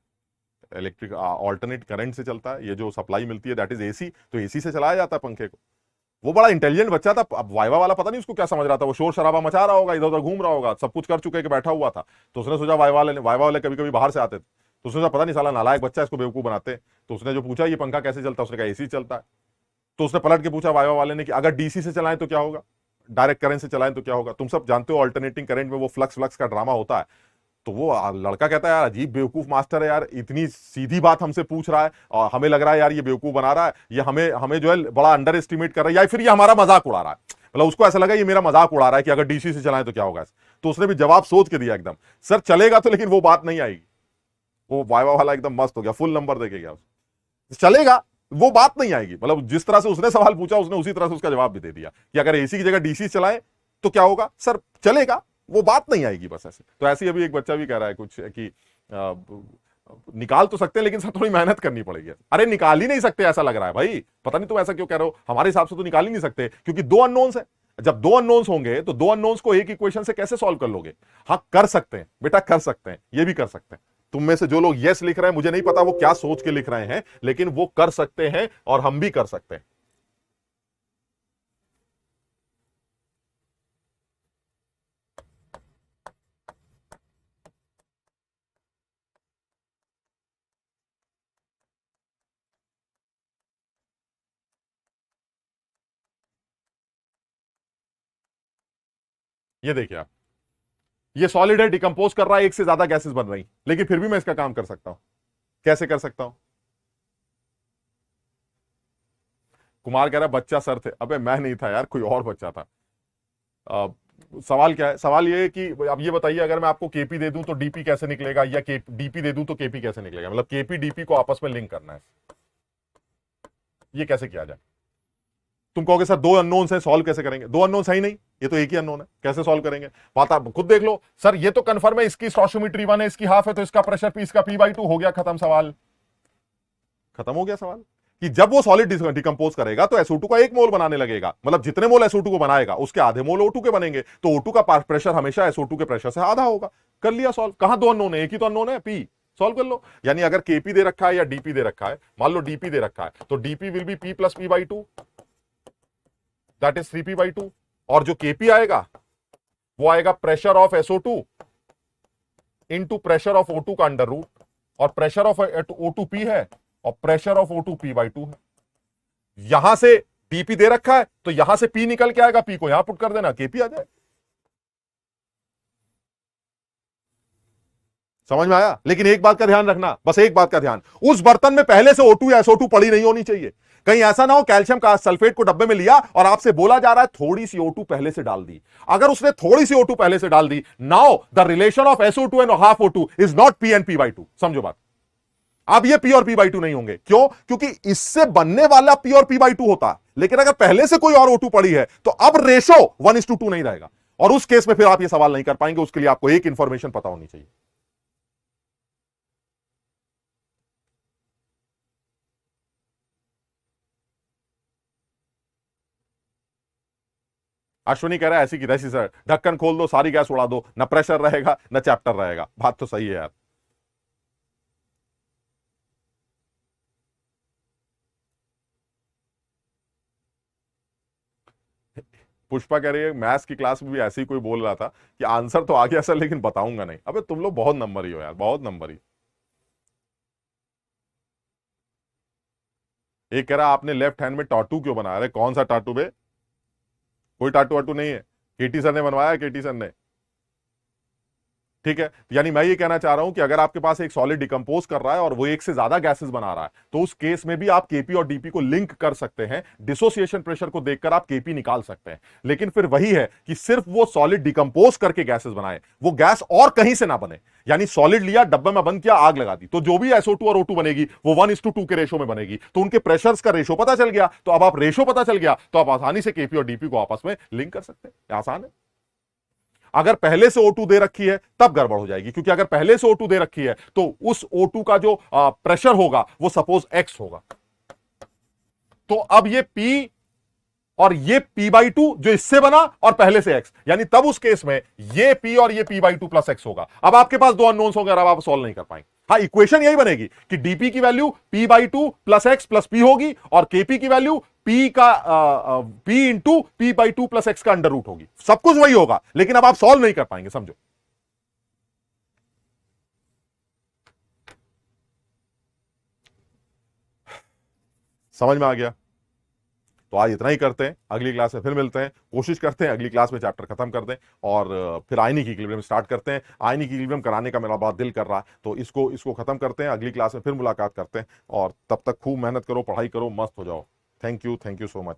इलेक्ट्रिक ऑल्टरनेट करंट से चलता है, ये जो सप्लाई मिलती है दैट इज एसी, तो एसी से चलाया जाता है पंखे को। वो बड़ा इंटेलिजेंट बच्चा था। अब वाइवा वाला पता नहीं उसको क्या समझ रहा था, वो शोर शराबा मचा रहा होगा, इधर उधर घूम रहा होगा, सब कुछ कर चुके के बैठा हुआ था। तो उसने सोचा वाइवा वाले कभी कभी बाहर से आते थे, तो उसने पता नहीं साला नालायक बच्चा, इसको बेवकूफ बनाते। तो उसने जो पूछा ये पंखा कैसे चलता है, उसने कहा एसी चलता है। तो उसने पलट के पूछा वाइवा वाले ने कि अगर डीसी से चलाएं तो क्या होगा, डायरेक्ट करंट से चलाएं तो क्या होगा? तुम सब जानते हो अल्टरनेटिंग करंट में वो फ्लक्स फ्लक्स का ड्रामा होता है। तो वो लड़का कहता है यार अजीब बेवकूफ मास्टर है यार, इतनी सीधी बात हमसे पूछ रहा है और हमें लग रहा है यार ये बेवकूफ बना रहा है, ये हमें हमें जो है बड़ा अंडर एस्टिमेट कर रहा है, या फिर ये हमारा मजाक उड़ा रहा है। मतलब उसको ऐसा लगा ये मेरा मजाक उड़ा रहा है कि अगर डीसी से चलाएं तो क्या होगा। तो उसने भी जवाब सोच के दिया एकदम, सर चलेगा तो, लेकिन वो बात नहीं आएगी। वो वाइवा वाला एकदम मस्त हो गया, फुल नंबर देके गया, चलेगा वो बात नहीं आएगी। मतलब जिस तरह से उसने सवाल पूछा उसने उसी तरह से उसका जवाब भी दे दिया कि अगर एसी की जगह डीसी चलाए तो क्या होगा, सर चलेगा, वो बात नहीं आएगी बस ऐसे। तो ऐसे अभी एक बच्चा भी कह रहा है कुछ कि निकाल तो सकते हैं लेकिन सर थोड़ी मेहनत करनी पड़ेगी। अरे निकाल ही नहीं सकते ऐसा लग रहा है भाई, पता नहीं तुम ऐसा क्यों कह रहे हो, हमारे हिसाब से तो निकाल ही नहीं सकते क्योंकि दो अननोन्स है। जब दो अननोन्स होंगे तो दो अननोन्स को एक इक्वेशन से कैसे सॉल्व कर लोगे। हाँ कर सकते हैं बेटा, कर सकते हैं, ये भी कर सकते हैं। तुम में से जो लोग यस लिख रहे हैं मुझे नहीं पता वो क्या सोच के लिख रहे हैं, लेकिन वो कर सकते हैं और हम भी कर सकते हैं। ये देखिए आप, ये सॉलिड है, डिकम्पोज कर रहा है, एक से ज्यादा गैसेस बन रही, लेकिन फिर भी मैं इसका काम कर सकता हूं। कैसे कर सकता हूं? कुमार कह रहा है बच्चा सर थे, अबे मैं नहीं था यार, कोई और बच्चा था। आ, सवाल क्या है? सवाल ये है कि अब ये बताइए अगर मैं आपको केपी दे दूं तो डीपी कैसे निकलेगा, या डीपी दे दूं तो केपी कैसे निकलेगा। मतलब केपी डीपी को आपस में लिंक करना है, ये कैसे किया जाए? तुम कहोगे सर दो अननोन्स हैं, सॉल्व कैसे करेंगे? दो अननोन्स है ही नहीं, ये तो एक ही अननोन है, कैसे सॉल्व करेंगे? बात आप खुद देख लो। सर ये तो कंफर्म है, इसकी स्टोशियोमेट्री 1 है, इसकी हाफ है, तो इसका प्रेशर पी, इसका P/2 हो गया, खत्म सवाल, खत्म हो गया सवाल। कि जब वो सॉलिड डिकम्पोज करेगा तो SO2 का 1 मोल बनाने लगेगा, मतलब जितने मोल SO2 को बनाएगा उसके आधे मोल O2 के बनेंगे, तो O2 का प्रेशर हमेशा SO2 के प्रेशर से आधा होगा। कर लिया सॉल्व। कहां दो अननोन है, एक ही तो अननोन है, P, सॉल्व कर लो। यानी अगर केपी दे रखा है या डीपी दे रखा है, मान लो डीपी दे रखा है तो DP will be P plus P/2, that is 3P/2, और जो केपी आएगा वो आएगा pressure of SO2 into pressure of O2 का अंडर रूट, और प्रेशर ऑफ O2 P है और प्रेशर ऑफ O2 P/2 है। यहां से डीपी दे रखा है तो यहां से P निकल के आएगा, P को यहां पुट कर देना, केपी आ जाए। समझ में आया? लेकिन एक बात का ध्यान रखना, बस एक बात का ध्यान, उस बर्तन में पहले से O2 या SO2 पड़ी नहीं होनी चाहिए। कहीं ऐसा ना हो कैल्शियम का सल्फेट को डब्बे में लिया और आपसे बोला जा रहा है थोड़ी सी O2 पहले से डाल दी। अगर उसने थोड़ी सी O2 पहले से डाल दी, now the relation of SO2 and half O2 is not P and P/2। समझो बात। अब ये P और P/2 नहीं होंगे, क्यों? क्योंकि इससे बनने वाला P और P/2 होता, लेकिन अगर पहले से कोई और O2 पड़ी है तो अब रेशो 1:2 नहीं रहेगा, और उस केस में फिर आप ये सवाल नहीं कर पाएंगे। उसके लिए आपको एक इंफॉर्मेशन पता होनी चाहिए। अश्विनी कह रहा है ऐसी की तैसी सर, ढक्कन खोल दो, सारी गैस उड़ा दो, ना प्रेशर रहेगा ना चैप्टर रहेगा। बात तो सही है यार। पुष्पा कह रही है मैथ्स की क्लास में भी ऐसे ही कोई बोल रहा था कि आंसर तो आ गया सर लेकिन बताऊंगा नहीं। अबे तुम लोग बहुत नंबरी हो यार, बहुत नंबरी। एक कह रहा आपने लेफ्ट हैंड में टाटू क्यों बनाया? अरे कौन सा टाटू बे? कोई टाटू वाटू नहीं है, केटी सर ने बनवाया, केटी सर ने। ठीक है, यानी मैं ये कहना चाह रहा हूं कि अगर आपके पास एक सॉलिड डिकम्पोज कर रहा है और वो एक से ज्यादा गैसेस बना रहा है तो उस केस में भी आप केपी और डीपी को लिंक कर सकते हैं। डिसोसिएशन प्रेशर को देखकर आप केपी निकाल सकते हैं, लेकिन फिर वही है कि सिर्फ वो सॉलिड डिकम्पोज करके गैसेस बनाए, वो गैस और कहीं से ना बने। यानी सॉलिड लिया, डब्बे में बंद किया, आग लगा दी, तो जो भी SO2 और O2 बनेगी वो 1:2 के रेशो में बनेगी। तो उनके प्रेशर्स का रेशो पता चल गया, तो अब आप रेशो पता चल गया तो आप आसानी से केपी और डीपी को आपस में लिंक कर सकते हैं। आसान है। अगर पहले से O2 दे रखी है तब गड़बड़ हो जाएगी, क्योंकि अगर पहले से O2 दे रखी है तो उस O2 का जो प्रेशर होगा वो सपोज X होगा, तो अब ये P और ये P/2 जो इससे बना और पहले से X, यानी तब उस केस में ये P और ये P/2 प्लस X होगा। अब आपके पास दो अननोन्स होंगे और अब आप सॉल्व नहीं कर पाएंगे। हाँ, इक्वेशन यही बनेगी कि डीपी की value P/2 plus X plus P होगी और केपी की वैल्यू P का P into P/2 plus X का अंडर रूट होगी। सब कुछ वही होगा, लेकिन अब आप सॉल्व नहीं कर पाएंगे। समझो, समझ में आ गया? तो आज इतना ही करते हैं, अगली क्लास में फिर मिलते हैं। कोशिश करते हैं अगली क्लास में चैप्टर खत्म कर दें और फिर आयनिक इक्विलिब्रियम स्टार्ट करते हैं। आयनिक इक्विलिब्रियम कराने का मेरा बहुत दिल कर रहा है, तो इसको खत्म करते हैं। अगली क्लास में फिर मुलाकात करते हैं, और तब तक खूब मेहनत करो, पढ़ाई करो, मस्त हो जाओ। Thank you so much.